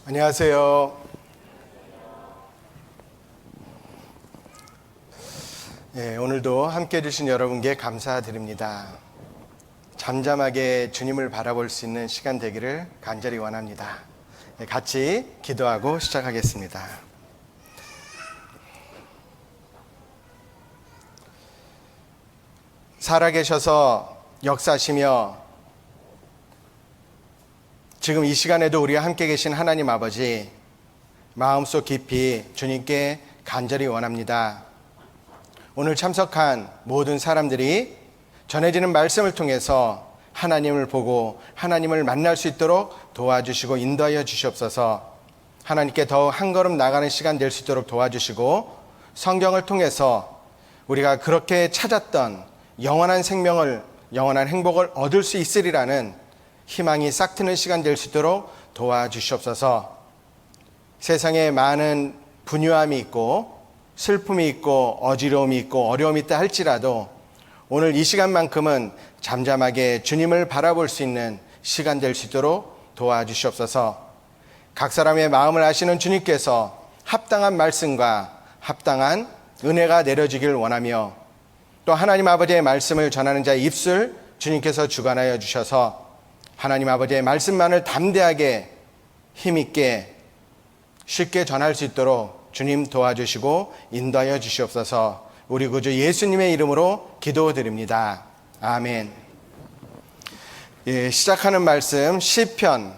안녕하세요. 오늘도 함께 해주신 여러분께 감사드립니다. 잠잠하게 주님을 바라볼 수 있는 시간 되기를 간절히 원합니다. 같이 기도하고 시작하겠습니다. 살아계셔서 역사하시며 지금 이 시간에도 우리와 함께 계신 하나님 아버지, 마음속 깊이 주님께 간절히 원합니다. 오늘 참석한 모든 사람들이 전해지는 말씀을 통해서 하나님을 보고 하나님을 만날 수 있도록 도와주시고 인도하여 주시옵소서. 하나님께 더욱 한 걸음 나가는 시간 될 수 있도록 도와주시고, 성경을 통해서 우리가 그렇게 찾았던 영원한 생명을, 영원한 행복을 얻을 수 있으리라는 희망이 싹트는 시간 될 수 있도록 도와주시옵소서. 세상에 많은 분유함이 있고 슬픔이 있고 어지러움이 있고 어려움이 있다 할지라도 오늘 이 시간만큼은 잠잠하게 주님을 바라볼 수 있는 시간 될 수 있도록 도와주시옵소서. 각 사람의 마음을 아시는 주님께서 합당한 말씀과 합당한 은혜가 내려지길 원하며, 또 하나님 아버지의 말씀을 전하는 자의 입술 주님께서 주관하여 주셔서 하나님 아버지의 말씀만을 담대하게 힘있게 쉽게 전할 수 있도록 주님 도와주시고 인도하여 주시옵소서. 우리 구주 예수님의 이름으로 기도드립니다. 아멘. 시작하는 말씀 시편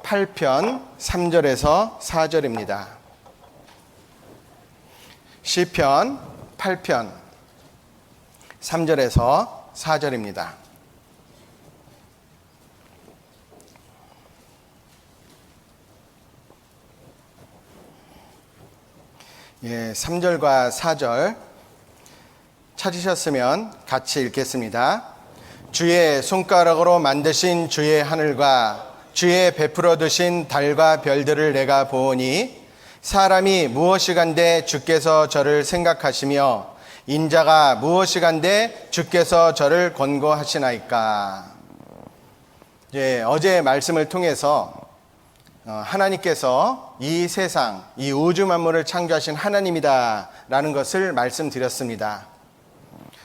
8편 3절에서 4절입니다. 시편 8편 3절에서 4절입니다. 3절과 4절 찾으셨으면 같이 읽겠습니다. 주의 손가락으로 만드신 주의 하늘과 주의 베풀어 두신 달과 별들을 내가 보오니, 사람이 무엇이간데 주께서 저를 생각하시며 인자가 무엇이간데 주께서 저를 권고하시나이까. 어제 말씀을 통해서 하나님께서 이 세상, 이 우주 만물을 창조하신 하나님이다 라는 것을 말씀드렸습니다.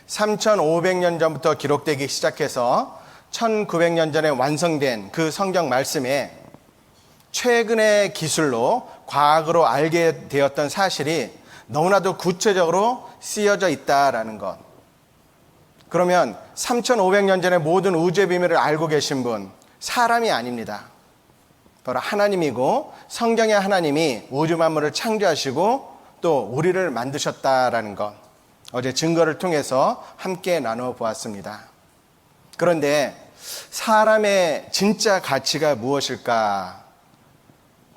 3500년 전부터 기록되기 시작해서 1900년 전에 완성된 그 성경 말씀에 최근의 기술로 과학으로 알게 되었던 사실이 너무나도 구체적으로 쓰여져 있다라는 것. 그러면 3500년 전에 모든 우주의 비밀을 알고 계신 분, 사람이 아닙니다. 바로 하나님이고, 성경의 하나님이 우주 만물을 창조하시고 또 우리를 만드셨다라는 것, 어제 증거를 통해서 함께 나누어 보았습니다. 그런데 사람의 진짜 가치가 무엇일까?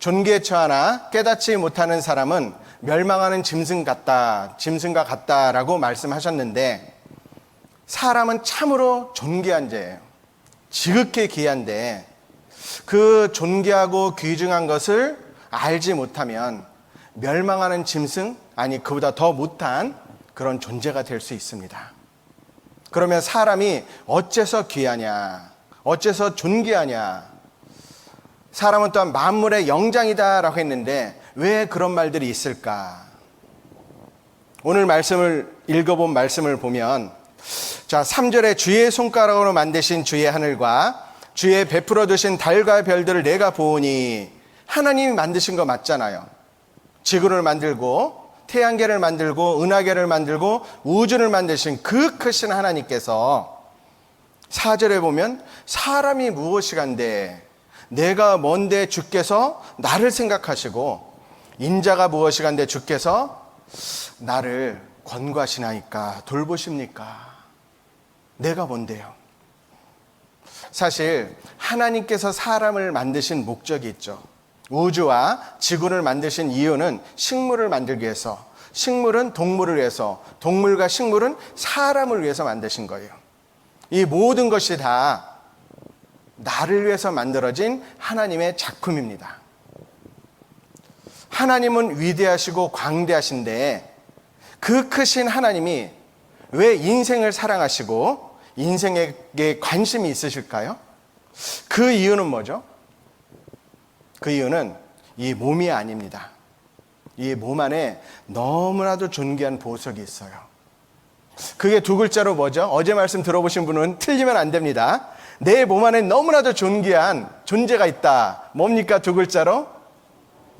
존귀에 처하나 깨닫지 못하는 사람은 멸망하는 짐승과 같다라고 말씀하셨는데, 사람은 참으로 존귀한 죄예요. 지극히 귀한데 그 존귀하고 귀중한 것을 알지 못하면 멸망하는 짐승, 아니 그보다 더 못한 그런 존재가 될 수 있습니다. 그러면 사람이 어째서 귀하냐, 어째서 존귀하냐? 사람은 또한 만물의 영장이다라고 했는데 왜 그런 말들이 있을까? 오늘 말씀을 읽어본 말씀을 보면, 3절에 주의 손가락으로 만드신 주의 하늘과 주의 베풀어 두신 달과 별들을 내가 보오니, 하나님이 만드신 거 맞잖아요. 지구를 만들고 태양계를 만들고 은하계를 만들고 우주를 만드신 그 크신 하나님께서 4절에 보면 사람이 무엇이간데 내가 뭔데 주께서 나를 생각하시고 인자가 무엇이간데 주께서 나를 권고하시나이까, 돌보십니까? 내가 뭔데요? 사실 하나님께서 사람을 만드신 목적이 있죠. 우주와 지구를 만드신 이유는 식물을 만들기 위해서, 식물은 동물을 위해서, 동물과 식물은 사람을 위해서 만드신 거예요. 이 모든 것이 다 나를 위해서 만들어진 하나님의 작품입니다. 하나님은 위대하시고 광대하신데 그 크신 하나님이 왜 인생을 사랑하시고 인생에게 관심이 있으실까요? 그 이유는 뭐죠? 그 이유는 이 몸이 아닙니다. 이 몸 안에 너무나도 존귀한 보석이 있어요. 그게 두 글자로 뭐죠? 어제 말씀 들어보신 분은 틀리면 안 됩니다. 내 몸 안에 너무나도 존귀한 존재가 있다. 뭡니까? 두 글자로?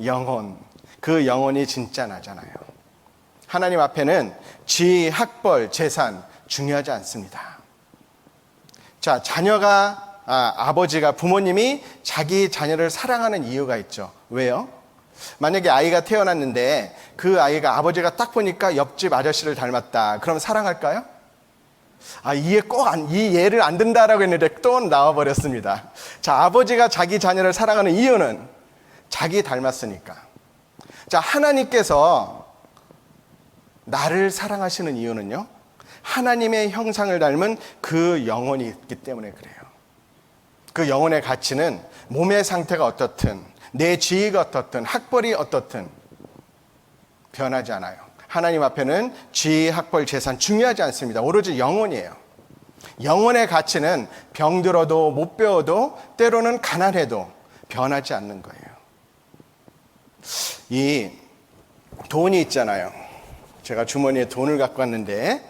영혼. 그 영혼이 진짜 나잖아요. 하나님 앞에는 지위, 학벌, 재산 중요하지 않습니다. 자, 아버지가, 부모님이 자기 자녀를 사랑하는 이유가 있죠. 왜요? 만약에 아이가 태어났는데 그 아이가 아버지가 딱 보니까 옆집 아저씨를 닮았다. 그럼 사랑할까요? 이 예를 안 든다라고 했는데 또 나와버렸습니다. 자, 아버지가 자기 자녀를 사랑하는 이유는 자기 닮았으니까. 자, 하나님께서 나를 사랑하시는 이유는요, 하나님의 형상을 닮은 그 영혼이 있기 때문에 그래요. 그 영혼의 가치는 몸의 상태가 어떻든, 내 지위가 어떻든, 학벌이 어떻든 변하지 않아요. 하나님 앞에는 지위, 학벌, 재산 중요하지 않습니다. 오로지 영혼이에요. 영혼의 가치는 병들어도 못 배워도 때로는 가난해도 변하지 않는 거예요. 이 돈이 있잖아요. 제가 주머니에 돈을 갖고 왔는데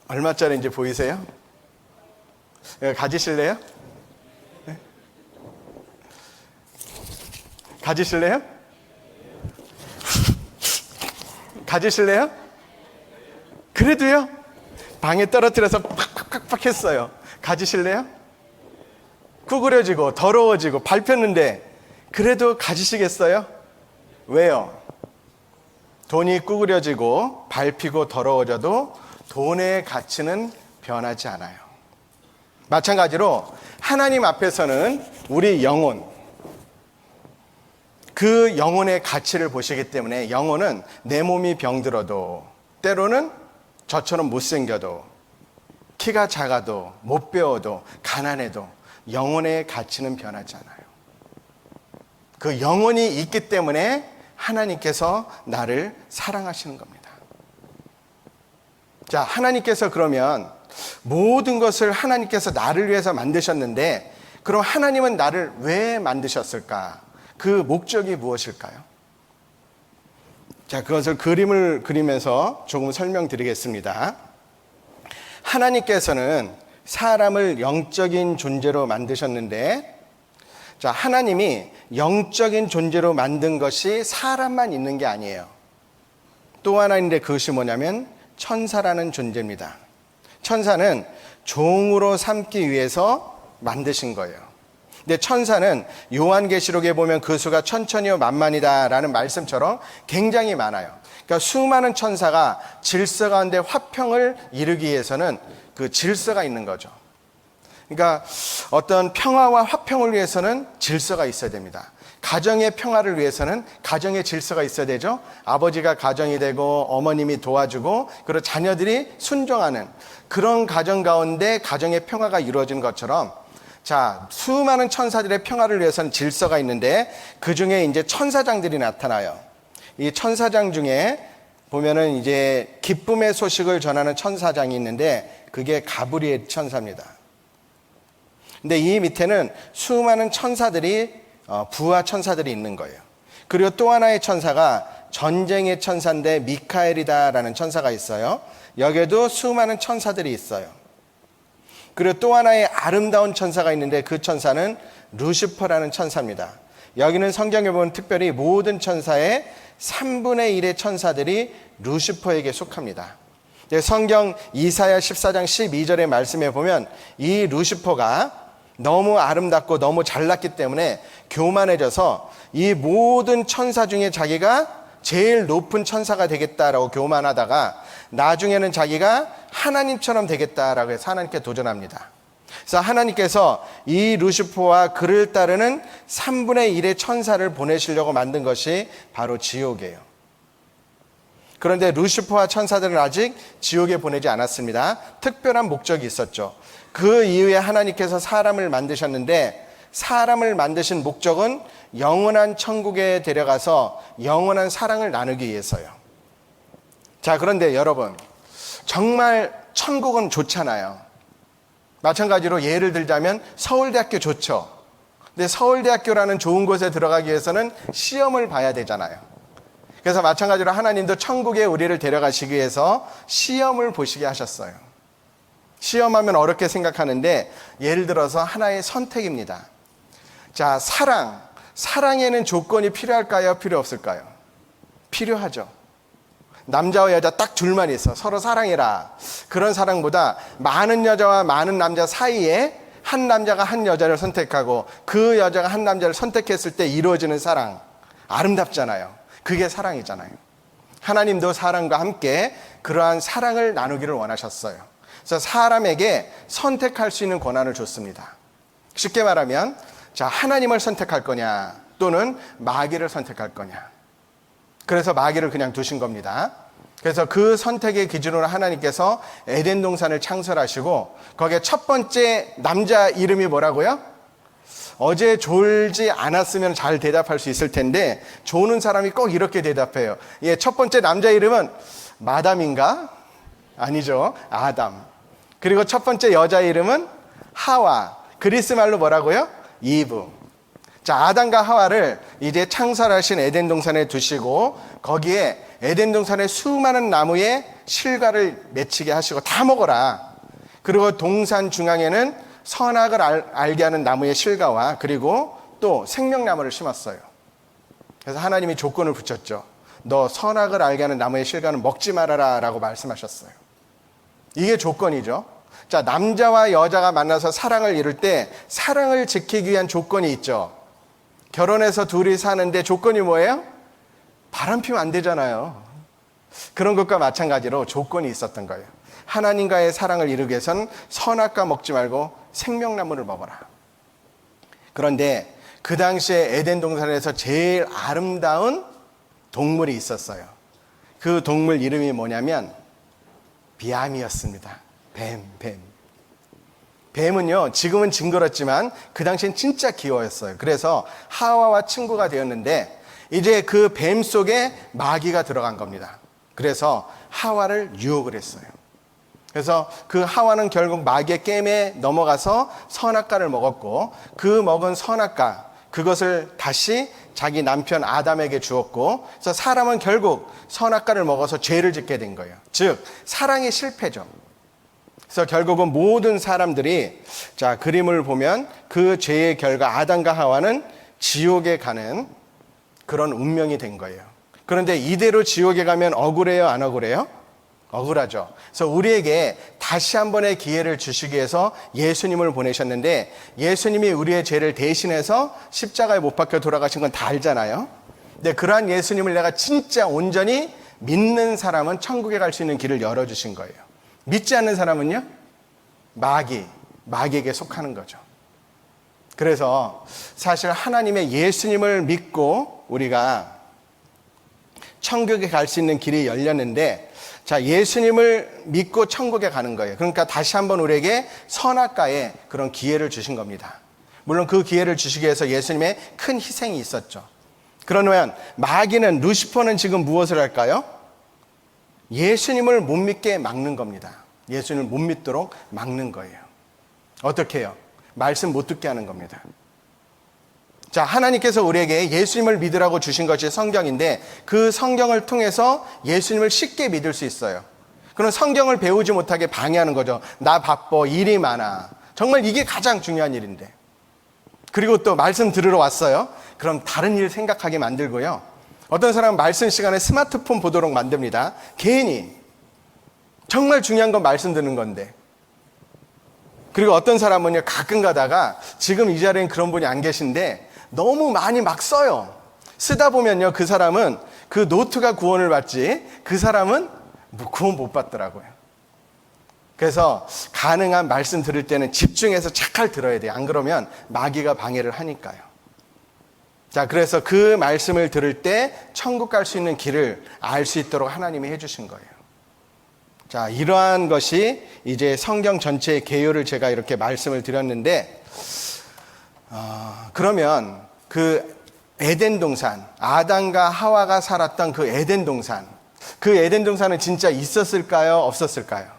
얼마짜리인지 보이세요? 가지실래요? 네? 가지실래요? 가지실래요? 그래도요? 방에 떨어뜨려서 팍팍팍팍 했어요. 가지실래요? 구부려지고 더러워지고 밟혔는데 그래도 가지시겠어요? 왜요? 돈이 구부려지고 밟히고 더러워져도 돈의 가치는 변하지 않아요. 마찬가지로 하나님 앞에서는 우리 영혼, 그 영혼의 가치를 보시기 때문에 영혼은 내 몸이 병들어도, 때로는 저처럼 못생겨도, 키가 작아도, 못 배워도, 가난해도 영혼의 가치는 변하지 않아요. 그 영혼이 있기 때문에 하나님께서 나를 사랑하시는 겁니다. 자, 하나님께서 그러면 모든 것을 하나님께서 나를 위해서 만드셨는데, 그럼 하나님은 나를 왜 만드셨을까? 그 목적이 무엇일까요? 자, 그것을 그림을 그리면서 조금 설명드리겠습니다. 하나님께서는 사람을 영적인 존재로 만드셨는데, 자, 하나님이 영적인 존재로 만든 것이 사람만 있는 게 아니에요. 또 하나 있는데 그것이 뭐냐면 천사라는 존재입니다. 천사는 종으로 삼기 위해서 만드신 거예요. 근데 천사는 요한계시록에 보면 그 수가 천천히요 만만이다라는 말씀처럼 굉장히 많아요. 그러니까 수많은 천사가 질서 가운데 화평을 이루기 위해서는 그 질서가 있는 거죠. 그러니까 어떤 평화와 화평을 위해서는 질서가 있어야 됩니다. 가정의 평화를 위해서는 가정의 질서가 있어야 되죠. 아버지가 가정이 되고 어머님이 도와주고 그리고 자녀들이 순종하는 그런 가정 가운데 가정의 평화가 이루어지는 것처럼, 자, 수많은 천사들의 평화를 위해서는 질서가 있는데 그 중에 이제 천사장들이 나타나요. 이 천사장 중에 보면은 이제 기쁨의 소식을 전하는 천사장이 있는데 그게 가브리엘 천사입니다. 근데 이 밑에는 수많은 천사들이, 부하 천사들이 있는 거예요. 그리고 또 하나의 천사가 전쟁의 천사인데 미카엘이다라는 천사가 있어요. 여기에도 수많은 천사들이 있어요. 그리고 또 하나의 아름다운 천사가 있는데 그 천사는 루시퍼라는 천사입니다. 여기는 성경에 보면 특별히 모든 천사의 3분의 1의 천사들이 루시퍼에게 속합니다. 성경 이사야 14장 12절의 말씀에 보면 이 루시퍼가 너무 아름답고 너무 잘났기 때문에 교만해져서 이 모든 천사 중에 자기가 제일 높은 천사가 되겠다라고 교만하다가 나중에는 자기가 하나님처럼 되겠다라고 해서 하나님께 도전합니다. 그래서 하나님께서 이 루시퍼와 그를 따르는 3분의 1의 천사를 보내시려고 만든 것이 바로 지옥이에요. 그런데 루시퍼와 천사들은 아직 지옥에 보내지 않았습니다. 특별한 목적이 있었죠. 그 이후에 하나님께서 사람을 만드셨는데 사람을 만드신 목적은 영원한 천국에 데려가서 영원한 사랑을 나누기 위해서요. 자, 그런데 여러분, 정말 천국은 좋잖아요. 마찬가지로 예를 들자면 서울대학교 좋죠. 근데 서울대학교라는 좋은 곳에 들어가기 위해서는 시험을 봐야 되잖아요. 그래서 마찬가지로 하나님도 천국에 우리를 데려가시기 위해서 시험을 보시게 하셨어요. 시험하면 어렵게 생각하는데 예를 들어서 하나의 선택입니다. 자, 사랑에는 조건이 필요할까요? 필요 없을까요? 필요하죠. 남자와 여자 딱 둘만 있어. 서로 사랑해라. 그런 사랑보다 많은 여자와 많은 남자 사이에 한 남자가 한 여자를 선택하고 그 여자가 한 남자를 선택했을 때 이루어지는 사랑. 아름답잖아요. 그게 사랑이잖아요. 하나님도 사람과 함께 그러한 사랑을 나누기를 원하셨어요. 그래서 사람에게 선택할 수 있는 권한을 줬습니다. 쉽게 말하면 자, 하나님을 선택할 거냐 또는 마귀를 선택할 거냐. 그래서 마귀를 그냥 두신 겁니다. 그래서 그 선택의 기준으로 하나님께서 에덴 동산을 창설하시고 거기에 첫 번째 남자 이름이 뭐라고요? 어제 졸지 않았으면 잘 대답할 수 있을 텐데 조는 사람이 꼭 이렇게 대답해요. 예, 첫 번째 남자 이름은 마담인가? 아니죠. 아담. 그리고 첫 번째 여자 이름은 하와. 그리스 말로 뭐라고요? 이브. 자, 아담과 하와를 이제 창설하신 에덴 동산에 두시고 거기에 에덴 동산의 수많은 나무에 실과를 맺히게 하시고 다 먹어라. 그리고 동산 중앙에는 선악을 알게 하는 나무의 실과와 그리고 또 생명나무를 심었어요. 그래서 하나님이 조건을 붙였죠. 너 선악을 알게 하는 나무의 실과는 먹지 말아라 라고 말씀하셨어요. 이게 조건이죠. 자, 남자와 여자가 만나서 사랑을 이룰 때 사랑을 지키기 위한 조건이 있죠. 결혼해서 둘이 사는데 조건이 뭐예요? 바람 피면 안 되잖아요. 그런 것과 마찬가지로 조건이 있었던 거예요. 하나님과의 사랑을 이루기 위해서는 선악과 먹지 말고 생명나무를 먹어라. 그런데 그 당시에 에덴 동산에서 제일 아름다운 동물이 있었어요. 그 동물 이름이 뭐냐면 비암이었습니다. 뱀. 뱀은요, 지금은 징그럽지만 그 당시엔 진짜 귀여웠어요. 그래서 하와와 친구가 되었는데 이제 그 뱀 속에 마귀가 들어간 겁니다. 그래서 하와를 유혹을 했어요. 그래서 그 하와는 결국 마귀의 게임에 넘어가서 선악과를 먹었고 그 먹은 선악과 그것을 다시 자기 남편 아담에게 주었고 그래서 사람은 결국 선악과를 먹어서 죄를 짓게 된 거예요. 즉 사랑의 실패죠. 그래서 결국은 모든 사람들이 자 그림을 보면 그 죄의 결과 아담과 하와는 지옥에 가는 그런 운명이 된 거예요. 그런데 이대로 지옥에 가면 억울해요, 안 억울해요? 억울하죠. 그래서 우리에게 다시 한 번의 기회를 주시기 위해서 예수님을 보내셨는데 예수님이 우리의 죄를 대신해서 십자가에 못 박혀 돌아가신 건 다 알잖아요. 근데 그러한 예수님을 내가 진짜 온전히 믿는 사람은 천국에 갈 수 있는 길을 열어주신 거예요. 믿지 않는 사람은요? 마귀에게 속하는 거죠. 그래서 사실 하나님의 예수님을 믿고 우리가 천국에 갈 수 있는 길이 열렸는데 자, 예수님을 믿고 천국에 가는 거예요. 그러니까 다시 한번 우리에게 선악과의 그런 기회를 주신 겁니다. 물론 그 기회를 주시기 위해서 예수님의 큰 희생이 있었죠. 그러면 마귀는, 루시퍼는 지금 무엇을 할까요? 예수님을 못 믿게 막는 겁니다. 예수님을 못 믿도록 막는 거예요. 어떻게 해요? 말씀 못 듣게 하는 겁니다. 자, 하나님께서 우리에게 예수님을 믿으라고 주신 것이 성경인데 그 성경을 통해서 예수님을 쉽게 믿을 수 있어요. 그럼 성경을 배우지 못하게 방해하는 거죠. 나 바빠, 일이 많아. 정말 이게 가장 중요한 일인데. 그리고 또 말씀 들으러 왔어요. 그럼 다른 일 생각하게 만들고요. 어떤 사람은 말씀 시간에 스마트폰 보도록 만듭니다. 괜히. 정말 중요한 건 말씀 듣는 건데. 그리고 어떤 사람은요, 가끔 가다가 지금 이 자리엔 그런 분이 안 계신데 너무 많이 막 써요. 쓰다 보면요, 그 사람은 그 노트가 구원을 받지 그 사람은 구원 못 받더라고요. 그래서 가능한 말씀 들을 때는 집중해서 잘 들어야 돼요. 안 그러면 마귀가 방해를 하니까요. 자, 그래서 그 말씀을 들을 때 천국 갈 수 있는 길을 알 수 있도록 하나님이 해주신 거예요. 자, 이러한 것이 이제 성경 전체의 개요를 제가 이렇게 말씀을 드렸는데, 그러면 그 에덴 동산, 아담과 하와가 살았던 그 에덴 동산, 그 에덴 동산은 진짜 있었을까요? 없었을까요?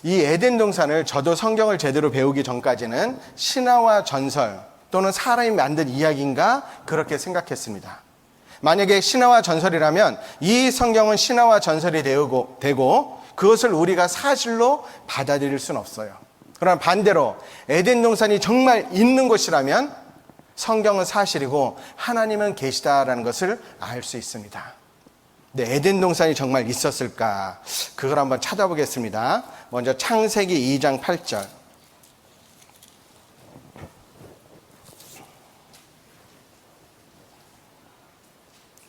이 에덴 동산을 저도 성경을 제대로 배우기 전까지는 신화와 전설 또는 사람이 만든 이야기인가 그렇게 생각했습니다. 만약에 신화와 전설이라면 이 성경은 신화와 전설이 되고 그것을 우리가 사실로 받아들일 수는 없어요. 그러나 반대로 에덴 동산이 정말 있는 곳이라면 성경은 사실이고 하나님은 계시다라는 것을 알 수 있습니다. 근데 에덴 동산이 정말 있었을까? 그걸 한번 찾아보겠습니다. 먼저 창세기 2장 8절.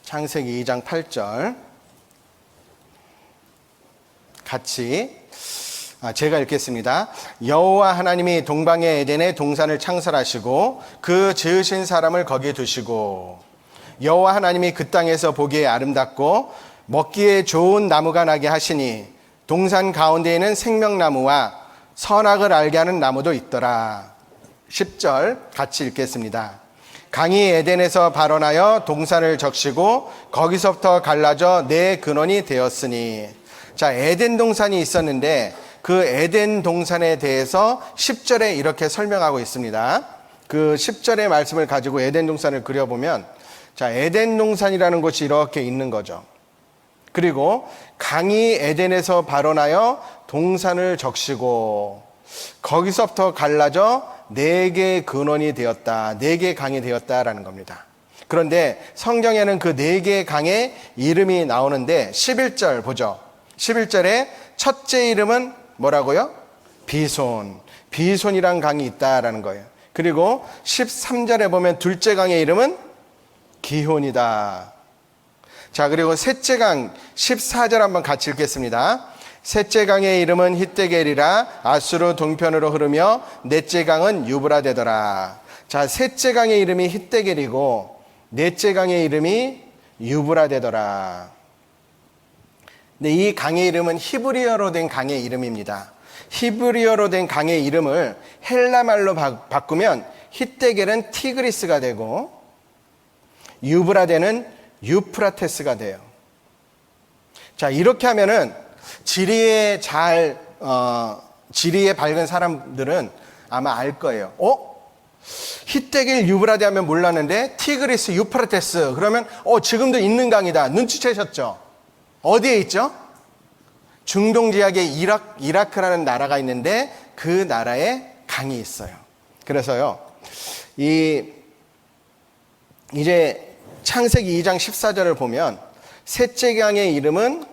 창세기 2장 8절 같이 제가 읽겠습니다. 여호와 하나님이 동방의 에덴에 동산을 창설하시고 그 지으신 사람을 거기에 두시고 여호와 하나님이 그 땅에서 보기에 아름답고 먹기에 좋은 나무가 나게 하시니 동산 가운데에는 생명나무와 선악을 알게 하는 나무도 있더라. 10절 같이 읽겠습니다. 강이 에덴에서 발원하여 동산을 적시고 거기서부터 갈라져 내 근원이 되었으니. 자, 에덴 동산이 있었는데 그 에덴 동산에 대해서 10절에 이렇게 설명하고 있습니다. 그 10절의 말씀을 가지고 에덴 동산을 그려보면, 자, 에덴 동산이라는 곳이 이렇게 있는 거죠. 그리고 강이 에덴에서 발원하여 동산을 적시고 거기서부터 갈라져 네 개의 근원이 되었다. 네 개의 강이 되었다라는 겁니다. 그런데 성경에는 그 네 개의 강의 이름이 나오는데 11절 보죠. 11절에 첫째 이름은 뭐라고요? 비손. 비손이란 강이 있다라는 거예요. 그리고 13절에 보면 둘째 강의 이름은 기혼이다. 자, 그리고 셋째 강 14절 한번 같이 읽겠습니다. 셋째 강의 이름은 히데겔이라 아수르 동편으로 흐르며 넷째 강은 유브라 되더라. 자, 셋째 강의 이름이 히데겔이고 넷째 강의 이름이 유브라 되더라. 근데 이 강의 이름은 히브리어로 된 강의 이름입니다. 히브리어로 된 강의 이름을 헬라말로 바꾸면 히데겔은 티그리스가 되고 유브라데는 유프라테스가 돼요. 자, 이렇게 하면은 지리에 밝은 사람들은 아마 알 거예요. 히데겔 유브라데 하면 몰랐는데 티그리스 유프라테스 그러면 지금도 있는 강이다. 눈치채셨죠? 어디에 있죠? 중동 지역에 이라크라는 나라가 있는데 그 나라에 강이 있어요. 그래서요, 이제 창세기 2장 14절을 보면 셋째 강의 이름은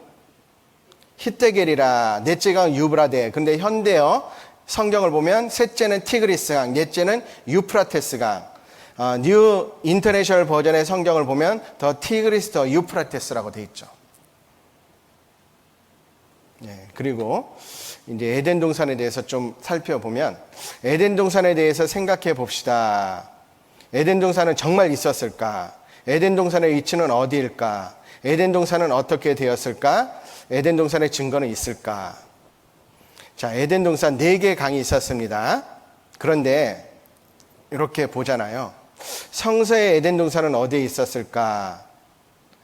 히데겔이라 넷째 강 유브라데. 근데 현대어 성경을 보면 셋째는 티그리스 강, 넷째는 유프라테스 강. 뉴 인터내셔널 버전의 성경을 보면 더 티그리스 더 유프라테스라고 돼 있죠. 네, 그리고 이제 에덴 동산에 대해서 좀 살펴보면 에덴 동산에 대해서 생각해 봅시다. 에덴 동산은 정말 있었을까? 에덴 동산의 위치는 어디일까? 에덴 동산은 어떻게 되었을까? 에덴 동산의 증거는 있을까? 자, 에덴 동산 4개의 강이 있었습니다. 그런데 이렇게 보잖아요. 성서의 에덴 동산은 어디에 있었을까?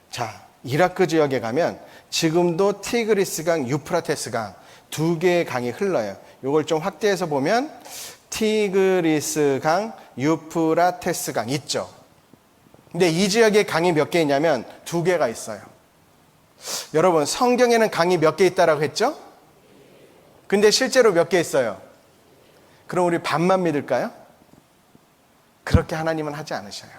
자, 이라크 지역에 가면 지금도 티그리스 강, 유프라테스 강 2개의 강이 흘러요. 이걸 좀 확대해서 보면 티그리스 강, 유프라테스 강 있죠. 근데 이 지역에 강이 몇 개 있냐면 2개가 있어요. 여러분, 성경에는 강이 몇 개 있다라고 했죠? 근데 실제로 몇 개 있어요? 그럼 우리 반만 믿을까요? 그렇게 하나님은 하지 않으셔요.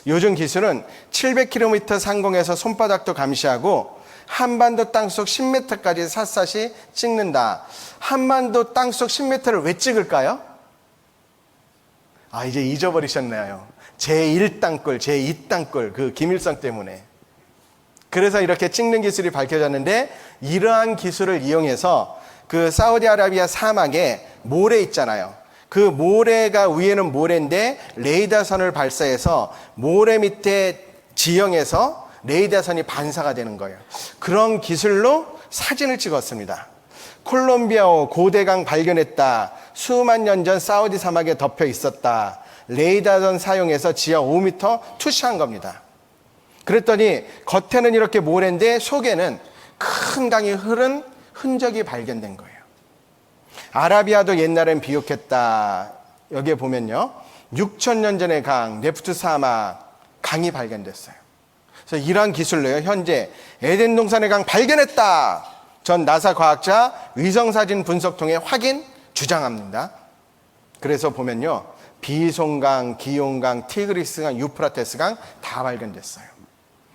요즘 기술은 700km 상공에서 손바닥도 감시하고 한반도 땅속 10m까지 샅샅이 찍는다. 한반도 땅속 10m를 왜 찍을까요? 이제 잊어버리셨나요? 제1땅굴, 제2땅굴, 그 김일성 때문에. 그래서 이렇게 찍는 기술이 밝혀졌는데, 이러한 기술을 이용해서 그 사우디아라비아 사막에 모래 있잖아요. 그 모래가 위에는 모래인데 레이더선을 발사해서 모래 밑에 지형에서 레이더선이 반사가 되는 거예요. 그런 기술로 사진을 찍었습니다. 콜롬비아호 고대강 발견했다. 수만 년 전 사우디 사막에 덮여 있었다. 레이더선 사용해서 지하 5m 투시한 겁니다. 그랬더니 겉에는 이렇게 모래인데 속에는 큰 강이 흐른 흔적이 발견된 거예요. 아라비아도 옛날엔 비옥했다. 여기에 보면요. 6,000년 전의 강, 네프트 사막, 강이 발견됐어요. 그래서 이러한 기술로요. 현재 에덴 동산의 강 발견했다. 전 나사 과학자 위성사진 분석 통해 확인, 주장합니다. 그래서 보면요. 비송강, 기용강, 티그리스강, 유프라테스강 다 발견됐어요.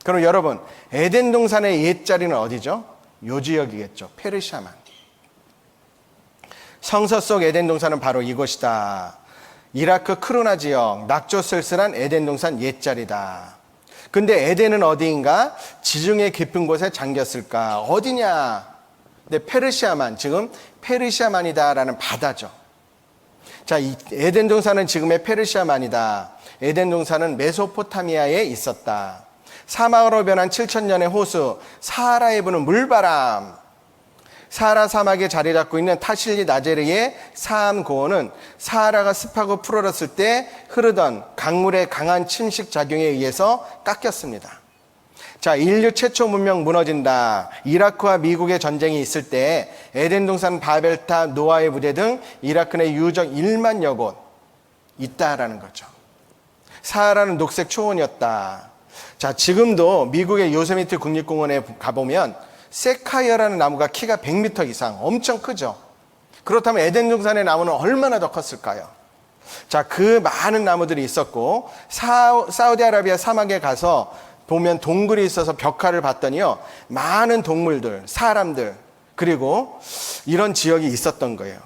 그럼 여러분, 에덴 동산의 옛자리는 어디죠? 요 지역이겠죠. 페르시아만. 성서 속 에덴 동산은 바로 이곳이다. 이라크 크루나 지역, 낙조 쓸쓸한 에덴 동산 옛자리다. 근데 에덴은 어디인가? 지중해 깊은 곳에 잠겼을까? 어디냐? 근데 페르시아만, 지금 페르시아만이다라는 바다죠. 자, 이 에덴 동산은 지금의 페르시아만이다. 에덴 동산은 메소포타미아에 있었다. 사막으로 변한 7,000년의 호수, 사하라에 부는 물바람, 사하라 사막에 자리 잡고 있는 타실리 나제르의 사암 고원은 사하라가 습하고 푸르렀을 때 흐르던 강물의 강한 침식 작용에 의해서 깎였습니다. 자, 인류 최초 문명 무너진다. 이라크와 미국의 전쟁이 있을 때 에덴 동산 바벨탑, 노아의 부대 등 이라크 내 유적 1만여 곳 있다라는 거죠. 사하라는 녹색 초원이었다. 자, 지금도 미국의 요세미티 국립공원에 가보면 세카이어라는 나무가 키가 100m 이상, 엄청 크죠. 그렇다면 에덴 동산의 나무는 얼마나 더 컸을까요? 자, 그 많은 나무들이 있었고 사우디아라비아 사막에 가서 보면 동굴이 있어서 벽화를 봤더니요, 많은 동물들, 사람들, 그리고 이런 지역이 있었던 거예요.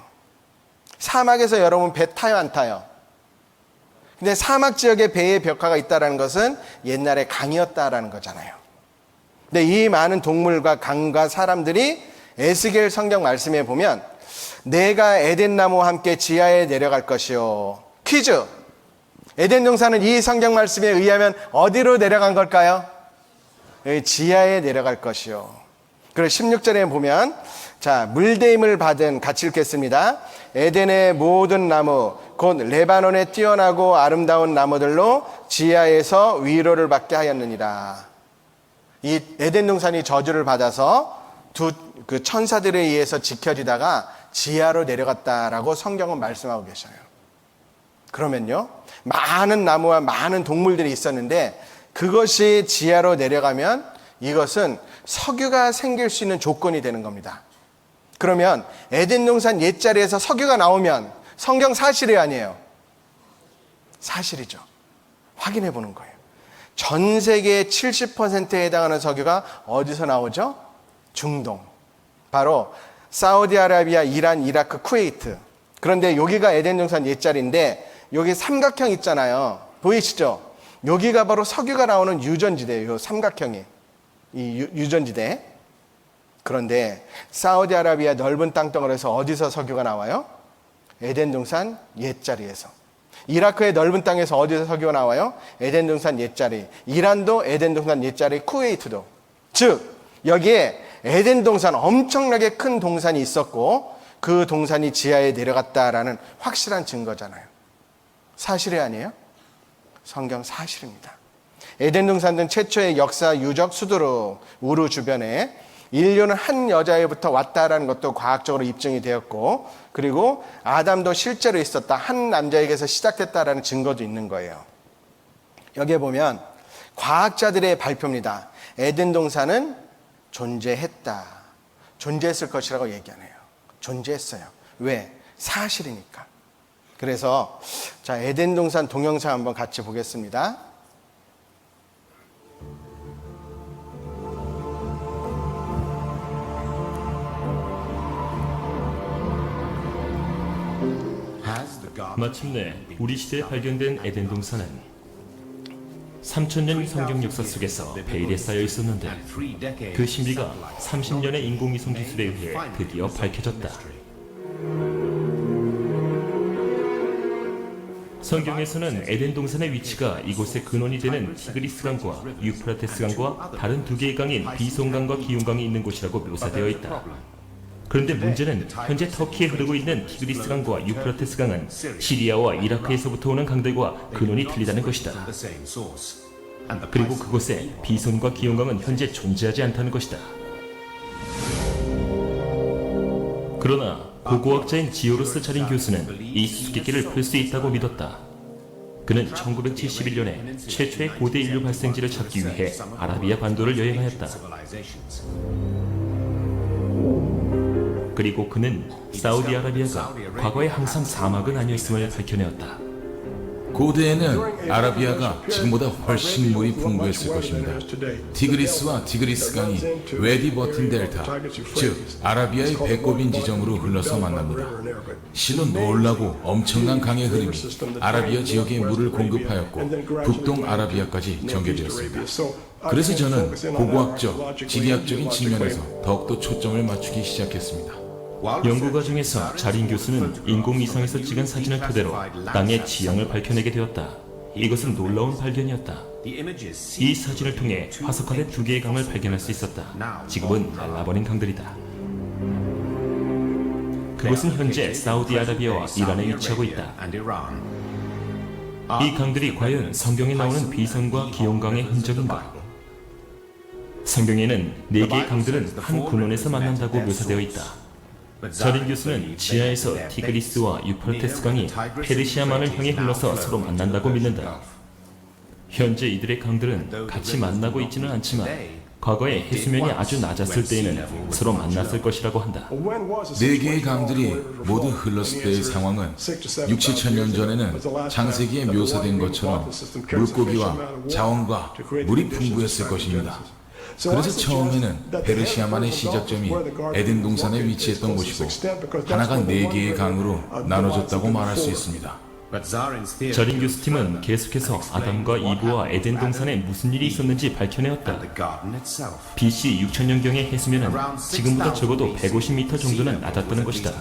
사막에서 여러분 배 타요, 안 타요? 근데 사막 지역에 배의 벽화가 있다는 것은 옛날에 강이었다라는 거잖아요. 근데 이 많은 동물과 강과 사람들이 에스겔 성경 말씀에 보면 내가 에덴 나무와 함께 지하에 내려갈 것이요. 퀴즈! 에덴 동산은 이 성경 말씀에 의하면 어디로 내려간 걸까요? 지하에 내려갈 것이요. 그리고 16절에 보면, 자, 물대임을 받은, 같이 읽겠습니다. 에덴의 모든 나무, 곧 레바논의 뛰어나고 아름다운 나무들로 지하에서 위로를 받게 하였느니라. 이 에덴 동산이 저주를 받아서 그 천사들에 의해서 지켜지다가 지하로 내려갔다라고 성경은 말씀하고 계셔요. 그러면요, 많은 나무와 많은 동물들이 있었는데 그것이 지하로 내려가면 이것은 석유가 생길 수 있는 조건이 되는 겁니다. 그러면 에덴 동산 옛자리에서 석유가 나오면 성경 사실이 아니에요. 사실이죠. 확인해 보는 거예요. 전 세계의 70%에 해당하는 석유가 어디서 나오죠? 중동. 바로 사우디아라비아, 이란, 이라크, 쿠웨이트. 그런데 여기가 에덴 동산 옛자리인데 여기 삼각형 있잖아요. 보이시죠? 여기가 바로 석유가 나오는 유전지대예요. 삼각형이. 이 유전지대. 그런데 사우디아라비아 넓은 땅덩어리에서 어디서 석유가 나와요? 에덴 동산 옛자리에서. 이라크의 넓은 땅에서 어디서 석유가 나와요? 에덴 동산 옛자리. 이란도 에덴 동산 옛자리, 쿠웨이트도. 즉 여기에 에덴 동산, 엄청나게 큰 동산이 있었고 그 동산이 지하에 내려갔다라는 확실한 증거잖아요. 사실이 아니에요? 성경 사실입니다. 에덴 동산은 최초의 역사 유적 수두룩 우르 주변에 인류는 한 여자애부터 왔다라는 것도 과학적으로 입증이 되었고, 그리고 아담도 실제로 있었다, 한 남자에게서 시작됐다라는 증거도 있는 거예요. 여기에 보면 과학자들의 발표입니다. 에덴 동산은 존재했다, 존재했을 것이라고 얘기하네요. 존재했어요. 왜? 사실이니까. 그래서 자, 에덴 동산 동영상 한번 같이 보겠습니다. 마침내 우리 시대에 발견된 에덴 동산은 3,000년 성경 역사 속에서 베일에 쌓여 있었는데 그 신비가 30년의 인공위성 기술에 의해 드디어 밝혀졌다. 성경에서는 에덴 동산의 위치가 이곳의 근원이 되는 티그리스강과 유프라테스강과 다른 두 개의 강인 비송강과 기용강이 있는 곳이라고 묘사되어 있다. 그런데 문제는 현재 터키에 흐르고 있는 티그리스강과 유프라테스강은 시리아와 이라크에서부터 오는 강들과 근원이 틀리다는 것이다. 그리고 그곳에 비손과 기용강은 현재 존재하지 않다는 것이다. 그러나 고고학자인 지오르스 자린 교수는 이 수수께끼를 풀 수 있다고 믿었다. 그는 1971년에 최초의 고대 인류 발생지를 찾기 위해 아라비아 반도를 여행하였다. 그리고 그는 사우디아라비아가 과거에 항상 사막은 아니었음을 밝혀내었다. 고대에는 아라비아가 지금보다 훨씬 물이 풍부했을 것입니다. 티그리스와 티그리스 강이 웨디 버틴 델타, 즉 아라비아의 배꼽인 지점으로 흘러서 만납니다. 실로 놀라고 엄청난 강의 흐름이 아라비아 지역에 물을 공급하였고 북동 아라비아까지 전개되었습니다. 그래서 저는 고고학적, 지리학적인 측면에서 더욱더 초점을 맞추기 시작했습니다. 연구 과정에서 자린 교수는 인공위성에서 찍은 사진을 토대로 땅의 지형을 밝혀내게 되었다. 이것은 놀라운 발견이었다. 이 사진을 통해 화석화된 두 개의 강을 발견할 수 있었다. 지금은 말라버린 강들이다. 그곳은 현재 사우디아라비아와 이란에 위치하고 있다. 이 강들이 과연 성경에 나오는 비선과 기용강의 흔적인가? 성경에는 네 개의 강들은 한 군원에서 만난다고 묘사되어 있다. 자린 교수는 지하에서 티그리스와 유프라테스 강이 페르시아만을 향해 흘러서 서로 만난다고 믿는다. 현재 이들의 강들은 같이 만나고 있지는 않지만 과거에 해수면이 아주 낮았을 때에는 서로 만났을 것이라고 한다. 네 개의 강들이 모두 흘렀을 때의 상황은 6, 7천 년 전에는 창세기에 묘사된 것처럼 물고기와 자원과 물이 풍부했을 것입니다. 그래서 처음에는 페르시아만의 시작점이 에덴 동산에 위치했던 곳이고 하나가 네 개의 강으로 나눠졌다고 말할 수 있습니다. 자린 교수팀은 계속해서 아담과 이브와 에덴 동산에 무슨 일이 있었는지 밝혀내었다. BC 6000년경의 해수면은 지금보다 적어도 150m 정도는 낮았다는 것이다.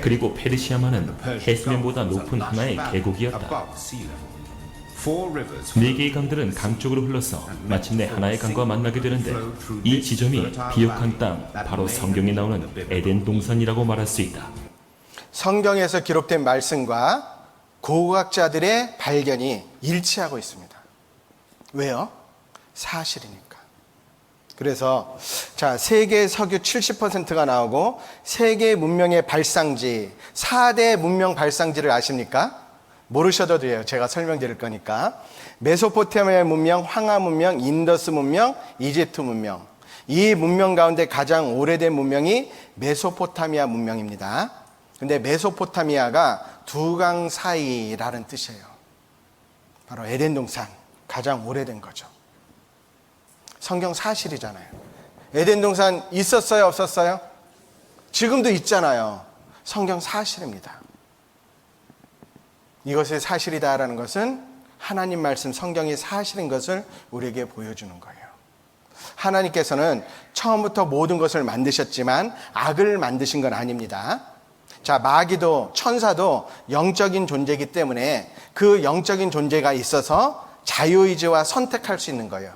그리고 페르시아만은 해수면보다 높은 하나의 계곡이었다. 네 개의 강들은 강 쪽으로 흘러서 마침내 하나의 강과 만나게 되는데 이 지점이 비옥한 땅, 바로 성경에 나오는 에덴 동산이라고 말할 수 있다. 성경에서 기록된 말씀과 고고학자들의 발견이 일치하고 있습니다. 왜요? 사실이니까. 그래서 자, 세계 석유 70%가 나오고 세계 문명의 발상지, 4대 문명 발상지를 아십니까? 모르셔도 돼요. 제가 설명드릴 거니까. 메소포타미아 문명, 황하 문명, 인더스 문명, 이집트 문명. 이 문명 가운데 가장 오래된 문명이 메소포타미아 문명입니다. 근데 메소포타미아가 두 강 사이라는 뜻이에요. 바로 에덴 동산, 가장 오래된 거죠. 성경 사실이잖아요. 에덴 동산 있었어요, 없었어요? 지금도 있잖아요. 성경 사실입니다. 이것이 사실이다라는 것은 하나님 말씀 성경이 사실인 것을 우리에게 보여주는 거예요. 하나님께서는 처음부터 모든 것을 만드셨지만 악을 만드신 건 아닙니다. 자, 마귀도 천사도 영적인 존재이기 때문에 그 영적인 존재가 있어서 자유의지와 선택할 수 있는 거예요.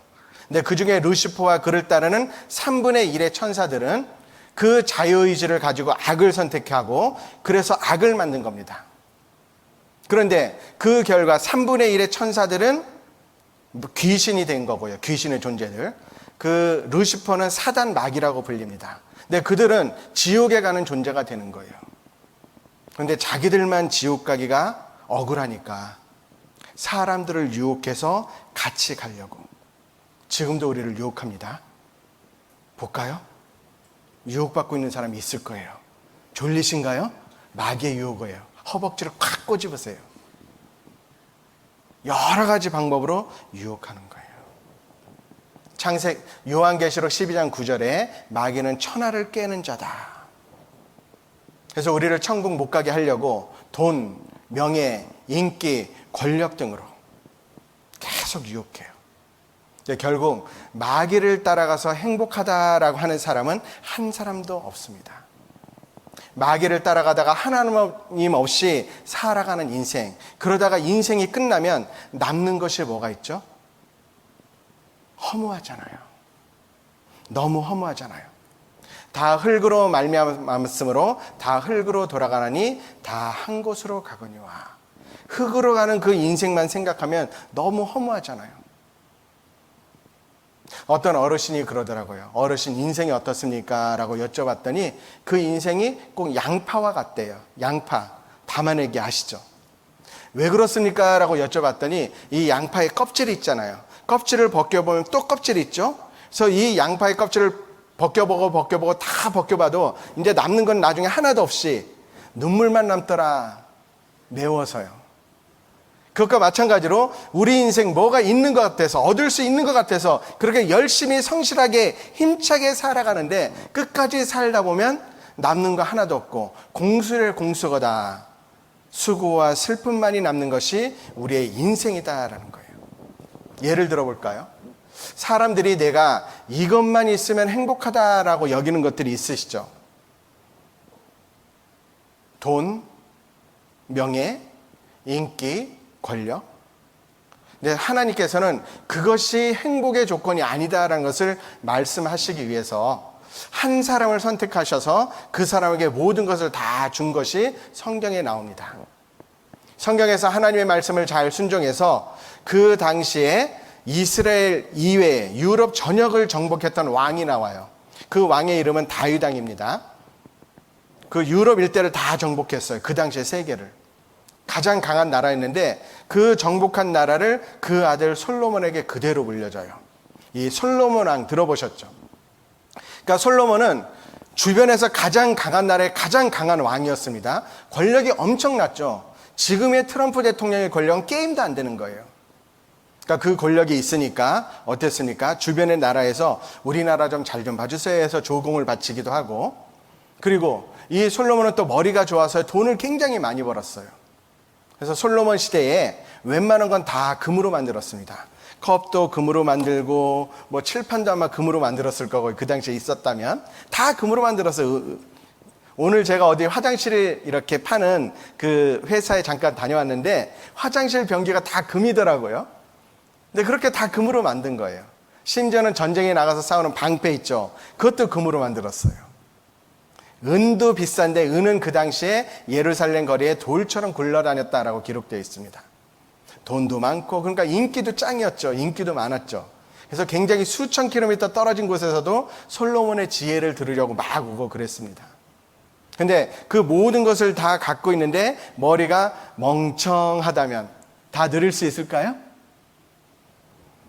근데 그 중에 루시퍼와 그를 따르는 3분의 1의 천사들은 그 자유의지를 가지고 악을 선택하고 그래서 악을 만든 겁니다. 그런데 그 결과 3분의 1의 천사들은 귀신이 된 거고요. 귀신의 존재들. 그 루시퍼는 사단 마귀라고 불립니다. 근데 그들은 지옥에 가는 존재가 되는 거예요. 그런데 자기들만 지옥 가기가 억울하니까 사람들을 유혹해서 같이 가려고. 지금도 우리를 유혹합니다. 볼까요? 유혹받고 있는 사람이 있을 거예요. 졸리신가요? 마귀의 유혹이에요. 허벅지를 콱 꼬집으세요. 여러 가지 방법으로 유혹하는 거예요. 요한계시록 12장 9절에 마귀는 천하를 깨는 자다. 그래서 우리를 천국 못 가게 하려고 돈, 명예, 인기, 권력 등으로 계속 유혹해요. 결국 마귀를 따라가서 행복하다라고 하는 사람은 한 사람도 없습니다. 마귀를 따라가다가 하나님 없이 살아가는 인생, 그러다가 인생이 끝나면 남는 것이 뭐가 있죠? 허무하잖아요. 너무 허무하잖아요. 다 흙으로 말미암았으므로 다 흙으로 돌아가나니 다 한 곳으로 가거니와. 흙으로 가는 그 인생만 생각하면 너무 허무하잖아요. 어떤 어르신이 그러더라고요. 어르신 인생이 어떻습니까? 라고 여쭤봤더니 그 인생이 꼭 양파와 같대요. 양파, 담아내기 아시죠? 왜 그렇습니까? 라고 여쭤봤더니 이 양파의 껍질이 있잖아요. 껍질을 벗겨보면 또 껍질이 있죠? 그래서 이 양파의 껍질을 벗겨보고 다 벗겨봐도 이제 남는 건 나중에 하나도 없이 눈물만 남더라. 매워서요. 그것과 마찬가지로 우리 인생 뭐가 있는 것 같아서, 얻을 수 있는 것 같아서 그렇게 열심히 성실하게 힘차게 살아가는데 끝까지 살다 보면 남는 거 하나도 없고 공수의 공수거다. 수고와 슬픔만이 남는 것이 우리의 인생이다라는 거예요. 예를 들어볼까요? 사람들이 내가 이것만 있으면 행복하다라고 여기는 것들이 있으시죠? 돈, 명예, 인기, 권력. 근데 하나님께서는 그것이 행복의 조건이 아니다라는 것을 말씀하시기 위해서 한 사람을 선택하셔서 그 사람에게 모든 것을 다 준 것이 성경에 나옵니다. 성경에서 하나님의 말씀을 잘 순종해서 그 당시에 이스라엘 이외에 유럽 전역을 정복했던 왕이 나와요. 그 왕의 이름은 다윗 왕입니다. 그 유럽 일대를 다 정복했어요. 그 당시에 세계를. 가장 강한 나라였는데 그 정복한 나라를 그 아들 솔로몬에게 그대로 물려줘요. 이 솔로몬 왕 들어보셨죠? 그러니까 솔로몬은 주변에서 가장 강한 나라의 가장 강한 왕이었습니다. 권력이 엄청났죠. 지금의 트럼프 대통령의 권력은 게임도 안 되는 거예요. 그러니까 그 권력이 있으니까 어땠습니까? 주변의 나라에서 우리나라 좀 잘 좀 봐주세요 해서 조공을 바치기도 하고, 그리고 이 솔로몬은 또 머리가 좋아서 돈을 굉장히 많이 벌었어요. 그래서 솔로몬 시대에 웬만한 건 다 금으로 만들었습니다. 컵도 금으로 만들고 뭐 칠판도 아마 금으로 만들었을 거고, 그 당시에 있었다면 다 금으로 만들었어요. 오늘 제가 어디 화장실을 이렇게 파는 그 회사에 잠깐 다녀왔는데 화장실 변기가 다 금이더라고요. 근데 그렇게 다 금으로 만든 거예요. 심지어는 전쟁에 나가서 싸우는 방패 있죠. 그것도 금으로 만들었어요. 은도 비싼데 은은 그 당시에 예루살렘 거리에 돌처럼 굴러다녔다라고 기록되어 있습니다. 돈도 많고, 그러니까 인기도 짱이었죠. 인기도 많았죠. 그래서 굉장히 수천 킬로미터 떨어진 곳에서도 솔로몬의 지혜를 들으려고 막 오고 그랬습니다. 근데 그 모든 것을 다 갖고 있는데 머리가 멍청하다면 다 누릴 수 있을까요?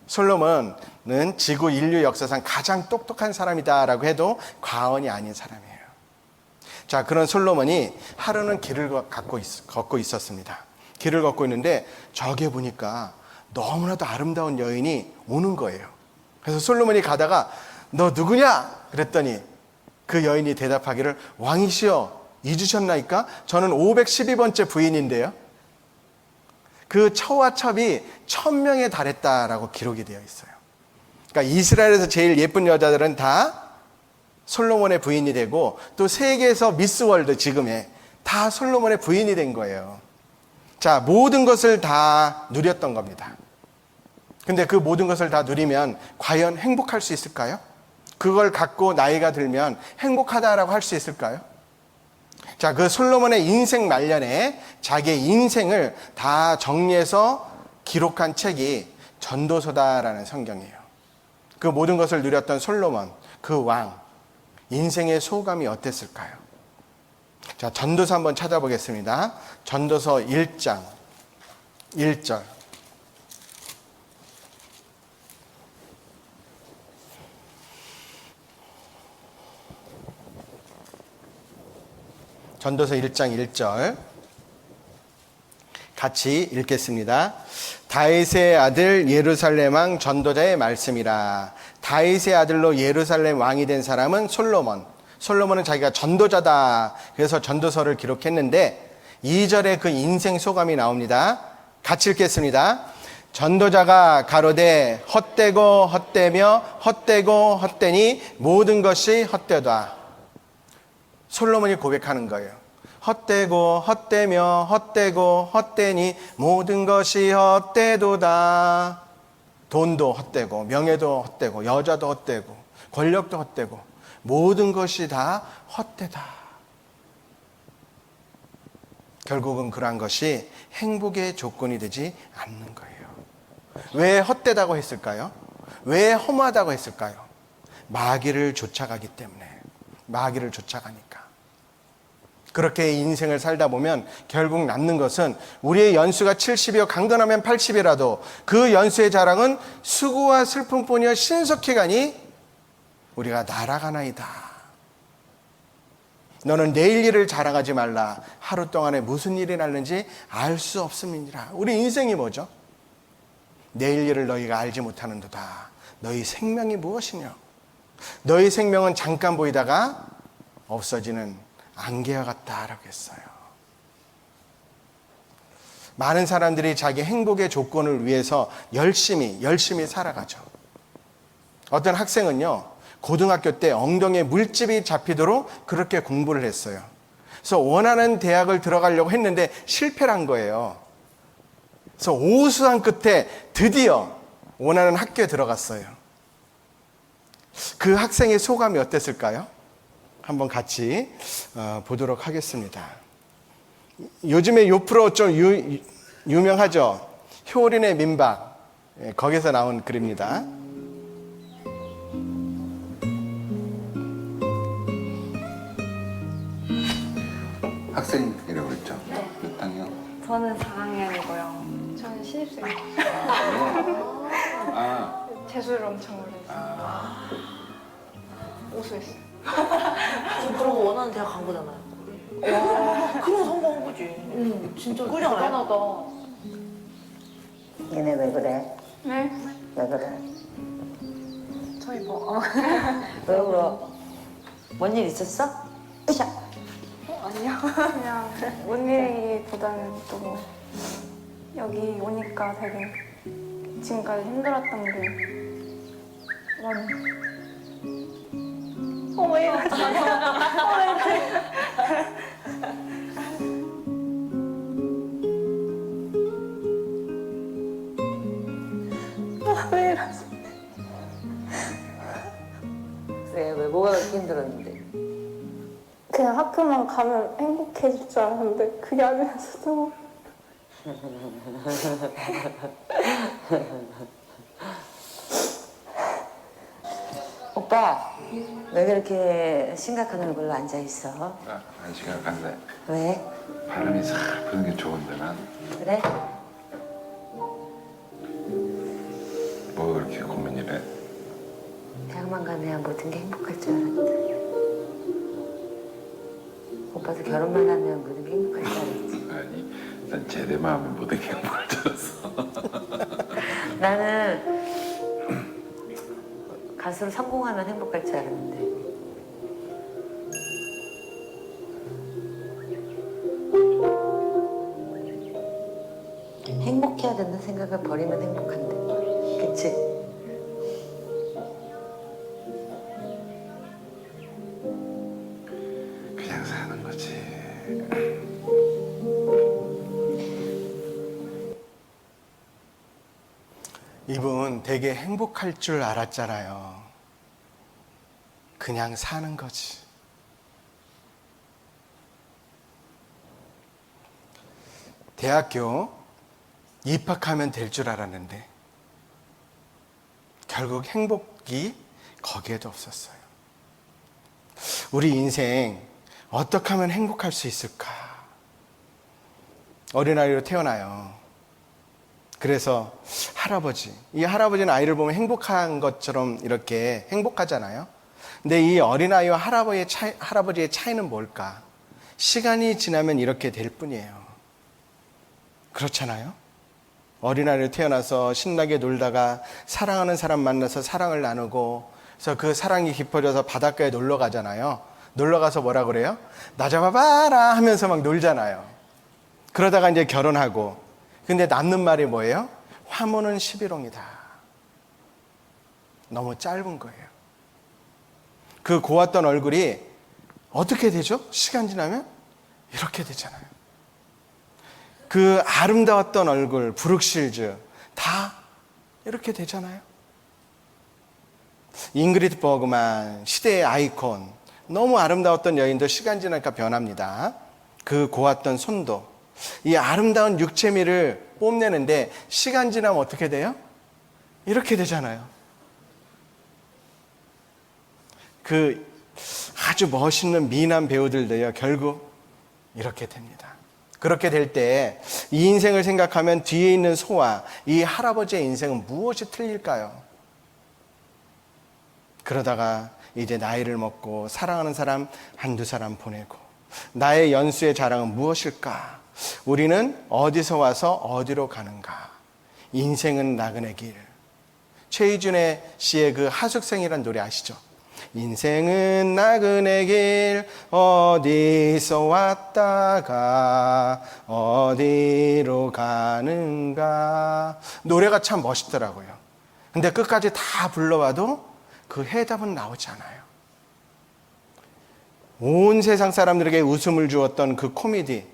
솔로몬은 지구 인류 역사상 가장 똑똑한 사람이다라고 해도 과언이 아닌 사람이에요. 자, 그런 솔로몬이 하루는 길을 걷고 있었습니다. 길을 걷고 있는데 저기 보니까 너무나도 아름다운 여인이 오는 거예요. 그래서 솔로몬이 가다가 너 누구냐? 그랬더니 그 여인이 대답하기를 왕이시여 잊으셨나이까? 저는 512번째 부인인데요. 그 처와 첩이 1000명에 달했다라고 기록이 되어 있어요. 그러니까 이스라엘에서 제일 예쁜 여자들은 다 솔로몬의 부인이 되고, 또 세계에서 미스 월드 지금의 다 솔로몬의 부인이 된 거예요. 자, 모든 것을 다 누렸던 겁니다. 근데 그 모든 것을 다 누리면 과연 행복할 수 있을까요? 그걸 갖고 나이가 들면 행복하다라고 할 수 있을까요? 자, 그 솔로몬의 인생 말년에 자기의 인생을 다 정리해서 기록한 책이 전도서다라는 성경이에요. 그 모든 것을 누렸던 솔로몬, 그 왕, 인생의 소감이 어땠을까요? 자, 전도서 한번 찾아보겠습니다. 전도서 1장 1절. 전도서 1장 1절 같이 읽겠습니다. 다윗의 아들 예루살렘 왕 전도자의 말씀이라. 다윗의 아들로 예루살렘 왕이 된 사람은 솔로몬. 솔로몬은 자기가 전도자다. 그래서 전도서를 기록했는데 2절에 그 인생 소감이 나옵니다. 같이 읽겠습니다. 전도자가 가로되 헛되고 헛되며 헛되고 헛되니 모든 것이 헛되다. 솔로몬이 고백하는 거예요. 헛되고 헛되며 헛되고 헛되니 모든 것이 헛되도다. 돈도 헛되고 명예도 헛되고 여자도 헛되고 권력도 헛되고 모든 것이 다 헛되다. 결국은 그러한 것이 행복의 조건이 되지 않는 거예요. 왜 헛되다고 했을까요? 왜 허무하다고 했을까요? 마귀를 쫓아가기 때문에. 마귀를 쫓아가니까. 그렇게 인생을 살다 보면 결국 남는 것은 우리의 연수가 70이요 강건하면 80이라도 그 연수의 자랑은 수고와 슬픔뿐이여 신속히 가니 우리가 날아가나이다. 너는 내일 일을 자랑하지 말라. 하루 동안에 무슨 일이 날는지 알 수 없음이니라. 우리 인생이 뭐죠? 내일 일을 너희가 알지 못하는도다. 너희 생명이 무엇이냐? 너희 생명은 잠깐 보이다가 없어지는 안개와 같다라고 했어요. 많은 사람들이 자기 행복의 조건을 위해서 열심히 살아가죠. 어떤 학생은요, 고등학교 때 엉덩이에 물집이 잡히도록 그렇게 공부를 했어요. 그래서 원하는 대학을 들어가려고 했는데 실패를 한 거예요. 그래서 오수한 끝에 드디어 원하는 학교에 들어갔어요. 그 학생의 소감이 어땠을까요? 한번 같이 보도록 하겠습니다. 요즘에 요 프로 좀 유명하죠? 효린의 민박. 거기서 나온 글입니다. 학생이라고 그랬죠? 네. 몇 학년? 저는 4학년이고요. 저는 신입생. 아, 재수를 엄청 오래 했어요. 우수했어요. 그러고 원하는 대학 간 거잖아요. 와, 그럼 성공한 거지. 진짜 그잖아요. 대단하다. 얘네 왜 그래? 네? 왜 그래? 저희 뭐, 왜 울어? 뭔 일 있었어? 으쌰. 아니요. 그냥 뭔 일이보다는 또 뭐, 여기 오니까 되게 지금까지 힘들었던 게 많이. 왜 이러지? 왜 이러지? 왜 뭐가 그렇게 힘들었는데? 그냥 학교만 가면 행복해질 줄 알았는데 그게 아니었어도 오빠, 왜 그렇게 심각한 얼굴로 앉아있어? 한 시간 간대. 왜? 바람이 싹 부는 게 좋은데 난 그래? 뭐 그렇게 고민이래? 대학만 가면 모든 게 행복할 줄 알았다. 오빠도 결혼만 하면 모든 게 행복할 줄 알았지. 아니, 난 제대만 하면 모든 게 행복할 줄 알았어. 나는 가수로 성공하면 행복할 줄 알았는데. 행복해야 된다는 생각을 버리면 행복한데. 그치? 그냥 사는 거지. 이분 되게 행복할 줄 알았잖아요. 그냥 사는 거지. 대학교 입학하면 될 줄 알았는데 결국 행복이 거기에도 없었어요. 우리 인생 어떻게 하면 행복할 수 있을까? 어린아이로 태어나요. 그래서 이 할아버지는 아이를 보면 행복한 것처럼 이렇게 행복하잖아요. 근데 이 어린아이와 할아버지의 차이는 뭘까? 시간이 지나면 이렇게 될 뿐이에요. 그렇잖아요. 어린아이로 태어나서 신나게 놀다가 사랑하는 사람 만나서 사랑을 나누고, 그래서 그 사랑이 깊어져서 바닷가에 놀러 가잖아요. 놀러 가서 뭐라 그래요? 나 잡아봐라 하면서 막 놀잖아요. 그러다가 이제 결혼하고, 근데 남는 말이 뭐예요? 화무는 11홍이다. 너무 짧은 거예요. 그 고왔던 얼굴이 어떻게 되죠? 시간 지나면 이렇게 되잖아요. 그 아름다웠던 얼굴, 브룩실즈 다 이렇게 되잖아요. 잉그리드 버그만, 시대의 아이콘, 너무 아름다웠던 여인도 시간 지나니까 변합니다. 그 고왔던 손도, 이 아름다운 육체미를 뽐내는데 시간 지나면 어떻게 돼요? 이렇게 되잖아요. 그 아주 멋있는 미남 배우들도요, 결국 이렇게 됩니다. 그렇게 될 때 이 인생을 생각하면 뒤에 있는 소와 이 할아버지의 인생은 무엇이 틀릴까요? 그러다가 이제 나이를 먹고 사랑하는 사람 한두 사람 보내고 나의 연수의 자랑은 무엇일까? 우리는 어디서 와서 어디로 가는가? 인생은 나그네 길. 최희준의 씨의 그 하숙생이란 노래 아시죠? 인생은 나그네 길 어디서 왔다가 어디로 가는가. 노래가 참 멋있더라고요. 근데 끝까지 다 불러와도 그 해답은 나오지 않아요. 온 세상 사람들에게 웃음을 주었던 그 코미디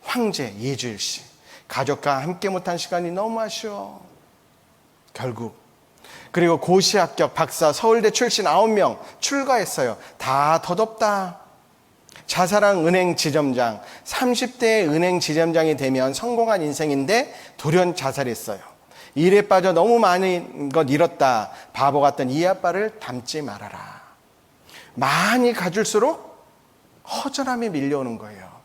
황제 이주일 씨, 가족과 함께 못한 시간이 너무 아쉬워. 결국 그리고 고시 합격 박사 서울대 출신 9명 출가했어요. 다 덧없다. 자사랑 은행 지점장, 30대의 은행 지점장이 되면 성공한 인생인데 돌연 자살했어요. 일에 빠져 너무 많은 것 잃었다. 바보 같던 이 아빠를 닮지 말아라. 많이 가질수록 허전함이 밀려오는 거예요.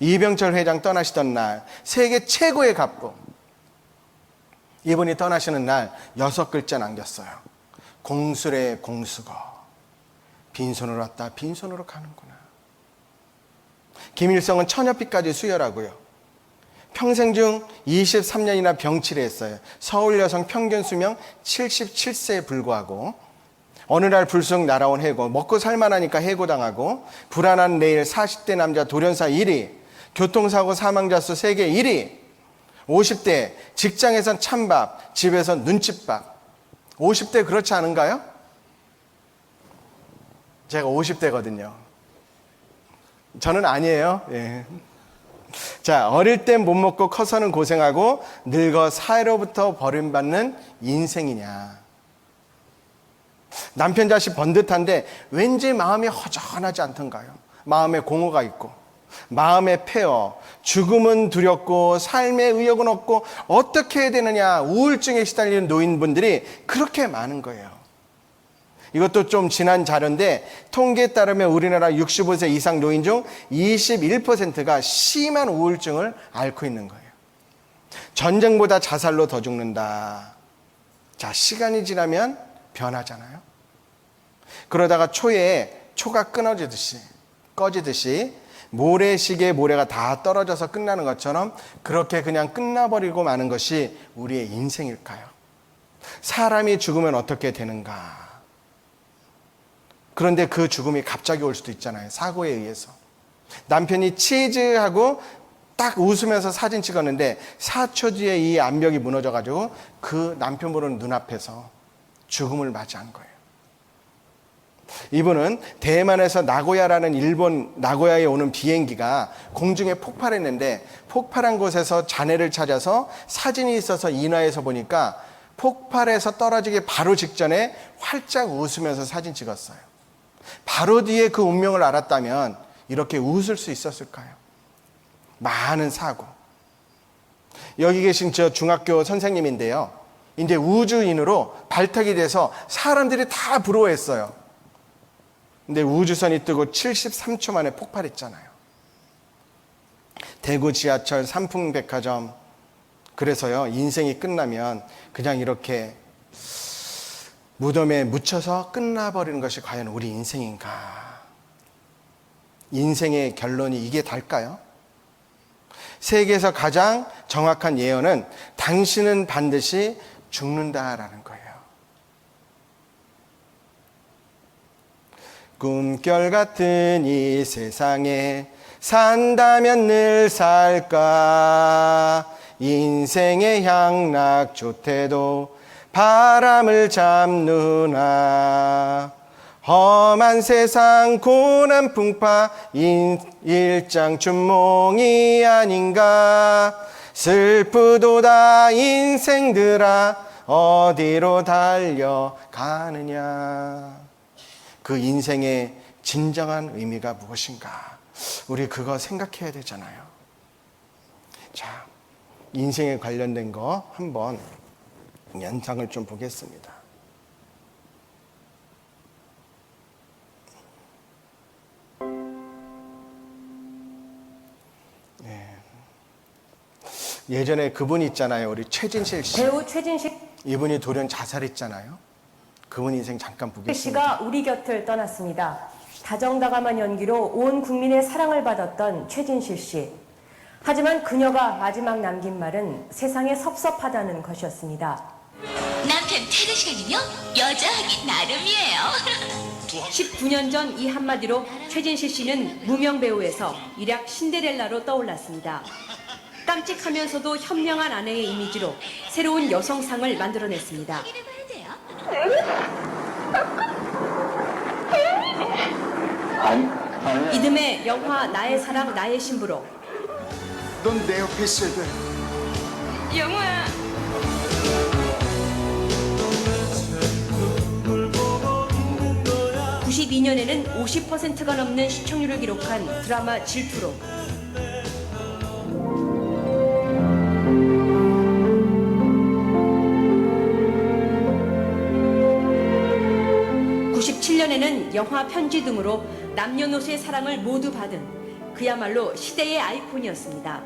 이병철 회장 떠나시던 날 세계 최고의 갑부, 이분이 떠나시는 날 6글자 남겼어요. 공수래 공수거. 빈손으로 왔다 빈손으로 가는구나. 김일성은 처녀피까지 수혈하고요. 평생 중 23년이나 병치레 했어요. 서울 여성 평균 수명 77세에 불구하고 어느 날 불쑥 날아온 해고, 먹고 살만하니까 해고당하고, 불안한 내일 40대 남자 돌연사 1위, 교통사고 사망자 수 세계 1위, 50대 직장에선 찬밥, 집에선 눈칫밥. 50대 그렇지 않은가요? 제가 50대거든요. 저는 아니에요. 예. 자, 어릴 땐 못 먹고 커서는 고생하고 늙어 사회로부터 버림받는 인생이냐. 남편 자식 번듯한데 왠지 마음이 허전하지 않던가요? 마음에 공허가 있고 마음에 폐어, 죽음은 두렵고 삶의 의욕은 없고 어떻게 해야 되느냐, 우울증에 시달리는 노인분들이 그렇게 많은 거예요. 이것도 좀 지난 자료인데 통계에 따르면 우리나라 65세 이상 노인 중 21%가 심한 우울증을 앓고 있는 거예요. 전쟁보다 자살로 더 죽는다. 자, 시간이 지나면 변하잖아요. 그러다가 초가 꺼지듯이 모래시계의 모래가 다 떨어져서 끝나는 것처럼 그렇게 그냥 끝나버리고 마는 것이 우리의 인생일까요? 사람이 죽으면 어떻게 되는가? 그런데 그 죽음이 갑자기 올 수도 있잖아요. 사고에 의해서. 남편이 치즈하고 딱 웃으면서 사진 찍었는데 4초 뒤에 이 암벽이 무너져가지고 그 남편 보는 눈앞에서 죽음을 맞이한 거예요. 이분은 대만에서 나고야라는 일본 나고야에 오는 비행기가 공중에 폭발했는데 폭발한 곳에서 자네를 찾아서 사진이 있어서 인화해서 보니까 폭발해서 떨어지기 바로 직전에 활짝 웃으면서 사진 찍었어요. 바로 뒤에 그 운명을 알았다면 이렇게 웃을 수 있었을까요? 많은 사고. 여기 계신 저 중학교 선생님인데요. 이제 우주인으로 발탁이 돼서 사람들이 다 부러워했어요. 근데 우주선이 뜨고 73초 만에 폭발했잖아요. 대구 지하철 삼풍백화점. 그래서요, 인생이 끝나면 그냥 이렇게 무덤에 묻혀서 끝나버리는 것이 과연 우리 인생인가? 인생의 결론이 이게 달까요? 세계에서 가장 정확한 예언은 당신은 반드시 죽는다라는 거예요. 꿈결 같은 이 세상에 산다면 늘 살까? 인생의 향락 좋대도 바람을 잡누나. 험한 세상 고난 풍파 일장 춘몽이 아닌가. 슬프도다 인생들아 어디로 달려가느냐. 그 인생의 진정한 의미가 무엇인가? 우리 그거 생각해야 되잖아요. 자, 인생에 관련된 거 한번 연상을 좀 보겠습니다. 예전에 그분 있잖아요. 우리 최진실 씨. 배우 최진실 이분이 돌연 자살했잖아요. 그분 인생 잠깐 보겠습니다. 씨가 우리 곁을 떠났습니다. 다정다감한 연기로 온 국민의 사랑을 받았던 최진실 씨. 하지만 그녀가 마지막 남긴 말은 세상에 섭섭하다는 것이었습니다. 남편 퇴근 시간이면 여자하기 나름이에요. 19년 전 이 한마디로 최진실 씨는 무명 배우에서 일약 신데렐라로 떠올랐습니다. 깜찍하면서도 현명한 아내의 이미지로 새로운 여성상을 만들어냈습니다. 이듬해 영화 나의 사랑 나의 신부로 넌 내 옆에 있어야 돼. 영호야. (92년에는) 50%가 넘는 시청률을 기록한 드라마 질투로 (97년에는) 영화 편지 등으로 남녀노소의 사랑을 모두 받은 그야말로 시대의 아이콘이었습니다.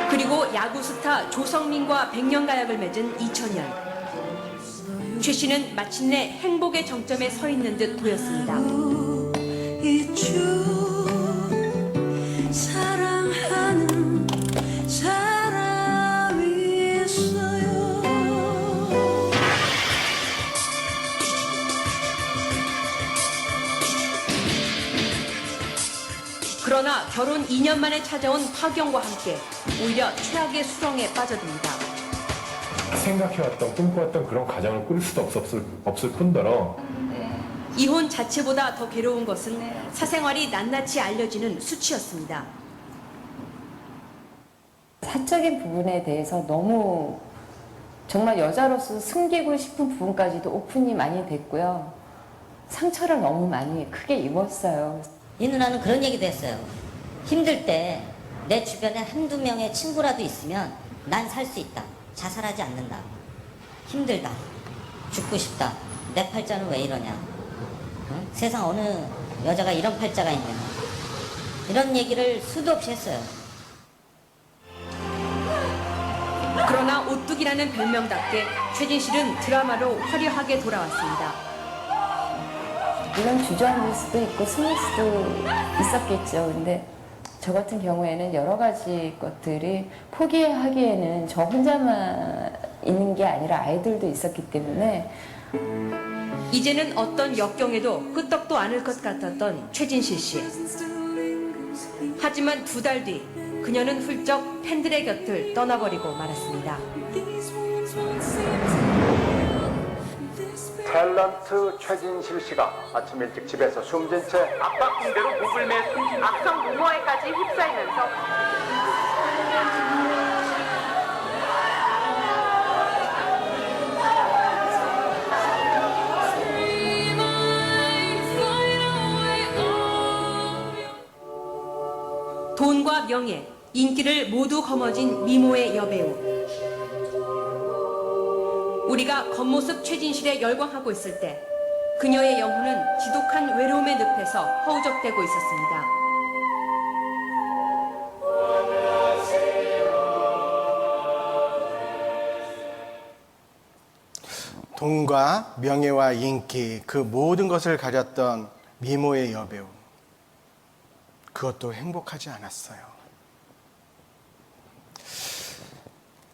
그리고 야구 스타 조성민과 백년가약을 맺은 2000년 최 씨는 마침내 행복의 정점에 서 있는 듯 보였습니다. 사랑하는 사람이 있어요. 그러나 결혼 2년 만에 찾아온 파경과 함께 오히려 최악의 수렁에 빠져듭니다. 생각해왔던 꿈꿔왔던 그런 가정을 꾸릴 수도 없을 뿐더러 이혼 자체보다 더 괴로운 것은 사생활이 낱낱이 알려지는 수치였습니다. 사적인 부분에 대해서 너무 정말 여자로서 숨기고 싶은 부분까지도 오픈이 많이 됐고요. 상처를 너무 많이 크게 입었어요. 이 누나는 그런 얘기도 했어요. 힘들 때 내 주변에 한두 명의 친구라도 있으면 난 살 수 있다. 자살하지 않는다. 힘들다. 죽고 싶다. 내 팔자는 왜 이러냐. 응? 세상 어느 여자가 이런 팔자가 있냐. 이런 얘기를 수도 없이 했어요. 그러나 오뚜기라는 별명답게 최진실은 드라마로 화려하게 돌아왔습니다. 물론 주저앉을 수도 있고 숨을 수도 있었겠죠. 근데 저 같은 경우에는 여러 가지 것들이 포기하기에는 저 혼자만 있는 게 아니라 아이들도 있었기 때문에 이제는 어떤 역경에도 끄떡도 않을 것 같았던 최진실 씨. 하지만 2달 뒤 그녀는 훌쩍 팬들의 곁을 떠나버리고 말았습니다. 탤런트 최진실 씨가 아침 일찍 집에서 숨진 채 압박 붕대로 목을 매 숨진 악성 루머에까지 휩싸이면서 돈과 명예, 인기를 모두 거머쥔 미모의 여배우. 우리가 겉모습 최진실에 열광하고 있을 때 그녀의 영혼은 지독한 외로움의 늪에서 허우적대고 있었습니다. 돈과 명예와 인기 그 모든 것을 가졌던 미모의 여배우. 그것도 행복하지 않았어요.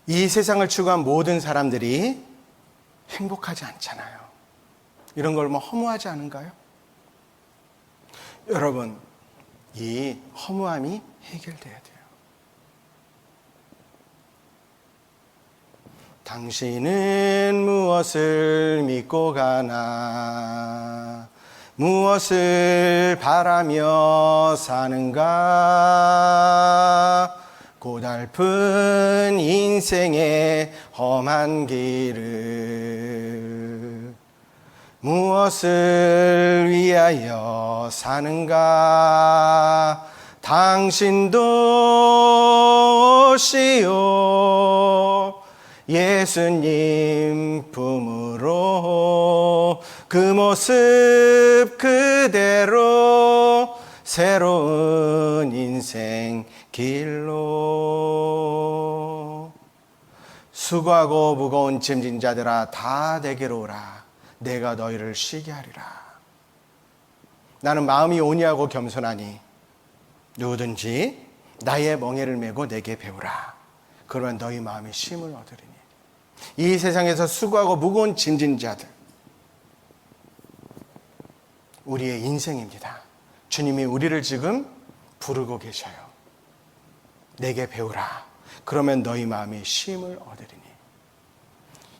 이 세상을 추구한 모든 사람들이 행복하지 않잖아요. 이런 걸 뭐 허무하지 않은가요? 여러분, 이 허무함이 해결돼야 돼요. 당신은 무엇을 믿고 가나? 무엇을 바라며 사는가? 고달픈 인생의 험한 길을 무엇을 위하여 사는가? 당신도 오시오 예수님 품으로 그 모습 그대로 새로운 인생 길로. 수고하고 무거운 짐진 자들아 다 내게로 오라. 내가 너희를 쉬게 하리라. 나는 마음이 온유하고 겸손하니 누구든지 나의 멍에를 메고 내게 배우라. 그러면 너희 마음이 쉼을 얻으리니. 이 세상에서 수고하고 무거운 짐진 자들, 우리의 인생입니다. 주님이 우리를 지금 부르고 계셔요. 내게 배우라. 그러면 너희 마음이 쉼을 얻으리니.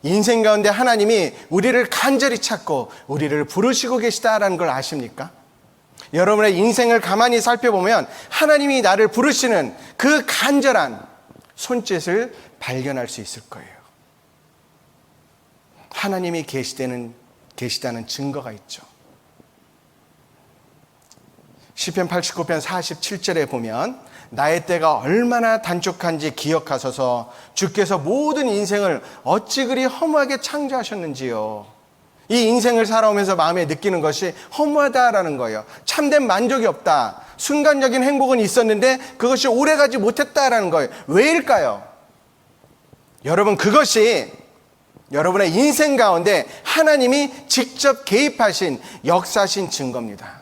인생 가운데 하나님이 우리를 간절히 찾고 우리를 부르시고 계시다라는 걸 아십니까? 여러분의 인생을 가만히 살펴보면 하나님이 나를 부르시는 그 간절한 손짓을 발견할 수 있을 거예요. 하나님이 계시다는 증거가 있죠. 시편 89편 47절에 보면 나의 때가 얼마나 단축한지 기억하소서. 주께서 모든 인생을 어찌 그리 허무하게 창조하셨는지요. 이 인생을 살아오면서 마음에 느끼는 것이 허무하다라는 거예요. 참된 만족이 없다. 순간적인 행복은 있었는데 그것이 오래가지 못했다라는 거예요. 왜일까요? 여러분, 그것이 여러분의 인생 가운데 하나님이 직접 개입하신 역사신 증거입니다.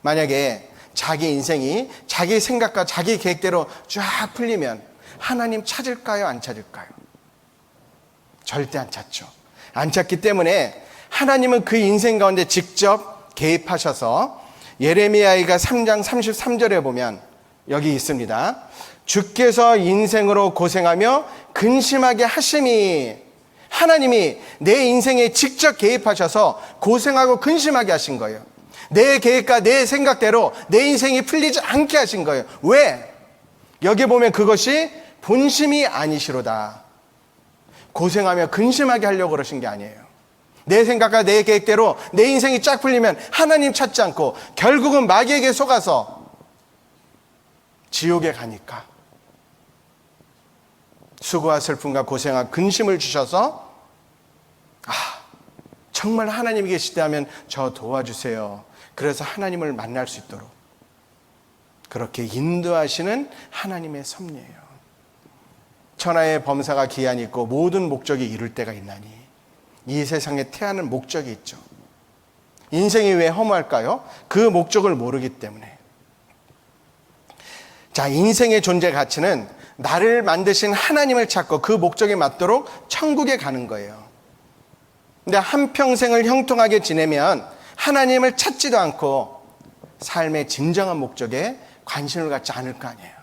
만약에 자기 인생이 자기 생각과 자기 계획대로 쫙 풀리면 하나님 찾을까요? 안 찾을까요? 절대 안 찾죠. 안 찾기 때문에 하나님은 그 인생 가운데 직접 개입하셔서 예레미야가 3장 33절에 보면 여기 있습니다. 주께서 인생으로 고생하며 근심하게 하심이, 하나님이 내 인생에 직접 개입하셔서 고생하고 근심하게 하신 거예요. 내 계획과 내 생각대로 내 인생이 풀리지 않게 하신 거예요. 왜? 여기 보면 그것이 본심이 아니시로다. 고생하며 근심하게 하려고 그러신 게 아니에요. 내 생각과 내 계획대로 내 인생이 쫙 풀리면 하나님 찾지 않고 결국은 마귀에게 속아서 지옥에 가니까 수고와 슬픔과 고생과 근심을 주셔서 정말 하나님이 계시다면 저 도와주세요. 그래서 하나님을 만날 수 있도록 그렇게 인도하시는 하나님의 섭리예요. 천하의 범사가 기한이 있고 모든 목적이 이룰 때가 있나니. 이 세상에 태하는 목적이 있죠. 인생이 왜 허무할까요? 그 목적을 모르기 때문에. 자, 인생의 존재 가치는 나를 만드신 하나님을 찾고 그 목적에 맞도록 천국에 가는 거예요. 근데 한평생을 형통하게 지내면 하나님을 찾지도 않고 삶의 진정한 목적에 관심을 갖지 않을 거 아니에요.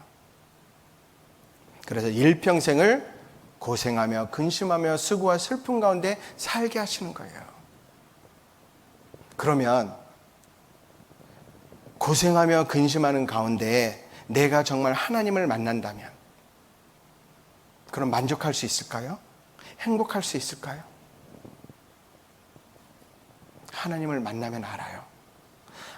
그래서 일평생을 고생하며 근심하며 수고와 슬픔 가운데 살게 하시는 거예요. 그러면 고생하며 근심하는 가운데 내가 정말 하나님을 만난다면 그럼 만족할 수 있을까요? 행복할 수 있을까요? 하나님을 만나면 알아요.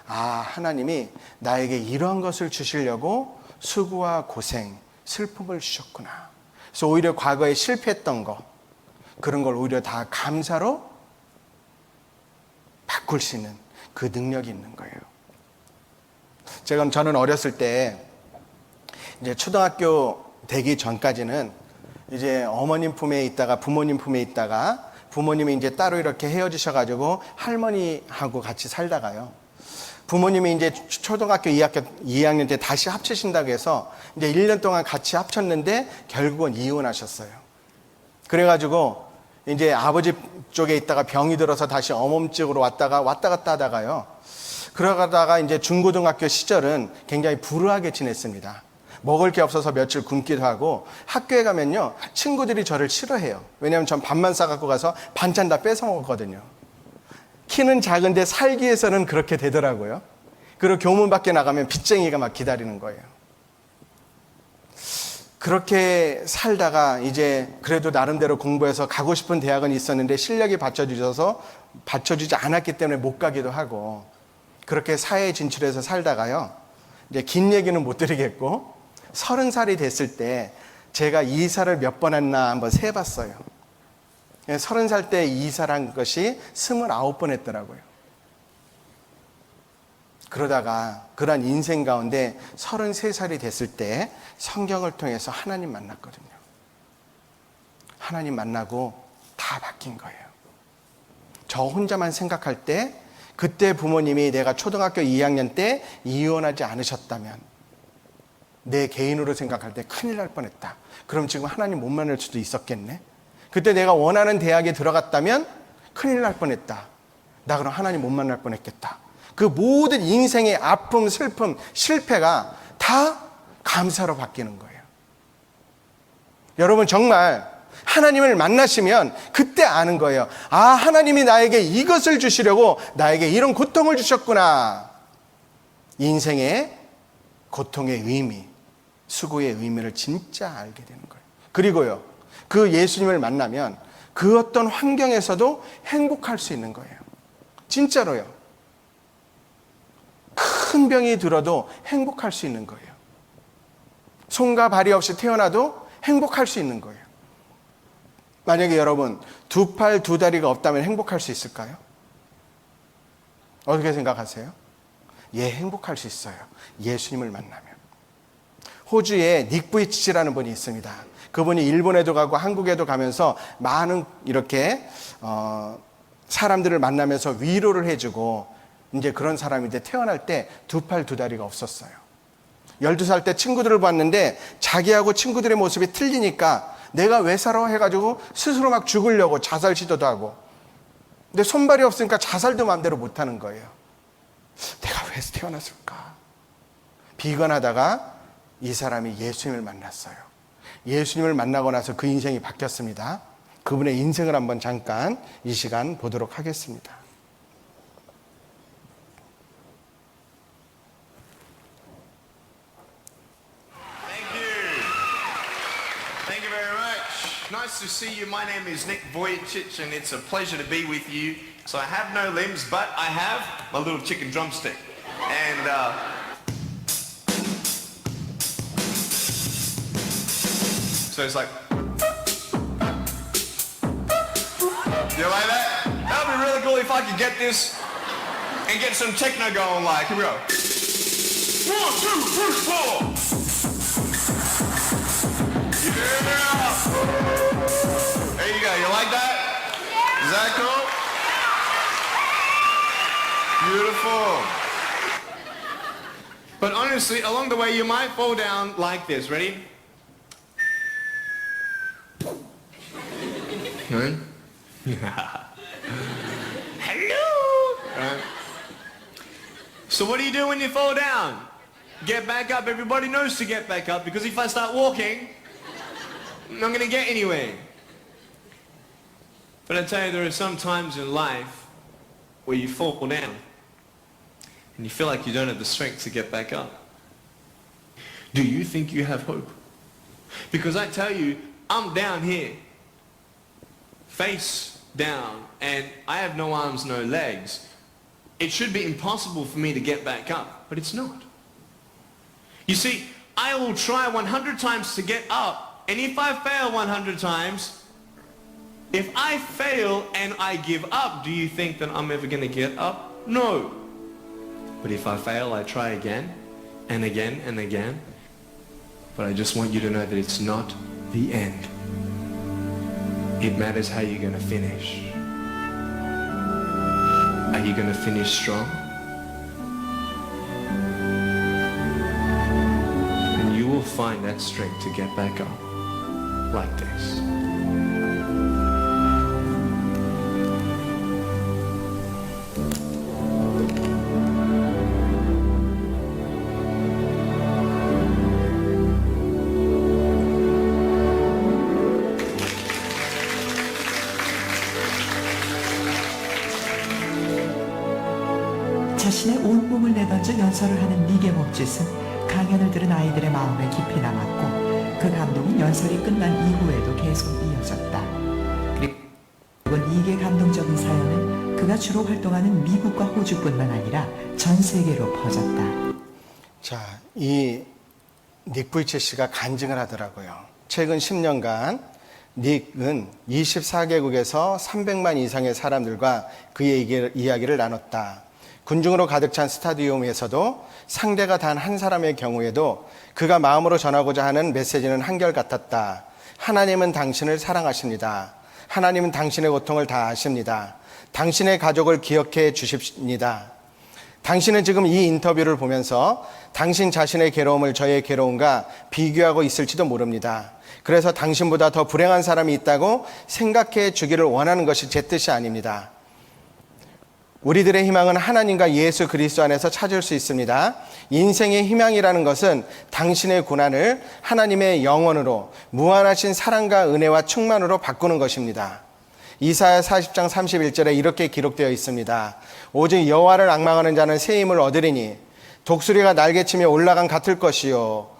하나님이 나에게 이러한 것을 주시려고 수고와 고생, 슬픔을 주셨구나. 그래서 오히려 과거에 실패했던 거, 그런 걸 오히려 다 감사로 바꿀 수 있는 그 능력이 있는 거예요. 저는 어렸을 때 이제 초등학교 되기 전까지는 이제 어머님 품에 있다가 부모님 품에 있다가 부모님이 이제 따로 이렇게 헤어지셔가지고 할머니하고 같이 살다가요. 부모님이 이제 초등학교 2학년 때 다시 합치신다고 해서 이제 1년 동안 같이 합쳤는데 결국은 이혼하셨어요. 그래가지고 이제 아버지 쪽에 있다가 병이 들어서 다시 어머니 쪽으로 왔다 갔다 하다가요. 그러다가 이제 중고등학교 시절은 굉장히 불우하게 지냈습니다. 먹을 게 없어서 며칠 굶기도 하고 학교에 가면요 친구들이 저를 싫어해요. 왜냐하면 전 밥만 싸갖고 가서 반찬 다 뺏어 먹었거든요. 키는 작은데 살기 위해서는 그렇게 되더라고요. 그리고 교문 밖에 나가면 빚쟁이가 막 기다리는 거예요. 그렇게 살다가 이제 그래도 나름대로 공부해서 가고 싶은 대학은 있었는데 실력이 받쳐주지 않았기 때문에 못 가기도 하고 그렇게 사회에 진출해서 살다가요. 이제 긴 얘기는 못 드리겠고 30살이 됐을 때 제가 이사를 몇 번 했나 한번 세봤어요. 30살 때 이사를 한 것이 29번 했더라고요. 그러다가 그런 인생 가운데 33살이 됐을 때 성경을 통해서 하나님 만났거든요. 하나님 만나고 다 바뀐 거예요. 저 혼자만 생각할 때 그때 부모님이 내가 초등학교 2학년 때 이혼하지 않으셨다면 내 개인으로 생각할 때 큰일 날 뻔했다. 그럼 지금 하나님 못 만날 수도 있었겠네. 그때 내가 원하는 대학에 들어갔다면 큰일 날 뻔했다. 나 그럼 하나님 못 만날 뻔했겠다. 그 모든 인생의 아픔, 슬픔, 실패가 다 감사로 바뀌는 거예요. 여러분 정말 하나님을 만나시면 그때 아는 거예요. 아, 하나님이 나에게 이것을 주시려고 나에게 이런 고통을 주셨구나. 인생의 고통의 의미, 수고의 의미를 진짜 알게 되는 거예요. 그리고요, 그 예수님을 만나면 그 어떤 환경에서도 행복할 수 있는 거예요. 진짜로요. 큰 병이 들어도 행복할 수 있는 거예요. 손과 발이 없이 태어나도 행복할 수 있는 거예요. 만약에 여러분 두 팔 두 다리가 없다면 행복할 수 있을까요? 어떻게 생각하세요? 예, 행복할 수 있어요. 예수님을 만나면. 호주에 닉 부이치치라는 분이 있습니다. 그분이 일본에도 가고 한국에도 가면서 많은 이렇게 사람들을 만나면서 위로를 해주고 이제 그런 사람인데 태어날 때 두 팔 두 다리가 없었어요. 12살 때 친구들을 봤는데 자기하고 친구들의 모습이 틀리니까 내가 왜 살아 해가지고 스스로 막 죽으려고 자살 시도도 하고, 근데 손발이 없으니까 자살도 마음대로 못하는 거예요. 내가 왜 태어났을까? 비관하다가 이 사람이 예수님을 만났어요. 예수님을 만나고 나서 그 인생이 바뀌었습니다. 그분의 인생을 한번 잠깐 이 시간 보도록 하겠습니다. Thank you very much. Nice to see you. My name is Nick Vujicic and it's a pleasure to be with you. So I have no limbs, but I have my little chicken drumstick. And so it's like, you like that? That would be really cool if I could get this and get some techno going like, here we go. 1, 2, 3, 4. Yeah! There you go. You like that? Is that cool? Beautiful. But honestly, along the way, you might fall down like this. Ready? Right? Hello! Right. So what do you do when you fall down? Get back up. Everybody knows to get back up because if I start walking, I'm not going to get anywhere. But I tell you, there are some times in life where you fall down and you feel like you don't have the strength to get back up. Do you think you have hope? Because I tell you, I'm down here, face down, and I have no arms, no legs. It should be impossible for me to get back up, but it's not. You see, I will try 100 times to get up. And if I fail 100 times, if I fail and I give up, do you think that I'm ever going to get up? No. But if I fail, I try again and again and again. But I just want you to know that it's not the end. It matters how you're going to finish. Are you going to finish strong? And you will find that strength to get back up. Like this. 자신의 온몸을 내던져 연설을 하는 닉의 몸짓은 강연을 들은 아이들의 마음에 깊이 남았고 그 감동은 연설이 끝난 이후에도 계속 이어졌다. 그리고 닉의 감동적인 사연은 그가 주로 활동하는 미국과 호주뿐만 아니라 전 세계로 퍼졌다. 자, 이 닉 부이치치가 간증을 하더라고요. 최근 10년간 닉은 24개국에서 300만 이상의 사람들과 그의 이야기를 나눴다. 군중으로 가득 찬 스타디움에서도 상대가 단 한 사람의 경우에도 그가 마음으로 전하고자 하는 메시지는 한결같았다. 하나님은 당신을 사랑하십니다. 하나님은 당신의 고통을 다 아십니다. 당신의 가족을 기억해 주십니다. 당신은 지금 이 인터뷰를 보면서 당신 자신의 괴로움을 저의 괴로움과 비교하고 있을지도 모릅니다. 그래서 당신보다 더 불행한 사람이 있다고 생각해 주기를 원하는 것이 제 뜻이 아닙니다. 우리들의 희망은 하나님과 예수 그리스도 안에서 찾을 수 있습니다. 인생의 희망이라는 것은 당신의 고난을 하나님의 영원으로 무한하신 사랑과 은혜와 충만으로 바꾸는 것입니다. 이사야 40장 31절에 이렇게 기록되어 있습니다. 오직 여호와를 앙망하는 자는 새 힘을 얻으리니 독수리가 날개치며 올라간 같을 것이요.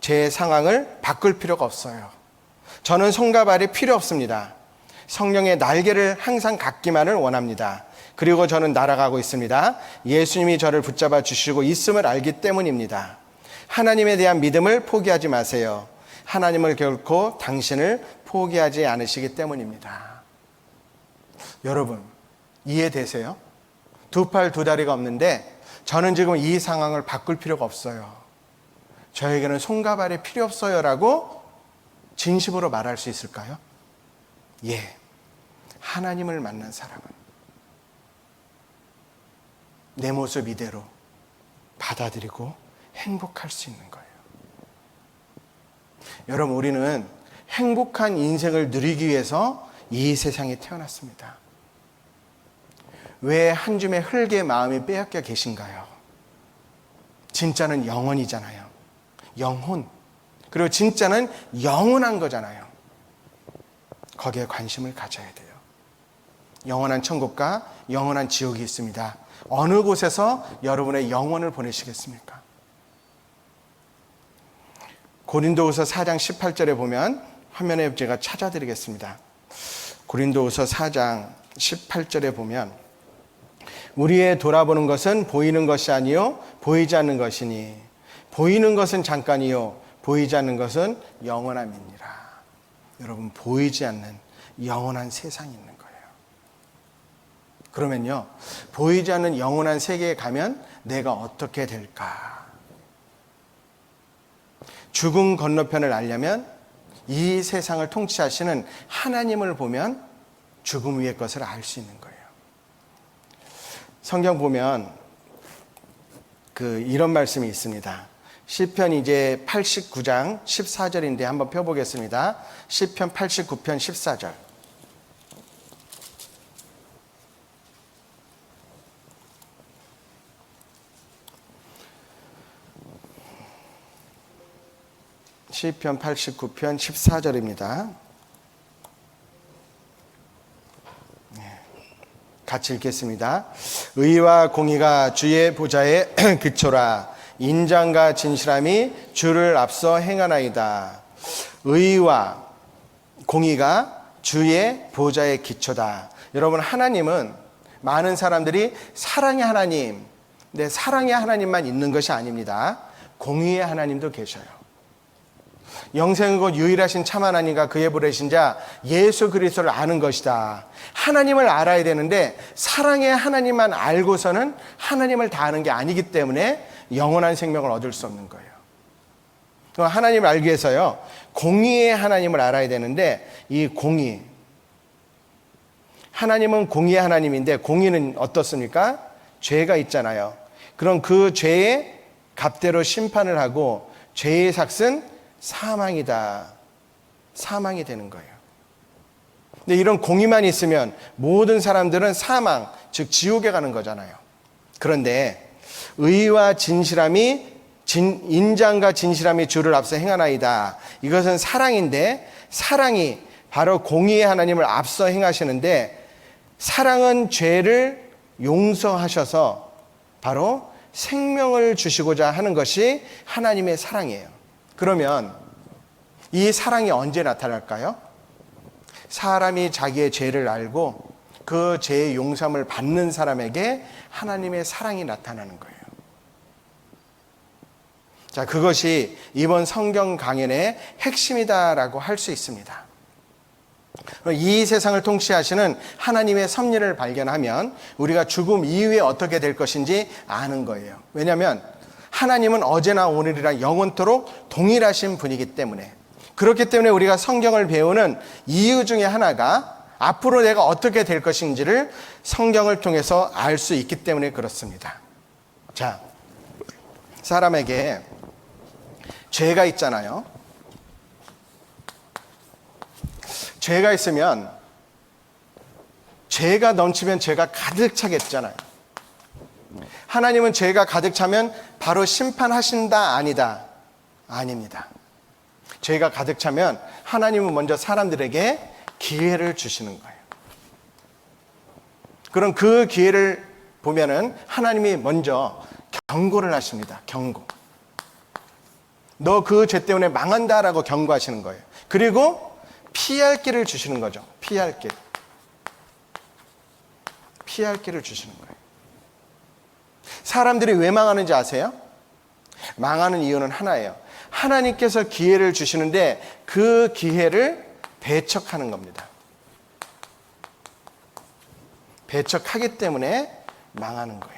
제 상황을 바꿀 필요가 없어요. 저는 손과 발이 필요 없습니다. 성령의 날개를 항상 갖기만을 원합니다. 그리고 저는 날아가고 있습니다. 예수님이 저를 붙잡아 주시고 있음을 알기 때문입니다. 하나님에 대한 믿음을 포기하지 마세요. 하나님을 결코 당신을 포기하지 않으시기 때문입니다. 여러분, 이해되세요? 두 팔 두 다리가 없는데 저는 지금 이 상황을 바꿀 필요가 없어요. 저에게는 손과 발이 필요 없어요 라고 진심으로 말할 수 있을까요? 예, 하나님을 만난 사람은 내 모습 이대로 받아들이고 행복할 수 있는 거예요. 여러분, 우리는 행복한 인생을 누리기 위해서 이 세상에 태어났습니다. 왜 한 줌의 흙의 마음이 빼앗겨 계신가요? 진짜는 영혼이잖아요. 영혼. 그리고 진짜는 영원한 거잖아요. 거기에 관심을 가져야 돼요. 영원한 천국과 영원한 지옥이 있습니다. 어느 곳에서 여러분의 영혼을 보내시겠습니까? 고린도후서 4장 18절에 보면 화면에 제가 찾아드리겠습니다. 고린도후서 4장 18절에 보면 우리의 돌아보는 것은 보이는 것이 아니요 보이지 않는 것이니 보이는 것은 잠깐이요 보이지 않는 것은 영원함이니라. 여러분, 보이지 않는 영원한 세상이 있는 거예요. 그러면요, 보이지 않는 영원한 세계에 가면 내가 어떻게 될까? 죽음 건너편을 알려면 이 세상을 통치하시는 하나님을 보면 죽음 위의 것을 알 수 있는 거예요. 성경 보면 이런 말씀이 있습니다. 시편 이제 89장 14절인데 한번 펴보겠습니다. 시편 89편 14절. 시편 89편 14절입니다. 같이 읽겠습니다. 의와 공의가 주의 보좌에 그쳐라. 인장과 진실함이 주를 앞서 행하나이다. 의와 공의가 주의 보좌의 기초다. 여러분, 하나님은 많은 사람들이 사랑의 하나님, 네, 사랑의 하나님만 있는 것이 아닙니다. 공의의 하나님도 계셔요. 영생은 곧 유일하신 참 하나님과 그의 보내신 자 예수 그리스도를 아는 것이다. 하나님을 알아야 되는데 사랑의 하나님만 알고서는 하나님을 다 아는 게 아니기 때문에 영원한 생명을 얻을 수 없는 거예요. 하나님을 알기 위해서요, 공의의 하나님을 알아야 되는데 이 공의, 하나님은 공의의 하나님인데 공의는 어떻습니까? 죄가 있잖아요. 그럼 그 죄의 값대로 심판을 하고 죄의 삭은 사망이다. 사망이 되는 거예요. 근데 이런 공의만 있으면 모든 사람들은 사망, 즉 지옥에 가는 거잖아요. 그런데 의와 진실함이 인장과 진실함이 주를 앞서 행하나이다. 이것은 사랑인데 사랑이 바로 공의의 하나님을 앞서 행하시는데 사랑은 죄를 용서하셔서 바로 생명을 주시고자 하는 것이 하나님의 사랑이에요. 그러면 이 사랑이 언제 나타날까요? 사람이 자기의 죄를 알고 그 죄의 용서함을 받는 사람에게 하나님의 사랑이 나타나는 거예요. 자, 그것이 이번 성경 강연의 핵심이다라고 할 수 있습니다. 이 세상을 통치하시는 하나님의 섭리를 발견하면 우리가 죽음 이후에 어떻게 될 것인지 아는 거예요. 왜냐하면 하나님은 어제나 오늘이라 영원토록 동일하신 분이기 때문에, 그렇기 때문에 우리가 성경을 배우는 이유 중에 하나가 앞으로 내가 어떻게 될 것인지를 성경을 통해서 알 수 있기 때문에 그렇습니다. 자, 사람에게 죄가 있잖아요. 죄가 있으면 죄가 넘치면 죄가 가득 차겠잖아요. 하나님은 죄가 가득 차면 바로 심판하신다, 아니다? 아닙니다. 죄가 가득 차면 하나님은 먼저 사람들에게 기회를 주시는 거예요. 그럼 그 기회를 보면은 하나님이 먼저 경고를 하십니다. 경고. 너 그 죄 때문에 망한다라고 경고하시는 거예요. 그리고 피할 길을 주시는 거죠. 피할 길. 피할 길을 주시는 거예요. 사람들이 왜 망하는지 아세요? 망하는 이유는 하나예요. 하나님께서 기회를 주시는데 그 기회를 배척하는 겁니다. 배척하기 때문에 망하는 거예요.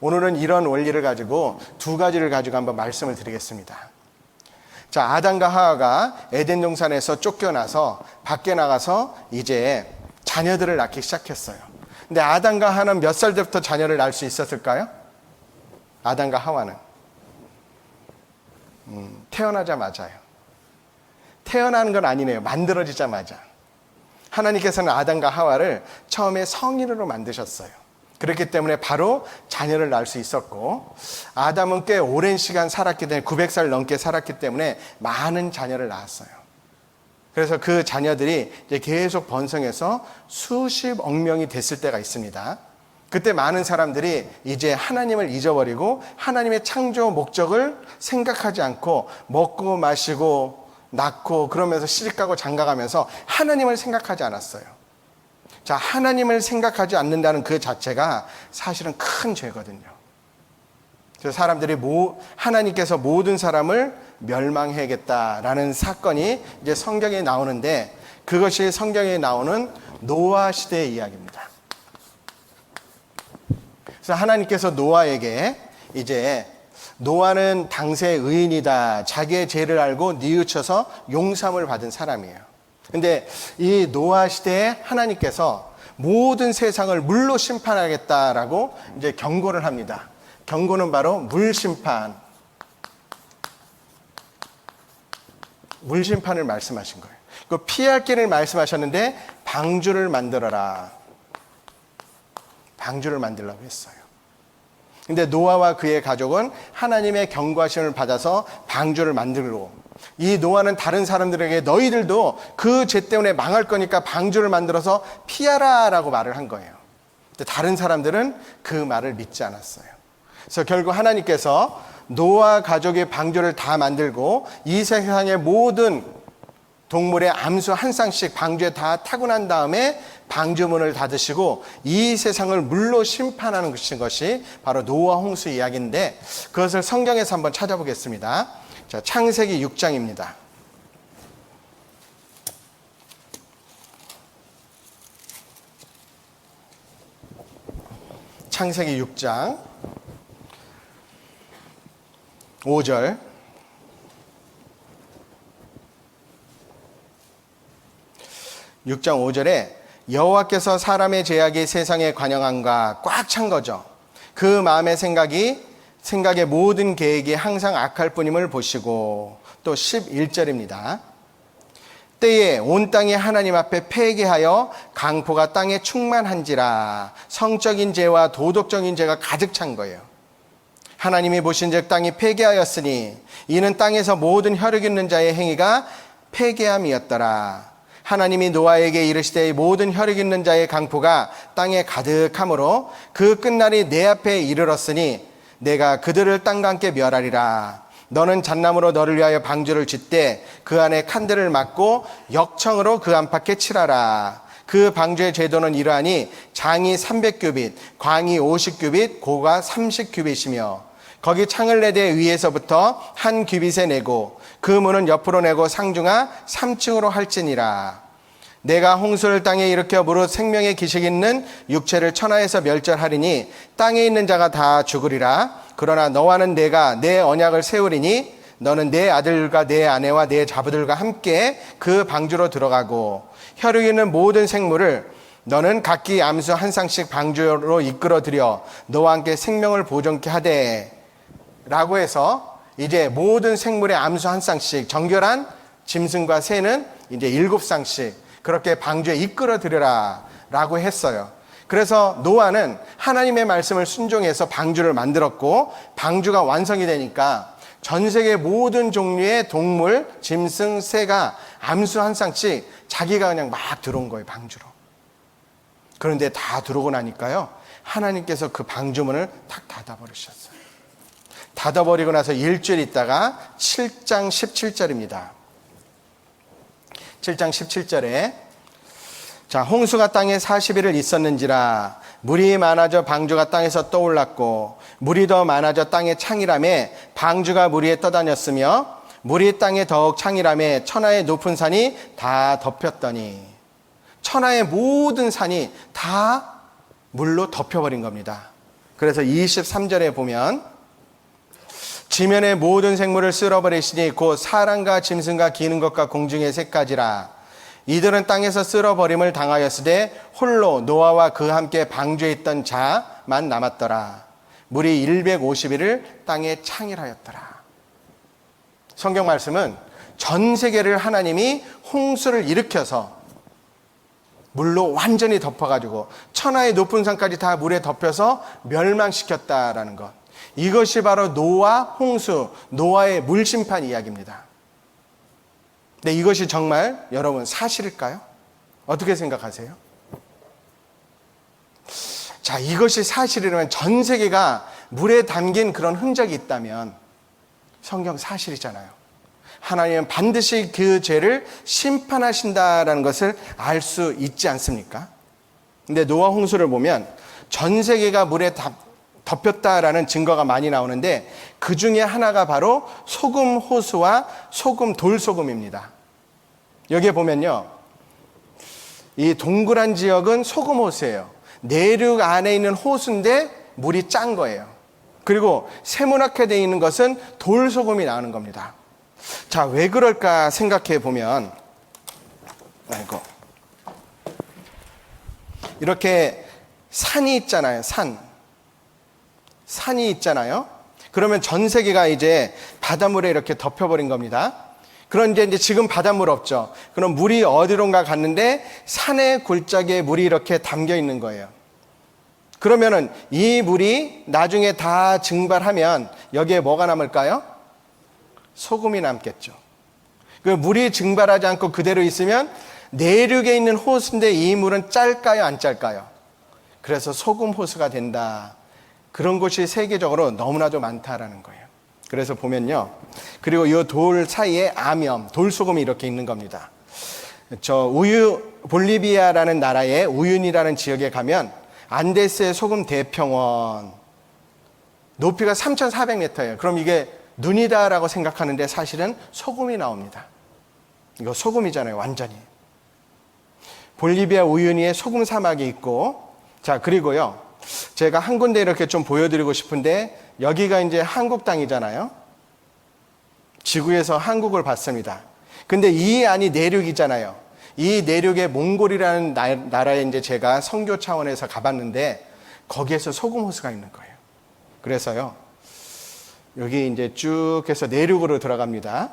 오늘은 이런 원리를 가지고 두 가지를 가지고 한번 말씀을 드리겠습니다. 자, 아담과 하와가 에덴 동산에서 쫓겨나서 밖에 나가서 이제 자녀들을 낳기 시작했어요. 근데 아담과 하와는 몇 살 때부터 자녀를 낳을 수 있었을까요? 아담과 하와는 태어나자마자요. 태어나는 건 아니네요. 만들어지자마자. 하나님께서는 아담과 하와를 처음에 성인으로 만드셨어요. 그렇기 때문에 바로 자녀를 낳을 수 있었고, 아담은 꽤 오랜 시간 살았기 때문에 900살 넘게 살았기 때문에 많은 자녀를 낳았어요. 그래서 그 자녀들이 이제 계속 번성해서 수십억 명이 됐을 때가 있습니다. 그때 많은 사람들이 이제 하나님을 잊어버리고 하나님의 창조 목적을 생각하지 않고 먹고 마시고 낳고 그러면서 시집가고 장가가면서 하나님을 생각하지 않았어요. 자, 하나님을 생각하지 않는다는 그 자체가 사실은 큰 죄거든요. 그래서 사람들이 하나님께서 모든 사람을 멸망해야겠다라는 사건이 이제 성경에 나오는데, 그것이 성경에 나오는 노아 시대의 이야기입니다. 그래서 하나님께서 노아에게 이제 노아는 당시의 의인이다, 자기의 죄를 알고 뉘우쳐서 용서함을 받은 사람이에요. 근데 이 노아 시대에 하나님께서 모든 세상을 물로 심판하겠다라고 이제 경고를 합니다. 경고는 바로 물심판. 물심판을 말씀하신 거예요. 그 피할 길을 말씀하셨는데 방주를 만들어라. 방주를 만들라고 했어요. 근데 노아와 그의 가족은 하나님의 경고하심을 받아서 방주를 만들고, 이 노아는 다른 사람들에게 너희들도 그 죄 때문에 망할 거니까 방주를 만들어서 피하라 라고 말을 한 거예요. 근데 다른 사람들은 그 말을 믿지 않았어요. 그래서 결국 하나님께서 노아 가족의 방주를 다 만들고 이 세상의 모든 동물의 암수 한 쌍씩 방주에 다 타고 난 다음에 방주문을 닫으시고 이 세상을 물로 심판하는 것이 바로 노아 홍수 이야기인데, 그것을 성경에서 한번 찾아보겠습니다. 자, 창세기 6장입니다. 창세기 6장 5절. (6장 5절에) 여호와께서 사람의 죄악이 세상에 관영함과 꽉 찬 거죠. 그 마음의 생각의 모든 계획이 항상 악할 뿐임을 보시고, 또 11절입니다. 때에 온 땅이 하나님 앞에 폐괴하여 강포가 땅에 충만한지라. 성적인 죄와 도덕적인 죄가 가득 찬 거예요. 하나님이 보신즉 땅이 폐괴하였으니 이는 땅에서 모든 혈육 있는 자의 행위가 폐괴함이었더라. 하나님이 노아에게 이르시되 모든 혈육 있는 자의 강포가 땅에 가득하므로 그 끝날이 내 앞에 이르렀으니 내가 그들을 땅과 함께 멸하리라. 너는 잣나무로 너를 위하여 방주를 짓되 그 안에 칸들을 막고 역청으로 그 안팎에 칠하라. 그 방주의 제도는 이러하니 장이 300규빗, 광이 50규빗, 고가 30규빗이며 거기 창을 내되 위에서부터 한 규빗에 내고 그 문은 옆으로 내고 상중하 3층으로 할지니라. 내가 홍수를 땅에 일으켜 무릇 생명의 기식 있는 육체를 천하에서 멸절하리니 땅에 있는 자가 다 죽으리라. 그러나 너와는 내가 내 언약을 세우리니 너는 내 아들과 내 아내와 내 자부들과 함께 그 방주로 들어가고 혈육 있는 모든 생물을 너는 각기 암수 한 쌍씩 방주로 이끌어들여 너와 함께 생명을 보존케 하되 라고 해서 이제 모든 생물의 암수 한 쌍씩 정결한 짐승과 새는 이제 7쌍씩 그렇게 방주에 이끌어들여라 라고 했어요. 그래서 노아는 하나님의 말씀을 순종해서 방주를 만들었고 방주가 완성이 되니까 전 세계 모든 종류의 동물, 짐승, 새가 암수 한 쌍씩 자기가 그냥 막 들어온 거예요, 방주로. 그런데 다 들어오고 나니까요, 하나님께서 그 방주문을 탁 닫아버리셨어요. 닫아버리고 나서 일주일 있다가 7장 17절입니다. 7장 17절에 자, 홍수가 땅에 40일을 있었는지라 물이 많아져 방주가 땅에서 떠올랐고 물이 더 많아져 땅에 창이라매 방주가 물 위에 떠다녔으며 물이 땅에 더욱 창이라매 천하의 높은 산이 다 덮였더니 천하의 모든 산이 다 물로 덮여버린 겁니다. 그래서 23절에 보면 지면의 모든 생물을 쓸어버리시니 곧 사람과 짐승과 기는 것과 공중의 새까지라. 이들은 땅에서 쓸어버림을 당하였으되 홀로 노아와 그와 함께 방주에 있던 자만 남았더라. 물이 150일을 땅에 창일하였더라. 성경 말씀은 전 세계를 하나님이 홍수를 일으켜서 물로 완전히 덮어가지고 천하의 높은 산까지 다 물에 덮여서 멸망시켰다라는 것. 이것이 바로 노아 홍수, 노아의 물심판 이야기입니다. 근데 이것이 정말 여러분 사실일까요? 어떻게 생각하세요? 자, 이것이 사실이라면 전 세계가 물에 담긴 그런 흔적이 있다면 성경 사실이잖아요. 하나님은 반드시 그 죄를 심판하신다라는 것을 알 수 있지 않습니까? 근데 노아 홍수를 보면 전 세계가 물에 덮였다라는 증거가 많이 나오는데 그 중에 하나가 바로 소금 호수와 소금 돌소금입니다. 여기에 보면요, 이 동그란 지역은 소금 호수예요. 내륙 안에 있는 호수인데 물이 짠 거예요. 그리고 세모나게 되어 있는 것은 돌소금이 나오는 겁니다. 자, 왜 그럴까 생각해 보면 이렇게 산이 있잖아요. 산이 있잖아요. 그러면 전 세계가 이제 바닷물에 이렇게 덮여버린 겁니다. 그런데 이제 지금 바닷물 없죠. 그럼 물이 어디론가 갔는데 산의 골짜기에 물이 이렇게 담겨 있는 거예요. 그러면은 이 물이 나중에 다 증발하면 여기에 뭐가 남을까요? 소금이 남겠죠. 그 물이 증발하지 않고 그대로 있으면 내륙에 있는 호수인데 이 물은 짤까요, 안 짤까요? 그래서 소금 호수가 된다. 그런 곳이 세계적으로 너무나도 많다라는 거예요. 그래서 보면요, 그리고 이 돌 사이에 암염, 돌소금이 이렇게 있는 겁니다. 볼리비아라는 나라의 우윤이라는 지역에 가면 안데스의 소금 대평원, 높이가 3,400m예요. 그럼 이게 눈이다라고 생각하는데 사실은 소금이 나옵니다. 이거 소금이잖아요, 완전히. 볼리비아 우유니에 소금 사막이 있고, 자, 그리고요, 제가 한 군데 이렇게 좀 보여드리고 싶은데 여기가 이제 한국 땅이잖아요. 지구에서 한국을 봤습니다. 근데 이 안이 내륙이잖아요. 이 내륙의 몽골이라는 나라에 이제 제가 선교 차원에서 가봤는데 거기에서 소금 호수가 있는 거예요. 그래서요, 여기 이제 쭉 해서 내륙으로 들어갑니다.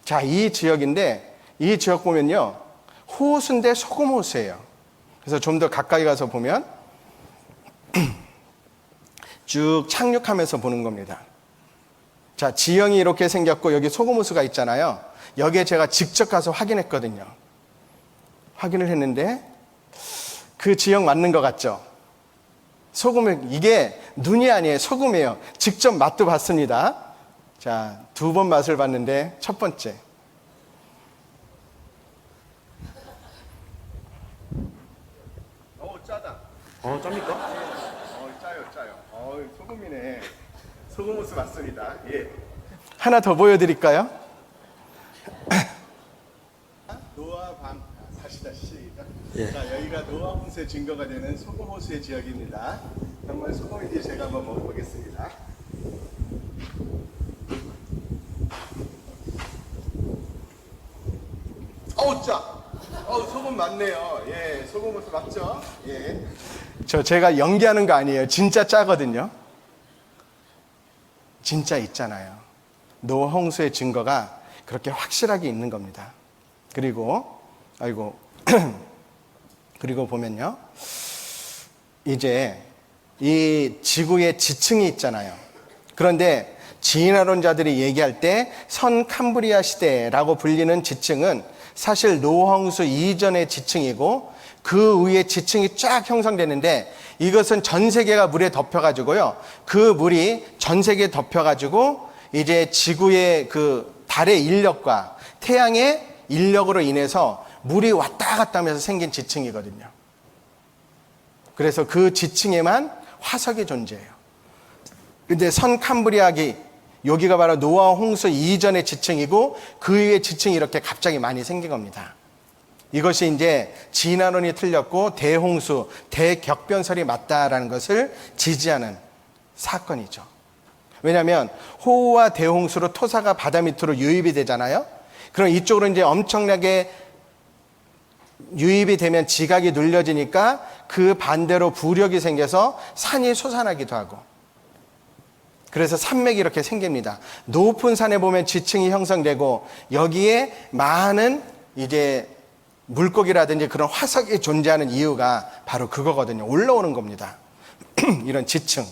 자, 이 지역인데 이 지역 보면요, 호수인데 소금 호수예요. 그래서 좀 더 가까이 가서 보면 쭉 착륙하면서 보는 겁니다. 자, 지형이 이렇게 생겼고 여기 소금 호수가 있잖아요. 여기에 제가 직접 가서 확인했거든요. 확인을 했는데 그 지형 맞는 것 같죠? 소금을, 이게 눈이 아니에요, 소금이에요. 직접 맛도 봤습니다. 자, 2번 맛을 봤는데 첫 번째, 짜다. 짭니까? 소금이네. 소금 호수 맞습니다. 예. 하나 더 보여드릴까요? 노아 밤 다시. 예. 자, 여기가 노아 홍수의 증거가 되는 소금 호수의 지역입니다. 정말 소금인지 제가 한번 먹어보겠습니다. 어우 짜. 소금 맞네요. 예, 소금 호수 맞죠? 예. 제가 연기하는 거 아니에요. 진짜 짜거든요. 진짜 있잖아요. 노아 홍수의 증거가 그렇게 확실하게 있는 겁니다. 그리고 그리고 보면요. 이제 이 지구의 지층이 있잖아요. 그런데 진화론자들이 얘기할 때 선캄브리아 시대라고 불리는 지층은 사실 노아 홍수 이전의 지층이고 그 위에 지층이 쫙 형성되는데 이것은 전 세계가 물에 덮여가지고요. 그 물이 전 세계에 덮여가지고 이제 지구의 그 달의 인력과 태양의 인력으로 인해서 물이 왔다 갔다 하면서 생긴 지층이거든요. 그래서 그 지층에만 화석이 존재해요. 근데 선캄브리아기 여기가 바로 노아 홍수 이전의 지층이고 그 위에 지층이 이렇게 갑자기 많이 생긴 겁니다. 이것이 이제 진화론이 틀렸고 대홍수, 대격변설이 맞다라는 것을 지지하는 사건이죠. 왜냐하면 호우와 대홍수로 토사가 바다 밑으로 유입이 되잖아요. 그럼 이쪽으로 이제 엄청나게 유입이 되면 지각이 눌려지니까 그 반대로 부력이 생겨서 산이 솟아나기도 하고 그래서 산맥이 이렇게 생깁니다. 높은 산에 보면 지층이 형성되고 여기에 많은 이제 물고기라든지 그런 화석이 존재하는 이유가 바로 그거거든요. 올라오는 겁니다. 이런 지층.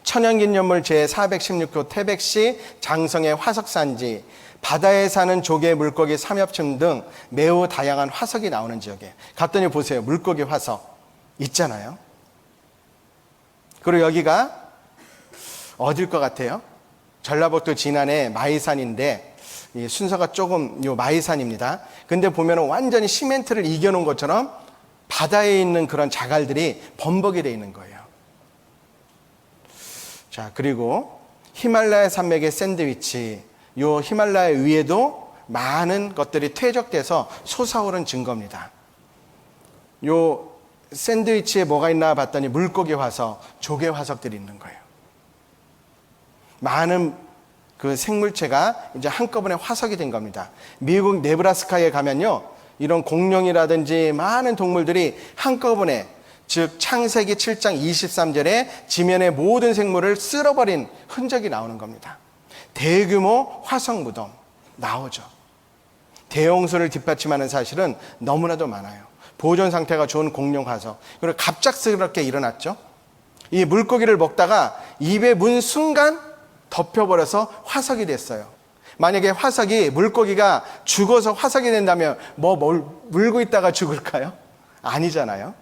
천연기념물 제416호 태백시 장성의 화석산지, 바다에 사는 조개, 물고기, 삼엽충 등 매우 다양한 화석이 나오는 지역에 갔더니 보세요. 물고기 화석 있잖아요. 그리고 여기가 어딜 것 같아요? 전라북도 진안의 마이산인데 이 순서가 조금 마이산입니다. 근데 보면 완전히 시멘트를 이겨놓은 것처럼 바다에 있는 그런 자갈들이 범벅이 되어 있는 거예요. 자, 그리고 히말라야 산맥의 샌드위치, 요 히말라야 위에도 많은 것들이 퇴적돼서 솟아오른 증거입니다. 요 샌드위치에 뭐가 있나 봤더니 물고기 화석, 조개 화석들이 있는 거예요. 많은 그 생물체가 이제 한꺼번에 화석이 된 겁니다. 미국 네브라스카에 가면요, 이런 공룡이라든지 많은 동물들이 한꺼번에, 즉 창세기 7장 23절에 지면의 모든 생물을 쓸어버린 흔적이 나오는 겁니다. 대규모 화석 무덤 나오죠. 대홍수를 뒷받침하는 사실은 너무나도 많아요. 보존 상태가 좋은 공룡 화석, 그리고 갑작스럽게 일어났죠. 이 물고기를 먹다가 입에 문 순간 덮여버려서 화석이 됐어요. 만약에 화석이, 물고기가 죽어서 화석이 된다면 뭘 물고 있다가 죽을까요? 아니잖아요.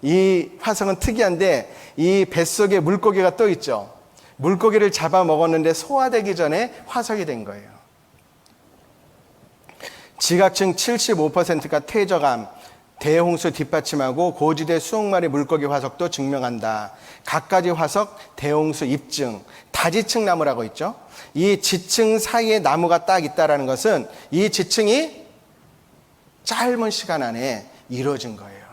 이 화석은 특이한데 이 뱃속에 물고기가 또 있죠. 물고기를 잡아먹었는데 소화되기 전에 화석이 된 거예요. 지각층 75%가 퇴적암, 대홍수 뒷받침하고 고지대 수억 마리 물고기 화석도 증명한다. 갖가지 화석, 대홍수 입증, 다지층 나무라고 있죠. 이 지층 사이에 나무가 딱 있다는 것은 이 지층이 짧은 시간 안에 이루어진 거예요.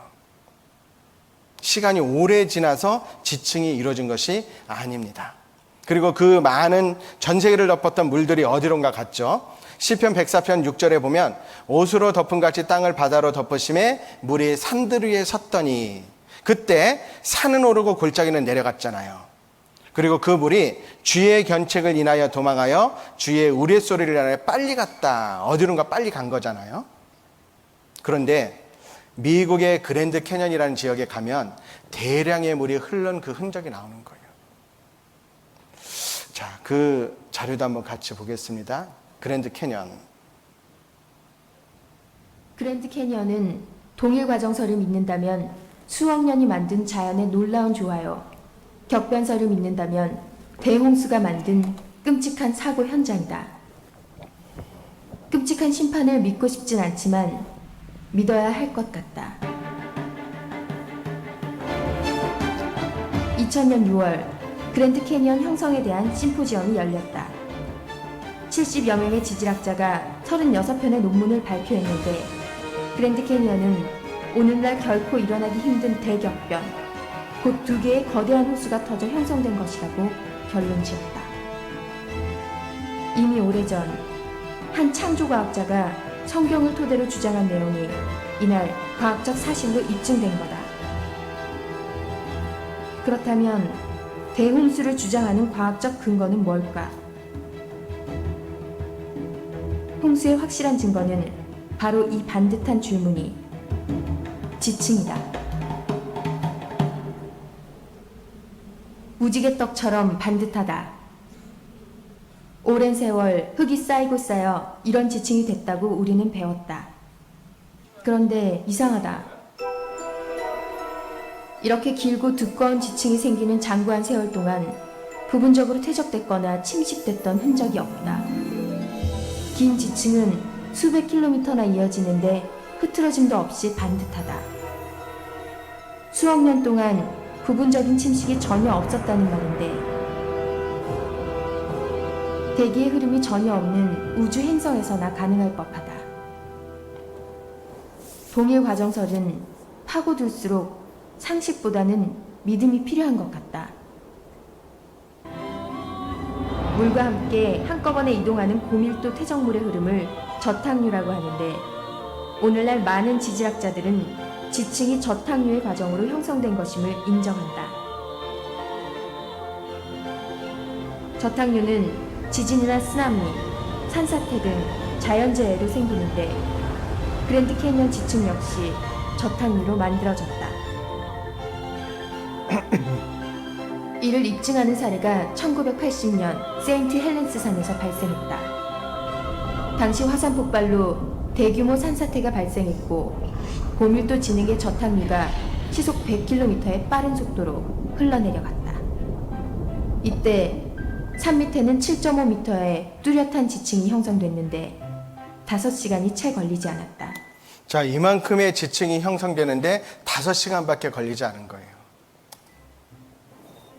시간이 오래 지나서 지층이 이루어진 것이 아닙니다. 그리고 그 많은 전 세계를 덮었던 물들이 어디론가 갔죠. 시편 104편 6절에 보면 옷으로 덮은 같이 땅을 바다로 덮으심에 물이 산들 위에 섰더니, 그때 산은 오르고 골짜기는 내려갔잖아요. 그리고 그 물이 주의 견책을 인하여 도망하여 주의 우레소리를 인하여 빨리 갔다. 어디론가 빨리 간 거잖아요. 그런데 미국의 그랜드 캐년이라는 지역에 가면 대량의 물이 흐른 그 흔적이 나오는 거예요. 자, 그 자료도 한번 같이 보겠습니다. 그랜드 캐년. 그랜드 캐년은 동일 과정설을 믿는다면 수억 년이 만든 자연의 놀라운 조화요, 격변설을 믿는다면 대홍수가 만든 끔찍한 사고 현장이다. 끔찍한 심판을 믿고 싶진 않지만 믿어야 할 것 같다. 2000년 6월 그랜드 캐니언 형성에 대한 심포지엄이 열렸다. 70여 명의 지질학자가 36편의 논문을 발표했는데 그랜드 캐니언은 오늘날 결코 일어나기 힘든 대격변, 곧 두 개의 거대한 호수가 터져 형성된 것이라고 결론지었다. 이미 오래전 한 창조과학자가 성경을 토대로 주장한 내용이 이날 과학적 사실로 입증된 거다. 그렇다면 대홍수를 주장하는 과학적 근거는 뭘까? 홍수의 확실한 증거는 바로 이 반듯한 줄무늬, 지층이다. 무지개떡처럼 반듯하다. 오랜 세월 흙이 쌓이고 쌓여 이런 지층이 됐다고 우리는 배웠다. 그런데 이상하다. 이렇게 길고 두꺼운 지층이 생기는 장구한 세월 동안 부분적으로 퇴적됐거나 침식됐던 흔적이 없다. 긴 지층은 수백 킬로미터나 이어지는데 흐트러짐도 없이 반듯하다. 수억 년 동안 부분적인 침식이 전혀 없었다는 말인데 대기의 흐름이 전혀 없는 우주 행성에서나 가능할 법하다. 동일 과정설은 파고들수록 상식보다는 믿음이 필요한 것 같다. 물과 함께 한꺼번에 이동하는 고밀도 퇴적물의 흐름을 저탕류라고 하는데 오늘날 많은 지질학자들은 지층이 저탕류의 과정으로 형성된 것임을 인정한다. 저탕류는 지진이나 쓰나미, 산사태 등 자연재해로 생기는데 그랜드 캐니언 지층 역시 저탕류로 만들어졌다. 이를 입증하는 사례가 1980년 세인트 헬렌스 산에서 발생했다. 당시 화산 폭발로 대규모 산사태가 발생했고 고밀도 진흙의 저탕류가 시속 100km의 빠른 속도로 흘러내려갔다. 이때 산 밑에는 7.5m의 뚜렷한 지층이 형성됐는데 5시간이 채 걸리지 않았다. 자, 이만큼의 지층이 형성되는데 5시간밖에 걸리지 않은 거예요.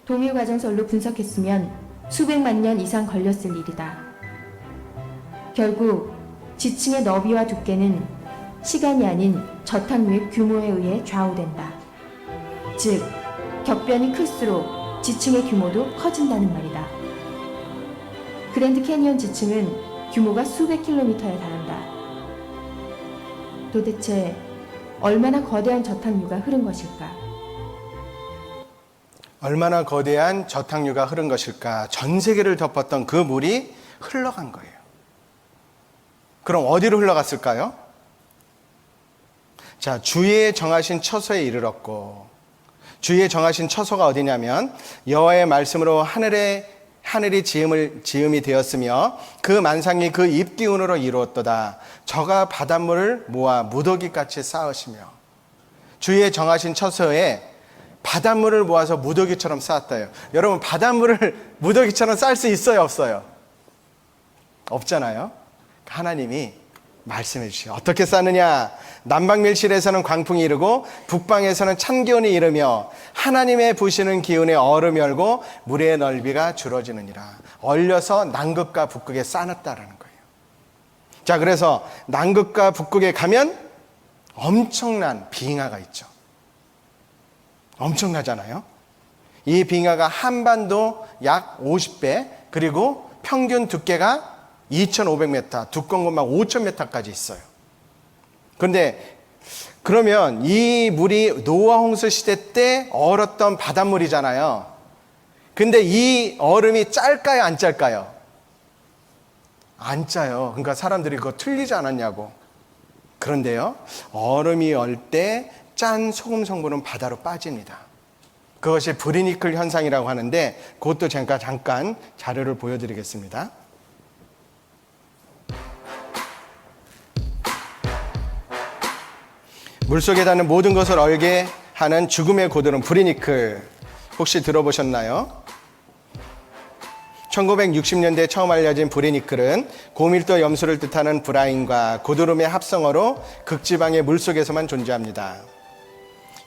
동일 과정설로 분석했으면 수백만 년 이상 걸렸을 일이다. 결국 지층의 너비와 두께는 시간이 아닌 저탕류의 규모에 의해 좌우된다. 즉, 격변이 클수록 지층의 규모도 커진다는 말이다. 그랜드 캐니언 지층은 규모가 수백 킬로미터에 달한다. 도대체 얼마나 거대한 저탕류가 흐른 것일까? 얼마나 거대한 저탕류가 흐른 것일까? 전 세계를 덮었던 그 물이 흘러간 거예요. 그럼 어디로 흘러갔을까요? 자, 주의 정하신 처소에 이르렀고, 주의 정하신 처소가 어디냐면 여호와의 말씀으로 하늘이 지음이 되었으며 그 만상이 그 입기운으로 이루었도다. 저가 바닷물을 모아 무더기같이 쌓으시며. 주의 정하신 처소에 바닷물을 모아서 무더기처럼 쌓았다요. 여러분, 바닷물을 무더기처럼 쌓을 수 있어요, 없어요? 없잖아요. 하나님이 말씀해 주시오. 어떻게 쌓느냐? 남방밀실에서는 광풍이 이르고 북방에서는 찬기온이 이르며 하나님의 부시는 기운에 얼음이 얼고 물의 넓이가 줄어지느니라. 얼려서 남극과 북극에 쌓았다라는 거예요. 자, 그래서 남극과 북극에 가면 엄청난 빙하가 있죠. 엄청나잖아요. 이 빙하가 한반도 약 50배, 그리고 평균 두께가 2,500m, 두꺼운 것만 5,000m까지 있어요. 그런데 그러면 이 물이 노아 홍수 시대 때 얼었던 바닷물이잖아요. 근데 이 얼음이 짤까요, 안 짤까요? 안 짜요. 그러니까 사람들이 그거 틀리지 않았냐고. 그런데요, 얼음이 얼 때 짠 소금 성분은 바다로 빠집니다. 그것이 브리니클 현상이라고 하는데 그것도 제가 잠깐 자료를 보여드리겠습니다. 물속에 닿는 모든 것을 얼게 하는 죽음의 고드름 브리니클, 혹시 들어보셨나요? 1960년대에 처음 알려진 브리니클은 고밀도 염수를 뜻하는 브라인과 고드름의 합성어로 극지방의 물속에서만 존재합니다.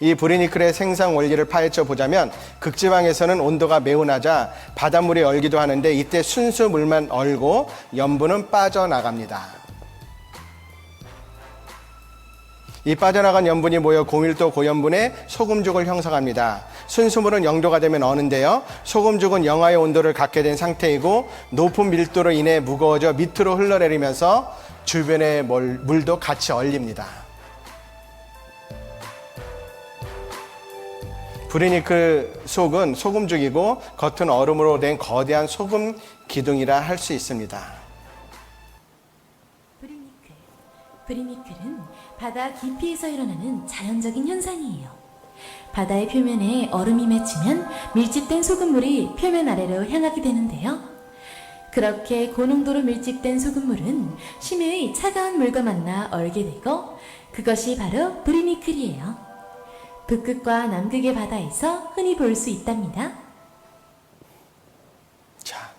이 브리니클의 생성 원리를 파헤쳐 보자면 극지방에서는 온도가 매우 낮아 바닷물이 얼기도 하는데 이때 순수 물만 얼고 염분은 빠져나갑니다. 이 빠져나간 염분이 모여 고밀도 고염분의 소금죽을 형성합니다. 순수물은 0도가 되면 어는데요. 소금죽은 영하의 온도를 갖게 된 상태이고 높은 밀도로 인해 무거워져 밑으로 흘러내리면서 주변의 물도 같이 얼립니다. 브리니클 속은 소금죽이고 겉은 얼음으로 된 거대한 소금 기둥이라 할 수 있습니다. 브리니클은 바다 깊이에서 일어나는 자연적인 현상이에요. 바다의 표면에 얼음이 맺히면 밀집된 소금물이 표면 아래로 향하게 되는데요. 그렇게 고농도로 밀집된 소금물은 심해의 차가운 물과 만나 얼게 되고 그것이 바로 브리니클이에요. 북극과 남극의 바다에서 흔히 볼 수 있답니다. 자,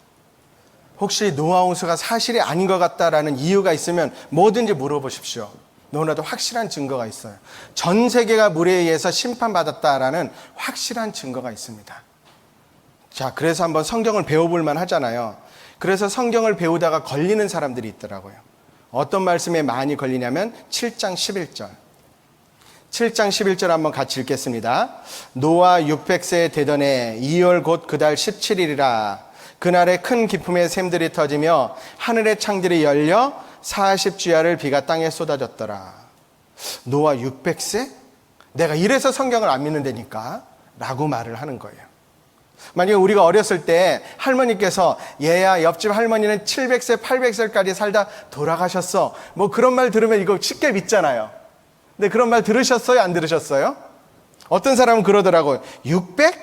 혹시 노아 홍수가 사실이 아닌 것 같다라는 이유가 있으면 뭐든지 물어보십시오. 너무나도 확실한 증거가 있어요. 전 세계가 물에 의해서 심판받았다라는 확실한 증거가 있습니다. 자, 그래서 한번 성경을 배워볼 만 하잖아요. 그래서 성경을 배우다가 걸리는 사람들이 있더라고요. 어떤 말씀에 많이 걸리냐면 7장 11절. 7장 11절 한번 같이 읽겠습니다. 노아 600세 되던 해 2월 곧 그달 17일이라 그날에 큰 기품의 샘들이 터지며 하늘의 창들이 열려 40주야를 비가 땅에 쏟아졌더라. 노아 600세? 내가 이래서 성경을 안 믿는다니까 라고 말을 하는 거예요. 만약에 우리가 어렸을 때 할머니께서 얘야 옆집 할머니는 700세 800세까지 살다 돌아가셨어 뭐 그런 말 들으면 이거 쉽게 믿잖아요. 근데 그런 말 들으셨어요? 안 들으셨어요? 어떤 사람은 그러더라고요. 600?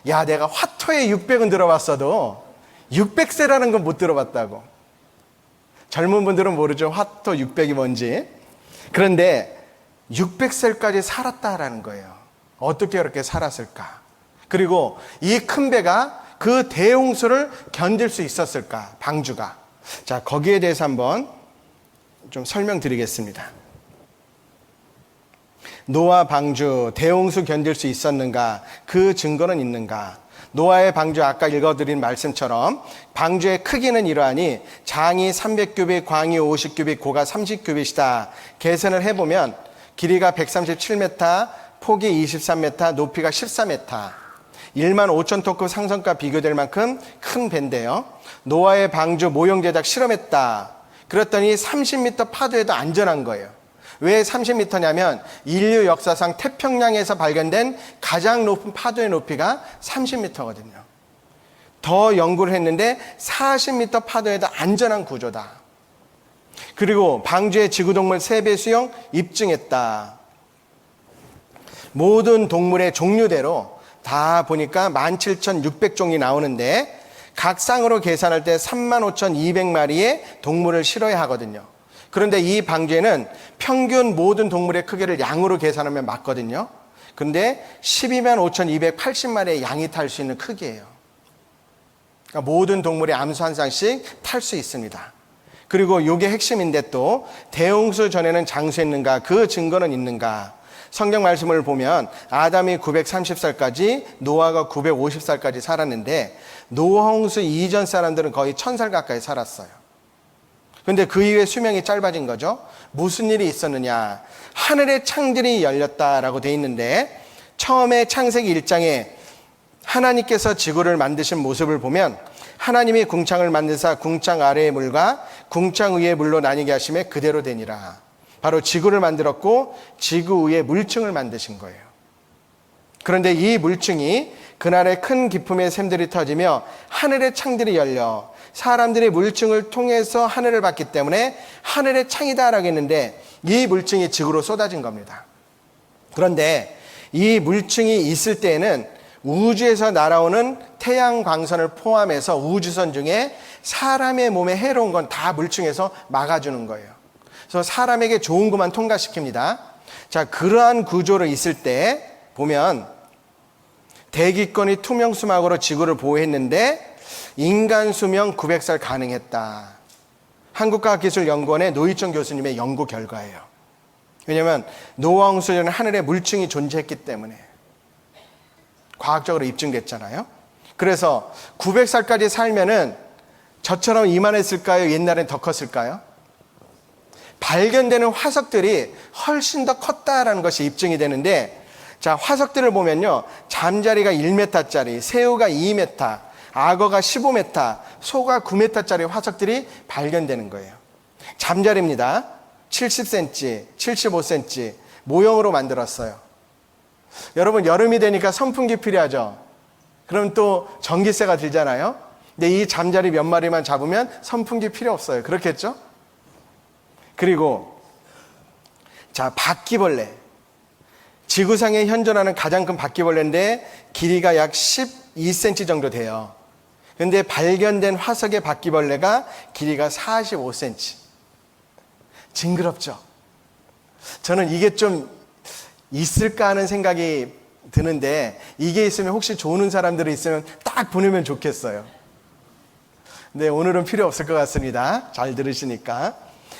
야, 내가 화토에 600은 들어봤어도 600세라는 건 못 들어봤다고. 젊은 분들은 모르죠. 화토 600이 뭔지. 그런데 600세까지 살았다라는 거예요. 어떻게 그렇게 살았을까? 그리고 이 큰 배가 그 대홍수를 견딜 수 있었을까? 방주가. 자, 거기에 대해서 한번 좀 설명드리겠습니다. 노아 방주, 대홍수 견딜 수 있었는가? 그 증거는 있는가? 노아의 방주 아까 읽어드린 말씀처럼 방주의 크기는 이러하니 장이 300규빗, 광이 50규빗, 고가 30규빗이다. 계산을 해보면 길이가 137m, 폭이 23m, 높이가 14m. 1만 5천 톤급 상선과 비교될 만큼 큰 배인데요. 노아의 방주 모형 제작 실험했다. 그랬더니 30m 파도에도 안전한 거예요. 왜 30m냐면 인류 역사상 태평양에서 발견된 가장 높은 파도의 높이가 30m거든요. 더 연구를 했는데 40m 파도에도 안전한 구조다. 그리고 방주의 지구동물 3배 수용 입증했다. 모든 동물의 종류대로 다 보니까 17,600종이 나오는데 각 쌍으로 계산할 때 35,200마리의 동물을 실어야 하거든요. 그런데 이 방주에는 평균 모든 동물의 크기를 양으로 계산하면 맞거든요. 그런데 125,280마리의 양이 탈 수 있는 크기예요. 그러니까 모든 동물이 암수 한 쌍씩 탈 수 있습니다. 그리고 이게 핵심인데 또 대홍수 전에는 장수했는가? 그 증거는 있는가? 성경 말씀을 보면 아담이 930살까지 노아가 950살까지 살았는데 노아 홍수 이전 사람들은 거의 1000살 가까이 살았어요. 그런데 그 이후에 수명이 짧아진 거죠. 무슨 일이 있었느냐? 하늘의 창들이 열렸다라고 돼 있는데 처음에 창세기 1장에 하나님께서 지구를 만드신 모습을 보면 하나님이 궁창을 만드사 궁창 아래의 물과 궁창 위의 물로 나뉘게 하심에 그대로 되니라. 바로 지구를 만들었고 지구 위에 물층을 만드신 거예요. 그런데 이 물층이 그날의 큰 기품의 샘들이 터지며 하늘의 창들이 열려 사람들이 물층을 통해서 하늘을 봤기 때문에 하늘의 창이다라고 했는데 이 물층이 지구로 쏟아진 겁니다. 그런데 이 물층이 있을 때에는 우주에서 날아오는 태양 광선을 포함해서 우주선 중에 사람의 몸에 해로운 건 다 물층에서 막아주는 거예요. 그래서 사람에게 좋은 것만 통과시킵니다. 자, 그러한 구조로 있을 때 보면 대기권이 투명 수막으로 지구를 보호했는데 인간 수명 900살 가능했다. 한국과학기술연구원의 노희청 교수님의 연구 결과예요. 왜냐하면 노아 홍수 전에 하늘에 물증이 존재했기 때문에 과학적으로 입증됐잖아요. 그래서 900살까지 살면은 저처럼 이만했을까요? 옛날엔 더 컸을까요? 발견되는 화석들이 훨씬 더 컸다라는 것이 입증이 되는데, 자, 화석들을 보면요, 잠자리가 1m짜리, 새우가 2m, 악어가 15m, 소가 9m짜리 화석들이 발견되는 거예요. 잠자리입니다. 70cm, 75cm 모형으로 만들었어요. 여러분, 여름이 되니까 선풍기 필요하죠? 그럼 또 전기세가 들잖아요? 근데 이 잠자리 몇 마리만 잡으면 선풍기 필요 없어요. 그렇겠죠? 그리고 자, 바퀴벌레. 지구상에 현존하는 가장 큰 바퀴벌레인데 길이가 약 12cm 정도 돼요. 그런데 발견된 화석의 바퀴벌레가 길이가 45cm. 징그럽죠? 저는 이게 좀 있을까 하는 생각이 드는데, 이게 있으면 혹시 조는 사람들이 있으면 딱 보내면 좋겠어요. 근데 오늘은 필요 없을 것 같습니다. 잘 들으시니까.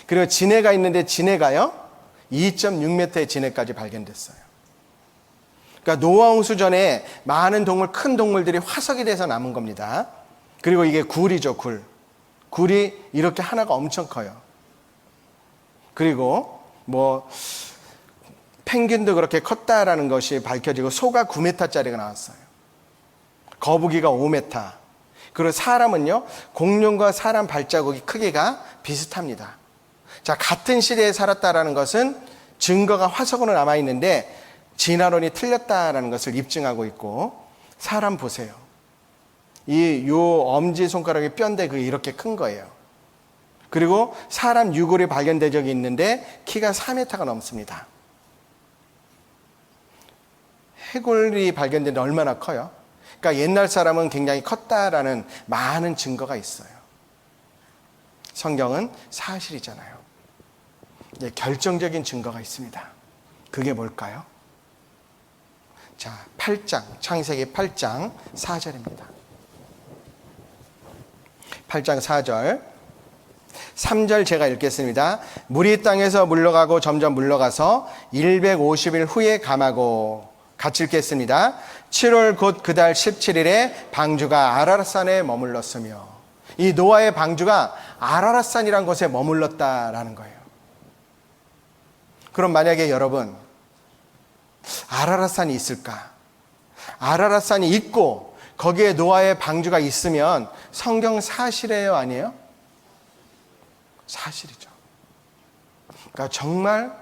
그리고 진해가 있는데 진해가요 2.6m의 진해까지 발견됐어요. 그러니까 노아 홍수 전에 많은 동물, 큰 동물들이 화석이 돼서 남은 겁니다. 그리고 이게 굴이죠, 굴. 굴이 이렇게 하나가 엄청 커요. 그리고 뭐 펭귄도 그렇게 컸다라는 것이 밝혀지고, 소가 9m짜리가 나왔어요. 거북이가 5m. 그리고 사람은요, 공룡과 사람 발자국이 크기가 비슷합니다. 자, 같은 시대에 살았다라는 것은 증거가 화석으로 남아있는데 진화론이 틀렸다라는 것을 입증하고 있고, 사람 보세요. 요 엄지손가락의 뼈인데 그게 이렇게 큰 거예요. 그리고 사람 유골이 발견된 적이 있는데 키가 4m가 넘습니다. 해골이 발견된 데 얼마나 커요? 그러니까 옛날 사람은 굉장히 컸다라는 많은 증거가 있어요. 성경은 사실이잖아요. 네, 결정적인 증거가 있습니다. 그게 뭘까요? 자, 8장, 창세기 8장 4절입니다. 8장 4절. 3절 제가 읽겠습니다. 물이 땅에서 물러가고 점점 물러가서 150일 후에 감하고, 같이 읽겠습니다. 7월 곧 그 달 17일에 방주가 아라랏산에 머물렀으며, 이 노아의 방주가 아라랏산이라는 곳에 머물렀다라는 거예요. 그럼 만약에 여러분, 아라랏산이 있을까? 아라랏산이 있고 거기에 노아의 방주가 있으면 성경 사실이에요, 아니에요? 사실이죠. 그러니까 정말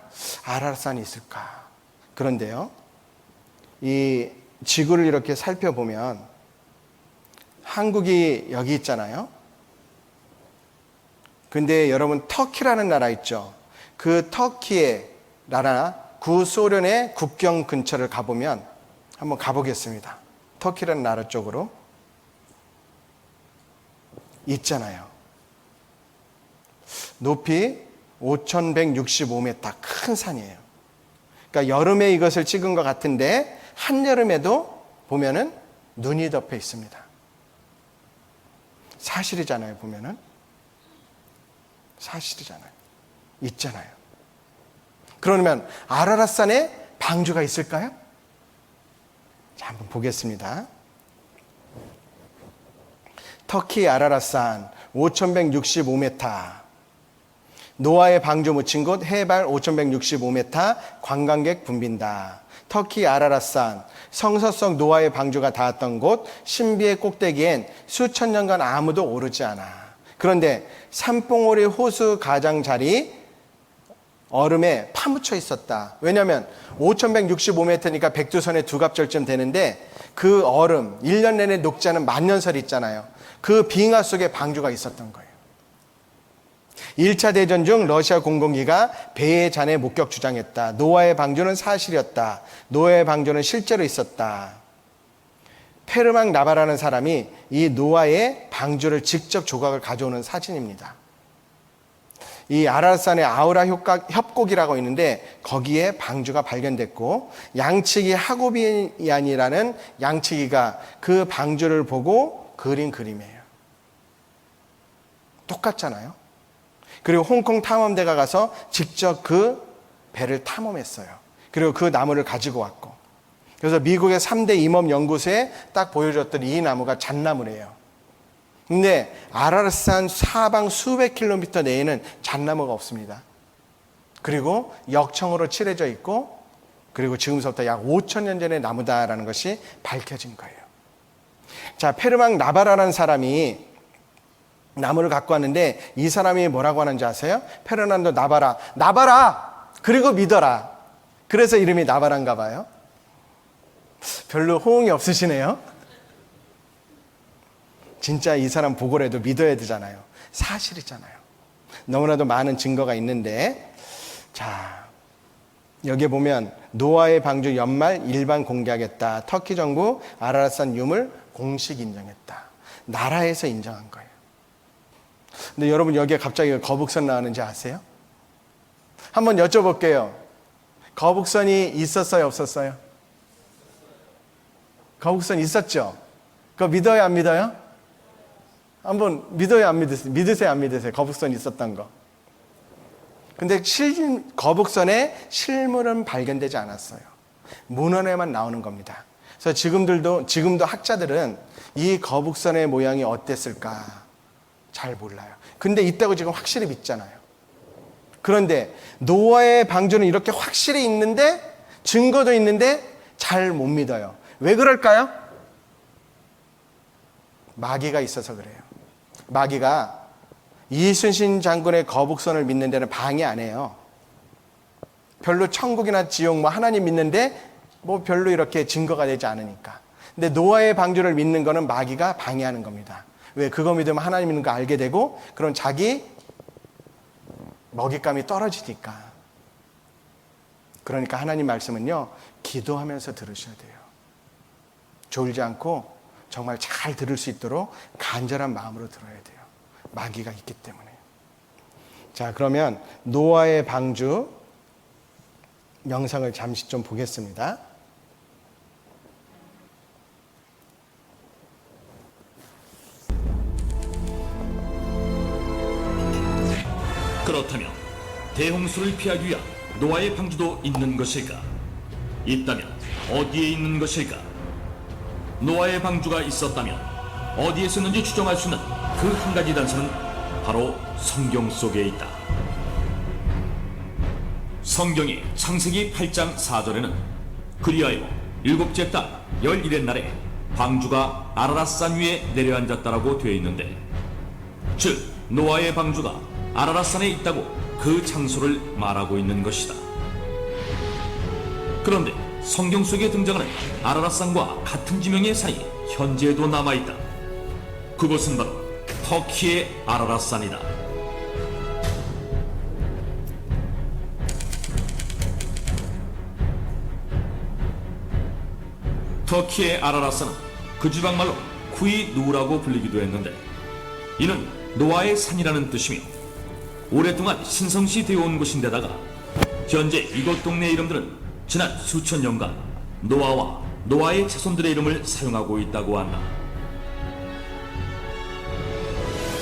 아라랏산이 있을까? 그런데요, 이 지구를 이렇게 살펴보면 한국이 여기 있잖아요. 근데 여러분, 터키라는 나라 있죠. 그 터키의 나라, 구소련의 국경 근처를 가보면, 한번 가보겠습니다. 터키라는 나라 쪽으로 있잖아요. 높이 5,165m, 큰 산이에요. 그러니까 여름에 이것을 찍은 것 같은데 한여름에도 보면은 눈이 덮여 있습니다. 사실이잖아요, 보면은. 사실이잖아요. 있잖아요. 그러면 아라랏산에 방주가 있을까요? 자, 한번 보겠습니다. 터키 아라랏산 5,165m. 노아의 방주 묻힌 곳 해발 5,165m, 관광객 붐빈다. 터키 아라랏산, 성서성 노아의 방주가 닿았던 곳, 신비의 꼭대기엔 수천 년간 아무도 오르지 않아. 그런데 산봉우리 호수 가장자리 얼음에 파묻혀 있었다. 왜냐하면 5,165m니까 백두산의 두갑절쯤 되는데, 그 얼음, 1년 내내 녹지 않은 만년설이 있잖아요. 그 빙하 속에 방주가 있었던 거예요. 1차 대전 중 러시아 공공기가 배의 잔해 목격 주장했다. 노아의 방주는 사실이었다. 노아의 방주는 실제로 있었다. 페르망 나바라는 사람이 이 노아의 방주를 직접 조각을 가져오는 사진입니다. 이 아라랏산의 아우라 협곡이라고 있는데 거기에 방주가 발견됐고, 양치기 하고비안이라는 양치기가 그 방주를 보고 그린 그림이에요. 똑같잖아요. 그리고 홍콩 탐험대가 가서 직접 그 배를 탐험했어요. 그리고 그 나무를 가지고 왔고, 그래서 미국의 3대 임업 연구소에 딱 보여줬더니 이 나무가 잣나무래요. 근데 아라рат산 사방 수백 킬로미터 내에는 잣나무가 없습니다. 그리고 역청으로 칠해져 있고, 그리고 지금부터 약 5,000년 전의 나무다라는 것이 밝혀진 거예요. 자, 페르망 나바라라는 사람이 나무를 갖고 왔는데 이 사람이 뭐라고 하는지 아세요? 페르난도 나바라, 나바라! 그리고 믿어라. 그래서 이름이 나바라인가 봐요. 별로 호응이 없으시네요. 진짜 이 사람 보고라도 믿어야 되잖아요. 사실이잖아요. 너무나도 많은 증거가 있는데, 자, 여기에 보면 노아의 방주 연말 일반 공개하겠다. 터키 정부 아라рат산 유물 공식 인정했다. 나라에서 인정한 거예요. 근데 여러분 여기에 갑자기 거북선 나오는지 아세요? 한번 여쭤볼게요. 거북선이 있었어요, 없었어요? 거북선 있었죠? 그거 믿어요, 안 믿어요? 한번 믿어요, 안 믿으세요? 믿으세요, 안 믿으세요? 거북선 있었던 거. 근데 거북선의 실물은 발견되지 않았어요. 문헌에만 나오는 겁니다. 그래서 지금도 학자들은 이 거북선의 모양이 어땠을까 잘 몰라요. 근데 있다고 지금 확실히 믿잖아요. 그런데 노아의 방주는 이렇게 확실히 있는데, 증거도 있는데 잘 못 믿어요. 왜 그럴까요? 마귀가 있어서 그래요. 마귀가 이순신 장군의 거북선을 믿는 데는 방해 안 해요. 별로 천국이나 지옥 뭐 하나님 믿는데 뭐 별로 이렇게 증거가 되지 않으니까. 근데 노아의 방주를 믿는 거는 마귀가 방해하는 겁니다. 왜? 그거 믿으면 하나님 믿는 거 알게 되고, 그럼 자기 먹잇감이 떨어지니까. 그러니까 하나님 말씀은요, 기도하면서 들으셔야 돼요. 졸지 않고 정말 잘 들을 수 있도록 간절한 마음으로 들어야 돼요. 마귀가 있기 때문에. 자, 그러면 노아의 방주 영상을 잠시 좀 보겠습니다. 그렇다면 대홍수를 피하기 위한 노아의 방주도 있는 것일까? 있다면 어디에 있는 것일까? 노아의 방주가 있었다면 어디에 있었는지 추정할 수 있는 그 한 가지 단서는 바로 성경 속에 있다. 성경의 창세기 8장 4절에는 그리하여 일곱째 달 11의 날에 방주가 아라랏산 위에 내려앉았다라고 되어 있는데, 즉 노아의 방주가 아라랏산에 있다고 그 장소를 말하고 있는 것이다. 그런데 성경 속에 등장하는 아라랏산과 같은 지명의 산이 현재에도 남아있다. 그곳은 바로 터키의 아라랏산이다. 터키의 아라랏산은 그 지방말로 쿠이누라고 불리기도 했는데, 이는 노아의 산이라는 뜻이며 오랫동안 신성시 되어온 곳인데다가 현재 이곳 동네 이름들은 지난 수천 년간 노아와 노아의 자손들의 이름을 사용하고 있다고 한다.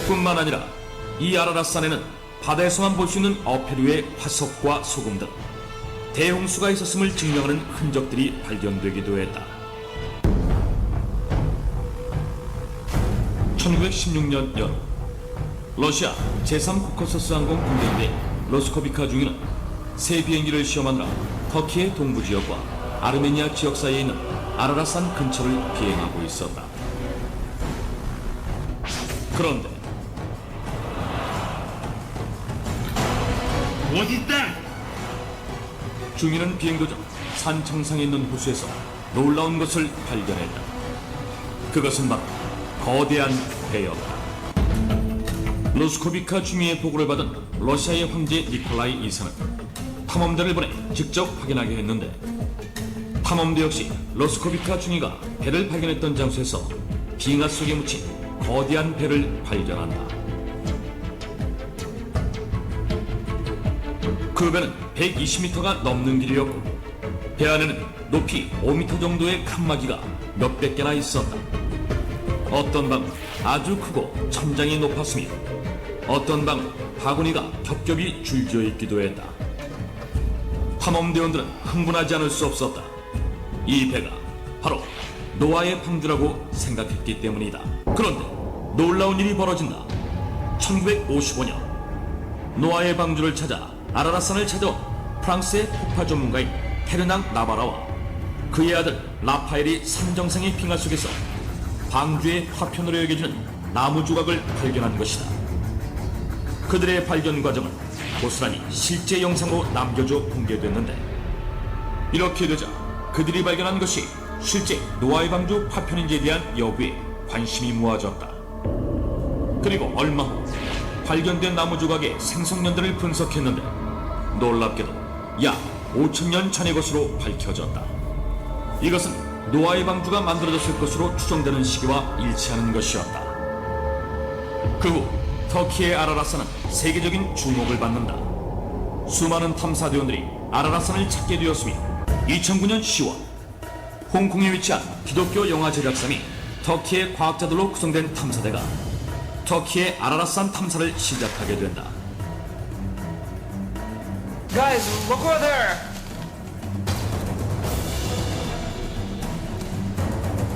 뿐만 아니라 이 아라랏산에는 바다에서만 볼 수 있는 어패류의 화석과 소금 등 대홍수가 있었음을 증명하는 흔적들이 발견되기도 했다. 1916년 여름, 러시아 제3코커서스 항공 군대인데 로스코비카 중위는 새 비행기를 시험하느라 터키의 동부 지역과 아르메니아 지역 사이에 있는 아라랏산 근처를 비행하고 있었다. 그런데 어딨다! 중위는 비행 도중 산 정상에 있는 호수에서 놀라운 것을 발견했다. 그것은 바로 거대한 배였다. 로스코비카 중위의 보고를 받은 러시아의 황제 니콜라이 2세는 탐험대를 보내 직접 확인하게 했는데, 탐험대 역시 로스코비카 중위가 배를 발견했던 장소에서 빙하 속에 묻힌 거대한 배를 발견한다. 그 배는 120m가 넘는 길이었고, 배 안에는 높이 5m 정도의 칸막이가 몇백 개나 있었다. 어떤 방은 아주 크고 천장이 높았으며 어떤 방은 바구니가 겹겹이 줄지어 있기도 했다. 탐험대원들은 흥분하지 않을 수 없었다. 이 배가 바로 노아의 방주라고 생각했기 때문이다. 그런데 놀라운 일이 벌어진다. 1955년 노아의 방주를 찾아 아라라산을 찾아온 프랑스의 폭파 전문가인 페르낭 나바라와 그의 아들 라파엘이 산정상의 빙하 속에서 방주의 파편으로 여겨지는 나무 조각을 발견한 것이다. 그들의 발견 과정은 고스란히 실제 영상으로 남겨져 공개됐는데, 이렇게 되자 그들이 발견한 것이 실제 노아의 방주 파편인지에 대한 여부에 관심이 모아졌다. 그리고 얼마 후 발견된 나무 조각의 생성년들을 분석했는데 놀랍게도 약 5,000년 전의 것으로 밝혀졌다. 이것은 노아의 방주가 만들어졌을 것으로 추정되는 시기와 일치하는 것이었다. 그 후 터키의 아라라산은 세계적인 주목을 받는다. 수많은 탐사대원들이 아라라산을 찾게 되었으며 2009년 10월 홍콩에 위치한 기독교 영화 제작사인 터키의 과학자들로 구성된 탐사대가 터키의 아라라산 탐사를 시작하게 된다. Guys, look over there!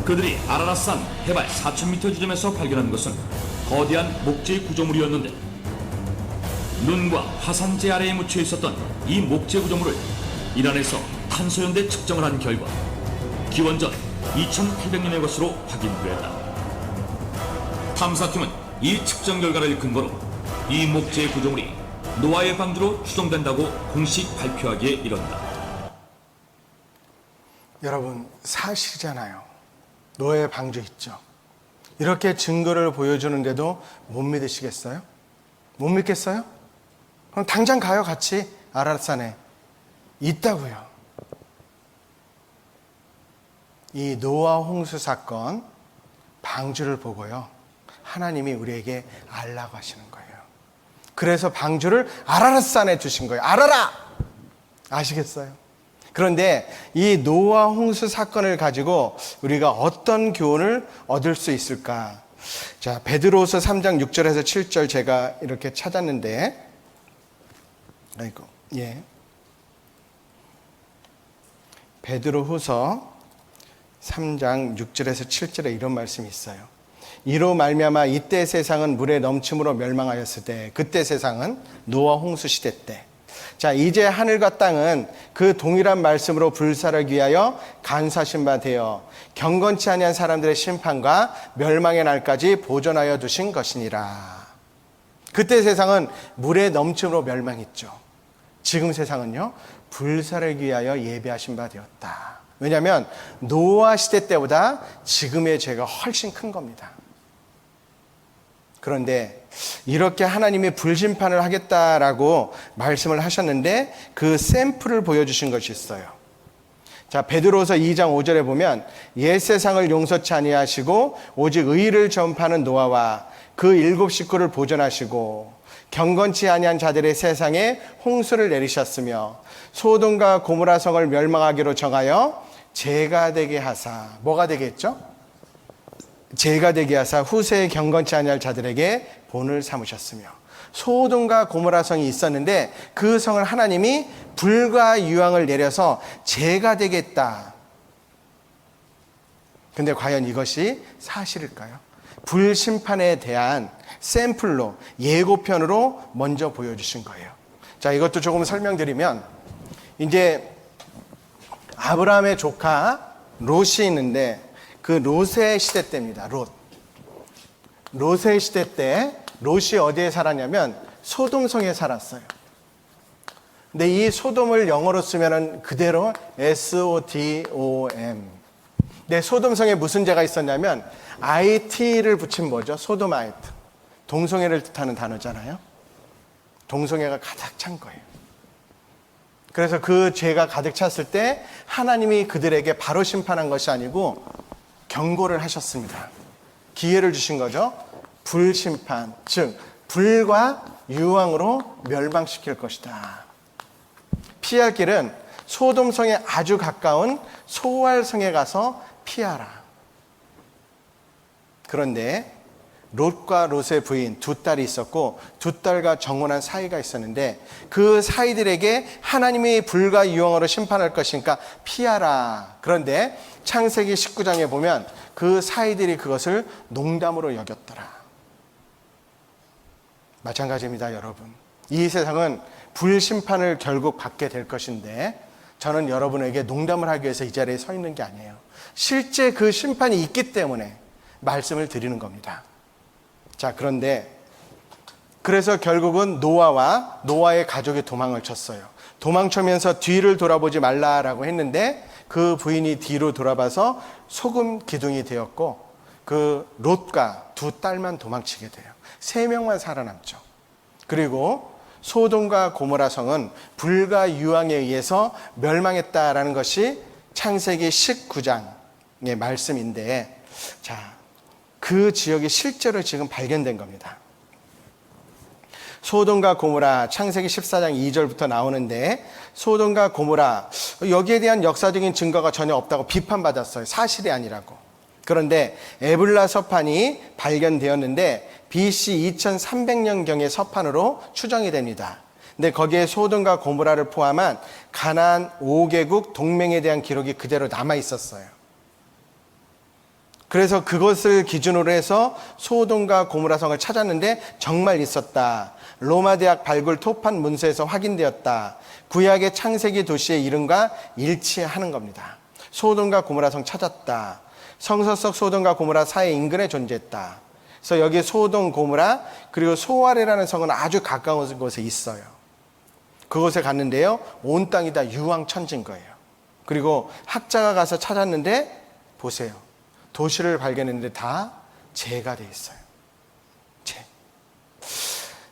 그들이 아라라산 해발 4,000m 지점에서 발견한 것은 거대한 목재 구조물이었는데, 눈과 화산재 아래에 묻혀 있었던 이 목재 구조물을 이란에서 탄소연대 측정을 한 결과 기원전 2,800년의 것으로 확인되었다. 탐사팀은 이 측정 결과를 근거로 이 목재 구조물이 노아의 방주로 추정된다고 공식 발표하기에 이른다. 여러분, 사실이잖아요. 노아의 방주 있죠. 이렇게 증거를 보여주는데도 못 믿으시겠어요? 못 믿겠어요? 그럼 당장 가요, 같이. 아라산에 있다고요. 이 노아 홍수 사건 방주를 보고요, 하나님이 우리에게 알라고 하시는 거예요. 그래서 방주를 아라라산에 주신 거예요. 알아라! 아시겠어요? 그런데 이 노아 홍수 사건을 가지고 우리가 어떤 교훈을 얻을 수 있을까? 자, 베드로후서 3장 6절에서 7절 제가 이렇게 찾았는데, 베드로후서 3장 6절에서 7절에 이런 말씀이 있어요. 이로 말미암아 이때 세상은 물에 넘침으로 멸망하였을 때, 그때 세상은 노아 홍수 시대 때. 자, 이제 하늘과 땅은 그 동일한 말씀으로 불사르기 위하여 간사하신 바 되어 경건치 아니한 사람들의 심판과 멸망의 날까지 보존하여 두신 것이니라. 그때 세상은 물에 넘침으로 멸망했죠. 지금 세상은요, 불사르기 위하여 예비하신 바 되었다. 왜냐하면 노아 시대 때보다 지금의 죄가 훨씬 큰 겁니다. 그런데 이렇게 하나님이 불심판을 하겠다라고 말씀을 하셨는데 그 샘플을 보여주신 것이 있어요. 자, 베드로서 2장 5절에 보면 옛 세상을 용서치 아니하시고 오직 의를 전파하는 노아와 그 7 식구를 보존하시고 경건치 아니한 자들의 세상에 홍수를 내리셨으며 소돔과 고모라 성을 멸망하기로 정하여 죄가 되게 하사, 뭐가 되게 했죠? 죄가 되게 하사 후세에 경건치 아니할 자들에게 본을 삼으셨으며, 소돔과 고모라 성이 있었는데 그 성을 하나님이 불과 유황을 내려서 죄가 되게 했다. 근데 과연 이것이 사실일까요? 불심판에 대한 샘플로, 예고편으로 먼저 보여주신 거예요. 자, 이것도 조금 설명드리면, 이제 아브라함의 조카 롯이 있는데 그 롯의 시대 때입니다. 롯의 시대 때 롯이 어디에 살았냐면 소돔성에 살았어요. 근데 이 소돔을 영어로 쓰면은 그대로 SODOM. 근데 소돔성에 무슨 죄가 있었냐면 IT를 붙인 뭐죠? 소도마이트. 동성애를 뜻하는 단어잖아요. 동성애가 가득 찬 거예요. 그래서 그 죄가 가득 찼을 때 하나님이 그들에게 바로 심판한 것이 아니고 경고를 하셨습니다. 기회를 주신 거죠. 불심판, 즉 불과 유황으로 멸망시킬 것이다. 피할 길은 소돔성에 아주 가까운 소알성에 가서 피하라. 그런데 롯과 롯의 부인 두 딸이 있었고 두 딸과 정혼한 사이가 있었는데 그 사이들에게 하나님이 불과 유황으로 심판할 것이니까 피하라. 그런데 창세기 19장에 보면 그 사이들이 그것을 농담으로 여겼더라. 마찬가지입니다, 여러분. 이 세상은 불심판을 결국 받게 될 것인데 저는 여러분에게 농담을 하기 위해서 이 자리에 서 있는 게 아니에요. 실제 그 심판이 있기 때문에 말씀을 드리는 겁니다. 자, 그런데 그래서 결국은 노아와 노아의 가족이 도망을 쳤어요. 도망치면서 뒤를 돌아보지 말라라고 했는데 그 부인이 뒤로 돌아봐서 소금 기둥이 되었고 그 롯과 두 딸만 도망치게 돼요. 3명만 살아남죠. 그리고 소돔과 고모라 성은 불과 유황에 의해서 멸망했다라는 것이 창세기 19장의 말씀인데, 자, 그 지역이 실제로 지금 발견된 겁니다. 소돔과 고모라 창세기 14장 2절부터 나오는데 소돔과 고모라 여기에 대한 역사적인 증거가 전혀 없다고 비판받았어요. 사실이 아니라고. 그런데 에블라 서판이 발견되었는데 BC 2300년경의 서판으로 추정이 됩니다. 근데 거기에 소돔과 고모라를 포함한 가나안 5개국 동맹에 대한 기록이 그대로 남아 있었어요. 그래서 그것을 기준으로 해서 소돔과 고모라 성을 찾았는데 정말 있었다. 로마 대학 발굴 토판 문서에서 확인되었다. 구약의 창세기 도시의 이름과 일치하는 겁니다. 소돔과 고모라 성 찾았다. 성서 속 소돔과 고모라 사해 인근에 존재했다. 그래서 여기 소돔, 고모라 그리고 소아레라는 성은 아주 가까운 곳에 있어요. 그곳에 갔는데요, 온 땅이 다 유황천지인 거예요. 그리고 학자가 가서 찾았는데 보세요, 도시를 발견했는데 다 재가 돼 있어요. 재.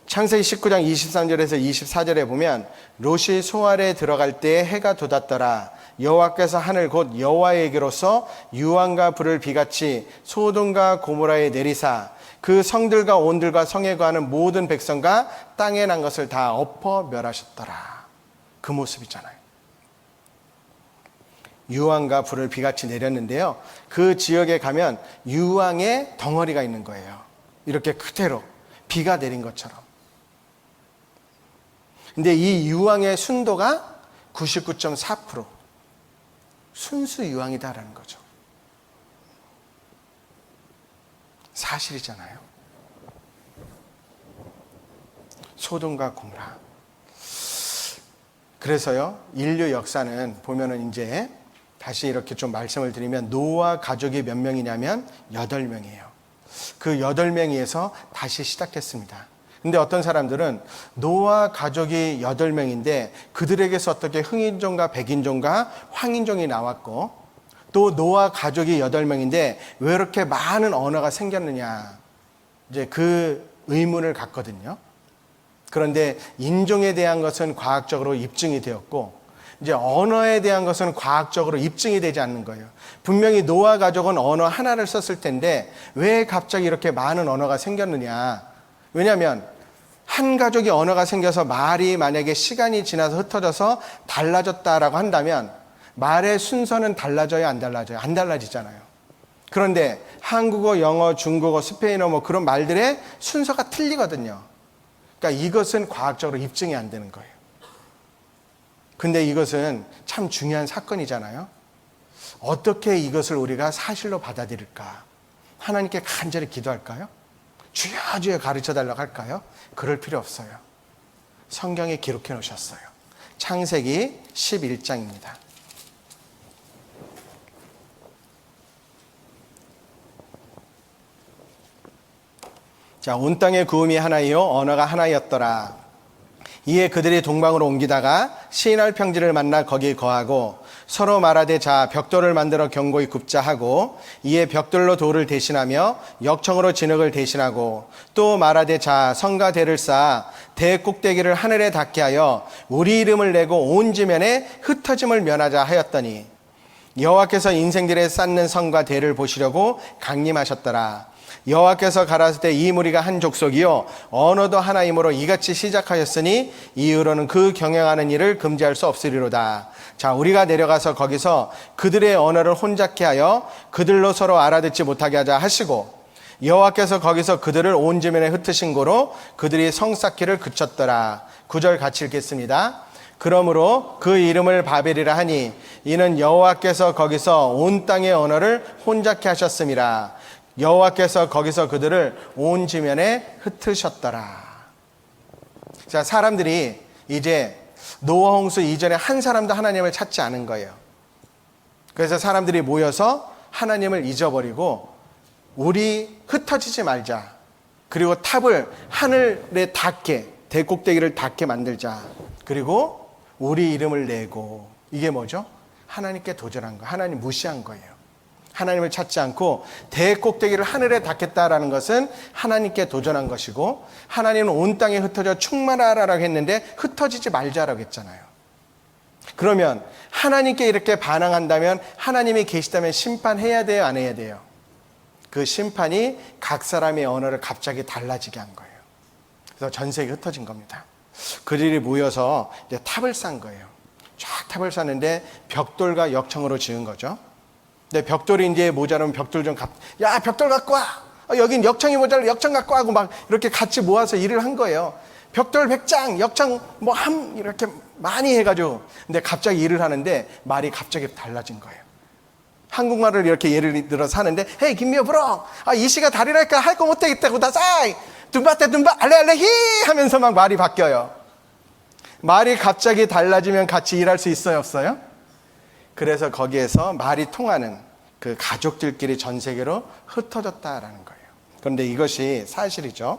창세기 19장 23절에서 24절에 보면 롯이 소아레에 들어갈 때 해가 돋았더라. 여호와께서 하늘 곧 여호와에게로서 유황과 불을 비같이 소돔과 고모라에 내리사 그 성들과 온들과 성에 거하는 모든 백성과 땅에 난 것을 다 엎어 멸하셨더라. 그 모습이잖아요. 유황과 불을 비같이 내렸는데요, 그 지역에 가면 유황의 덩어리가 있는 거예요. 이렇게 그대로 비가 내린 것처럼. 근데 이 유황의 순도가 99.4%. 순수 유황이다라는 거죠. 사실이잖아요. 소돔과 고모라. 그래서요, 인류 역사는 보면은 이제 다시 이렇게 좀 말씀을 드리면 노아 가족이 몇 명이냐면 8명이에요. 그 8명에서 다시 시작했습니다. 근데 어떤 사람들은 노아 가족이 8명인데 그들에게서 어떻게 흑인종과 백인종과 황인종이 나왔고 또 노아 가족이 8명인데 왜 이렇게 많은 언어가 생겼느냐, 이제 그 의문을 갖거든요. 그런데 인종에 대한 것은 과학적으로 입증이 되었고 이제 언어에 대한 것은 과학적으로 입증이 되지 않는 거예요. 분명히 노아 가족은 언어 하나를 썼을 텐데 왜 갑자기 이렇게 많은 언어가 생겼느냐. 왜냐하면 한 가족이 언어가 생겨서 말이 만약에 시간이 지나서 흩어져서 달라졌다라고 한다면 말의 순서는 달라져요, 안 달라져요? 안 달라지잖아요. 그런데 한국어, 영어, 중국어, 스페인어 뭐 그런 말들의 순서가 틀리거든요. 그러니까 이것은 과학적으로 입증이 안 되는 거예요. 근데 이것은 참 중요한 사건이잖아요. 어떻게 이것을 우리가 사실로 받아들일까? 하나님께 간절히 기도할까요? 주여 주여 가르쳐달라고 할까요? 그럴 필요 없어요. 성경에 기록해 놓으셨어요. 창세기 11장입니다. 자, 온 땅의 구음이 하나이요 언어가 하나였더라. 이에 그들이 동방으로 옮기다가 시날 평지를 만나 거기 거하고 서로 말하되 자 벽돌을 만들어 견고히 굽자 하고 이에 벽돌로 돌을 대신하며 역청으로 진흙을 대신하고 또 말하되 자 성과 대를 쌓아 대 꼭대기를 하늘에 닿게 하여 우리 이름을 내고 온 지면에 흩어짐을 면하자 하였더니 여호와께서 인생들에 쌓는 성과 대를 보시려고 강림하셨더라. 여호와께서 가라사대 이 무리가 한 족속이요 언어도 하나이므로 이같이 시작하였으니 이후로는 그 경영하는 일을 금지할 수 없으리로다. 자, 우리가 내려가서 거기서 그들의 언어를 혼잡케 하여 그들로 서로 알아듣지 못하게 하자 하시고 여호와께서 거기서 그들을 온 지면에 흩으신 고로 그들이 성 쌓기를 그쳤더라. 9절 같이 읽겠습니다. 그러므로 그 이름을 바벨이라 하니 이는 여호와께서 거기서 온 땅의 언어를 혼잡케 하셨음이라. 여호와께서 거기서 그들을 온 지면에 흩으셨더라. 자, 사람들이 이제 노아 홍수 이전에 한 사람도 하나님을 찾지 않은 거예요. 그래서 사람들이 모여서 하나님을 잊어버리고 우리 흩어지지 말자. 그리고 탑을 하늘에 닿게, 대꼭대기를 닿게 만들자. 그리고 우리 이름을 내고, 이게 뭐죠? 하나님께 도전한 거, 하나님 무시한 거예요. 하나님을 찾지 않고 대꼭대기를 하늘에 닿겠다라는 것은 하나님께 도전한 것이고, 하나님은 온 땅에 흩어져 충만하라라고 했는데 흩어지지 말자라고 했잖아요. 그러면 하나님께 이렇게 반항한다면 하나님이 계시다면 심판해야 돼요, 안 해야 돼요? 그 심판이 각 사람의 언어를 갑자기 달라지게 한 거예요. 그래서 전 세계에 흩어진 겁니다. 그들이 모여서 이제 탑을 쌓은 거예요. 쫙 탑을 쌓는데 벽돌과 역청으로 지은 거죠. 근데 벽돌이 이제 모자라면 벽돌 좀 야, 벽돌 갖고 와. 여긴 역청이 모자라 역청 갖고 와고 막 이렇게 같이 모아서 일을 한 거예요. 벽돌 100장, 역청 뭐 이렇게 많이 해가지고. 근데 갑자기 일을 하는데 말이 갑자기 달라진 거예요. 한국말을 이렇게 예를 들어서 하는데, 헤이 김미호 브로, 이 시가 다리랄까 할 거 못되겠다고 다사이 둠바떼 둠바 알레알레 히 하면서 막 말이 바뀌어요. 말이 갑자기 달라지면 같이 일할 수 있어요, 없어요? 그래서 거기에서 말이 통하는 그 가족들끼리 전 세계로 흩어졌다라는 거예요. 그런데 이것이 사실이죠.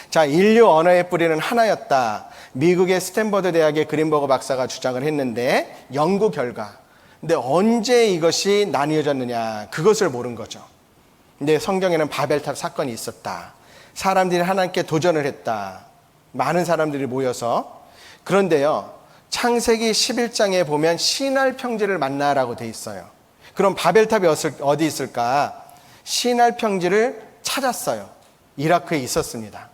자, 인류 언어의 뿌리는 하나였다. 미국의 스탠퍼드 대학의 그린버그 박사가 주장을 했는데 연구 결과. 근데 언제 이것이 나뉘어졌느냐, 그것을 모른 거죠. 근데 성경에는 바벨탑 사건이 있었다. 사람들이 하나님께 도전을 했다. 많은 사람들이 모여서. 그런데요, 창세기 11장에 보면 시날 평지를 만나라고 돼 있어요. 그럼 바벨탑이 어디 있을까? 시날 평지를 찾았어요. 이라크에 있었습니다.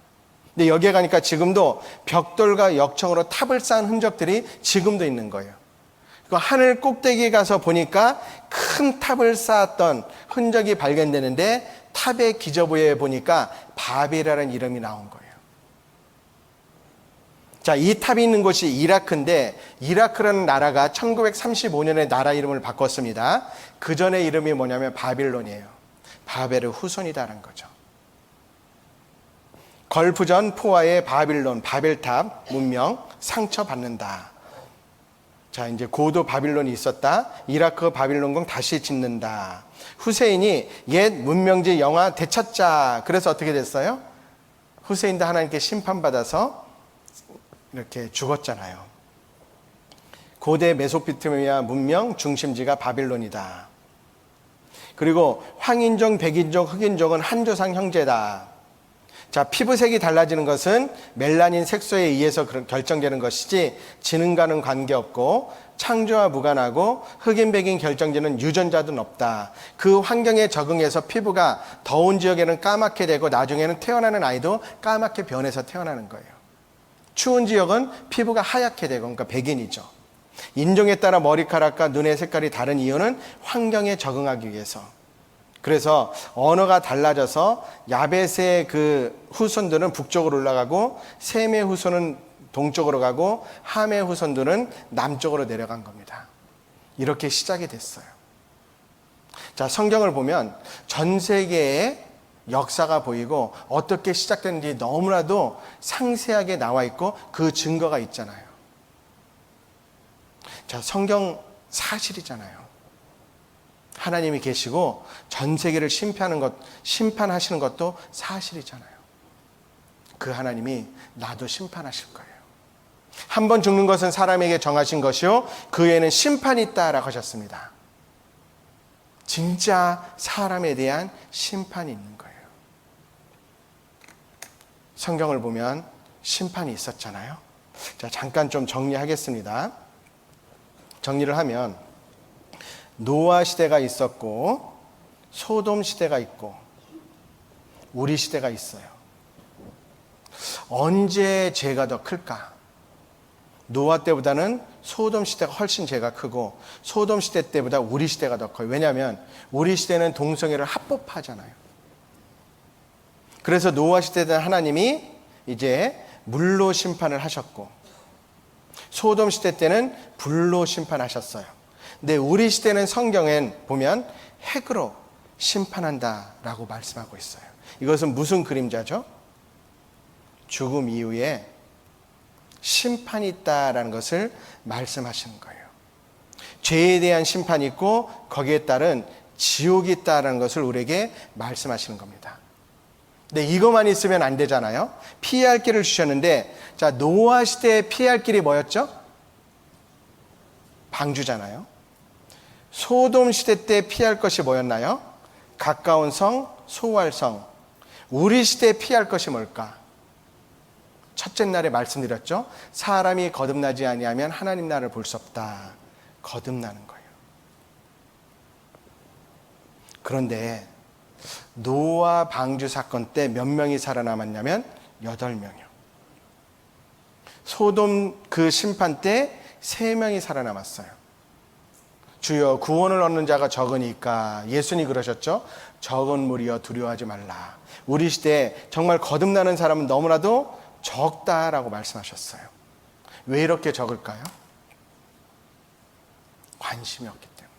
근데 여기에 가니까 지금도 벽돌과 역청으로 탑을 쌓은 흔적들이 지금도 있는 거예요. 하늘 꼭대기에 가서 보니까 큰 탑을 쌓았던 흔적이 발견되는데 탑의 기저부에 보니까 바벨이라는 이름이 나온 거예요. 자, 이 탑이 있는 곳이 이라크인데 이라크라는 나라가 1935년에 나라 이름을 바꿨습니다. 그 전에 이름이 뭐냐면 바빌론이에요. 바벨의 후손이다라는 거죠. 걸프전 포화의 바빌론, 바벨탑 문명 상처받는다. 자, 이제 고도 바빌론이 있었다. 이라크 바빌론궁 다시 짓는다. 후세인이 옛 문명지 영화 되찾자. 그래서 어떻게 됐어요? 후세인도 하나님께 심판받아서 이렇게 죽었잖아요. 고대 메소포타미아 문명 중심지가 바빌론이다. 그리고 황인종, 백인종, 흑인종은 한 조상 형제다. 자, 피부색이 달라지는 것은 멜라닌 색소에 의해서 결정되는 것이지 지능과는 관계없고 창조와 무관하고 흑인, 백인 결정되는 유전자도 없다. 그 환경에 적응해서 피부가 더운 지역에는 까맣게 되고 나중에는 태어나는 아이도 까맣게 변해서 태어나는 거예요. 추운 지역은 피부가 하얗게 되고, 그러니까 백인이죠. 인종에 따라 머리카락과 눈의 색깔이 다른 이유는 환경에 적응하기 위해서. 그래서 언어가 달라져서 야벳의 그 후손들은 북쪽으로 올라가고 셈의 후손은 동쪽으로 가고 함의 후손들은 남쪽으로 내려간 겁니다. 이렇게 시작이 됐어요. 자, 성경을 보면 전 세계의 역사가 보이고 어떻게 시작됐는지 너무나도 상세하게 나와 있고 그 증거가 있잖아요. 자, 성경 사실이잖아요. 하나님이 계시고 전 세계를 심판하시는 것도 사실이잖아요. 그 하나님이 나도 심판하실 거예요. 한 번 죽는 것은 사람에게 정하신 것이요 그 외에는 심판이 있다라고 하셨습니다. 진짜 사람에 대한 심판이 있는 거예요. 성경을 보면 심판이 있었잖아요. 자, 잠깐 좀 정리하겠습니다. 정리를 하면 노아 시대가 있었고 소돔 시대가 있고 우리 시대가 있어요. 언제 죄가 더 클까? 노아 때보다는 소돔 시대가 훨씬 죄가 크고 소돔 시대 때보다 우리 시대가 더 커요. 왜냐하면 우리 시대는 동성애를 합법화하잖아요. 그래서 노아 시대 때 하나님이 이제 물로 심판을 하셨고, 소돔 시대 때는 불로 심판하셨어요. 근데 우리 시대는 성경엔 보면 핵으로 심판한다라고 말씀하고 있어요. 이것은 무슨 그림자죠? 죽음 이후에 심판이 있다라는 것을 말씀하시는 거예요. 죄에 대한 심판이 있고 거기에 따른 지옥이 있다라는 것을 우리에게 말씀하시는 겁니다. 근데 이것만 있으면 안 되잖아요. 피할 길을 주셨는데, 자, 노아 시대에 피할 길이 뭐였죠? 방주잖아요. 소돔 시대 때 피할 것이 뭐였나요? 가까운 성, 소활 성. 우리 시대에 피할 것이 뭘까? 첫째 날에 말씀드렸죠. 사람이 거듭나지 아니하면 하나님 나라를 볼 수 없다. 거듭나는 거예요. 그런데 노아 방주 사건 때 몇 명이 살아남았냐면 8명이요. 소돔 그 심판 때 3명이 살아남았어요. 주여 구원을 얻는 자가 적으니까, 예수님이 그러셨죠. 적은 무리여 두려워하지 말라. 우리 시대에 정말 거듭나는 사람은 너무나도 적다라고 말씀하셨어요. 왜 이렇게 적을까요? 관심이 없기 때문에.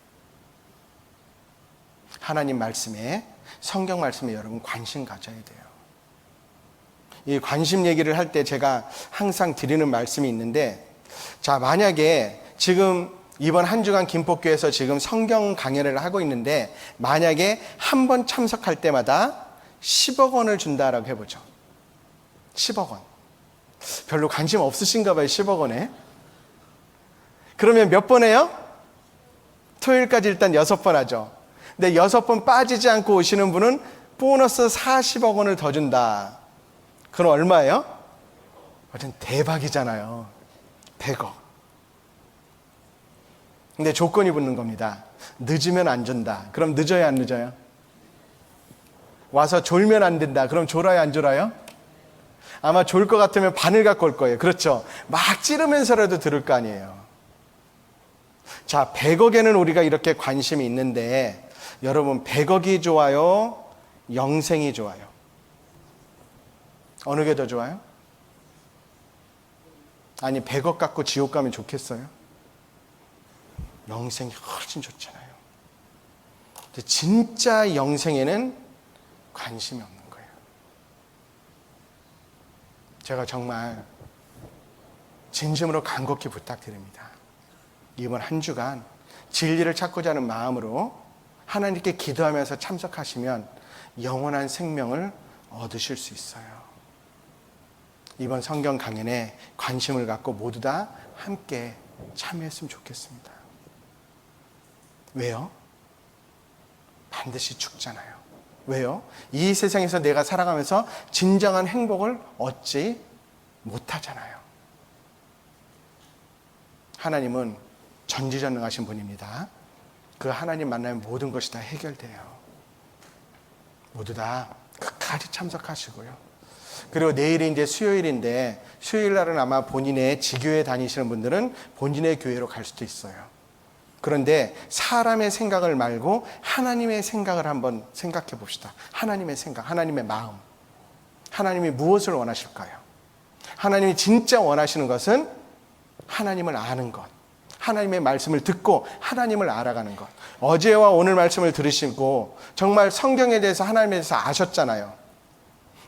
하나님 말씀에, 성경 말씀에 여러분 관심 가져야 돼요. 이 관심 얘기를 할 때 제가 항상 드리는 말씀이 있는데, 자, 만약에 지금 이번 한 주간 김포교회에서 지금 성경 강연을 하고 있는데, 만약에 한 번 참석할 때마다 10억 원을 준다라고 해보죠. 10억 원. 별로 관심 없으신가 봐요, 10억 원에. 그러면 몇 번 해요? 토요일까지 일단 6번 하죠. 근데 6번 빠지지 않고 오시는 분은 보너스 40억 원을 더 준다. 그럼 얼마예요? 완전 대박이잖아요. 100억. 근데 조건이 붙는 겁니다. 늦으면 안 준다. 그럼 늦어야 안 늦어요? 와서 졸면 안 된다. 그럼 졸아야 안 졸아요? 아마 졸 것 같으면 바늘 갖고 올 거예요. 그렇죠? 막 찌르면서라도 들을 거 아니에요. 자, 100억에는 우리가 이렇게 관심이 있는데, 여러분 100억이 좋아요? 영생이 좋아요? 어느 게 더 좋아요? 아니 100억 갖고 지옥 가면 좋겠어요? 영생이 훨씬 좋잖아요. 근데 진짜 영생에는 관심이 없는 거예요. 제가 정말 진심으로 간곡히 부탁드립니다. 이번 한 주간 진리를 찾고자 하는 마음으로 하나님께 기도하면서 참석하시면 영원한 생명을 얻으실 수 있어요. 이번 성경 강연에 관심을 갖고 모두 다 함께 참여했으면 좋겠습니다. 왜요? 반드시 죽잖아요. 왜요? 이 세상에서 내가 살아가면서 진정한 행복을 얻지 못하잖아요. 하나님은 전지전능하신 분입니다. 그 하나님 만나면 모든 것이 다 해결돼요. 모두 다 끝까지 참석하시고요. 그리고 내일이 이제 수요일인데, 수요일 날은 아마 본인의 지교회 다니시는 분들은 본인의 교회로 갈 수도 있어요. 그런데 사람의 생각을 말고 하나님의 생각을 한번 생각해 봅시다. 하나님의 생각, 하나님의 마음. 하나님이 무엇을 원하실까요? 하나님이 진짜 원하시는 것은 하나님을 아는 것, 하나님의 말씀을 듣고 하나님을 알아가는 것. 어제와 오늘 말씀을 들으시고 정말 성경에 대해서, 하나님에 대해서 아셨잖아요.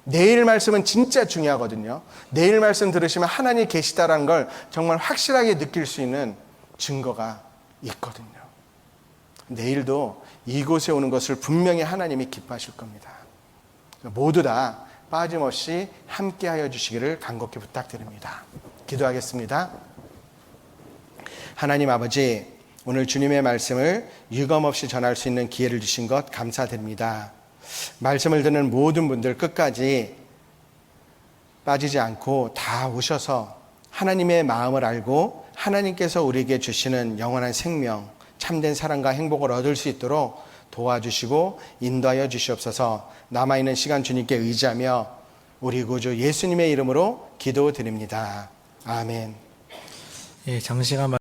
내일 말씀은 진짜 중요하거든요. 내일 말씀 들으시면 하나님이 계시다라는 걸 정말 확실하게 느낄 수 있는 증거가 있거든요. 내일도 이곳에 오는 것을 분명히 하나님이 기뻐하실 겁니다. 모두 다 빠짐없이 함께하여 주시기를 간곡히 부탁드립니다. 기도하겠습니다. 하나님 아버지, 오늘 주님의 말씀을 유감없이 전할 수 있는 기회를 주신 것 감사드립니다. 말씀을 듣는 모든 분들 끝까지 빠지지 않고 다 오셔서 하나님의 마음을 알고 하나님께서 우리에게 주시는 영원한 생명, 참된 사랑과 행복을 얻을 수 있도록 도와주시고 인도하여 주시옵소서. 남아있는 시간 주님께 의지하며 우리 구주 예수님의 이름으로 기도드립니다. 아멘. 예, 장시간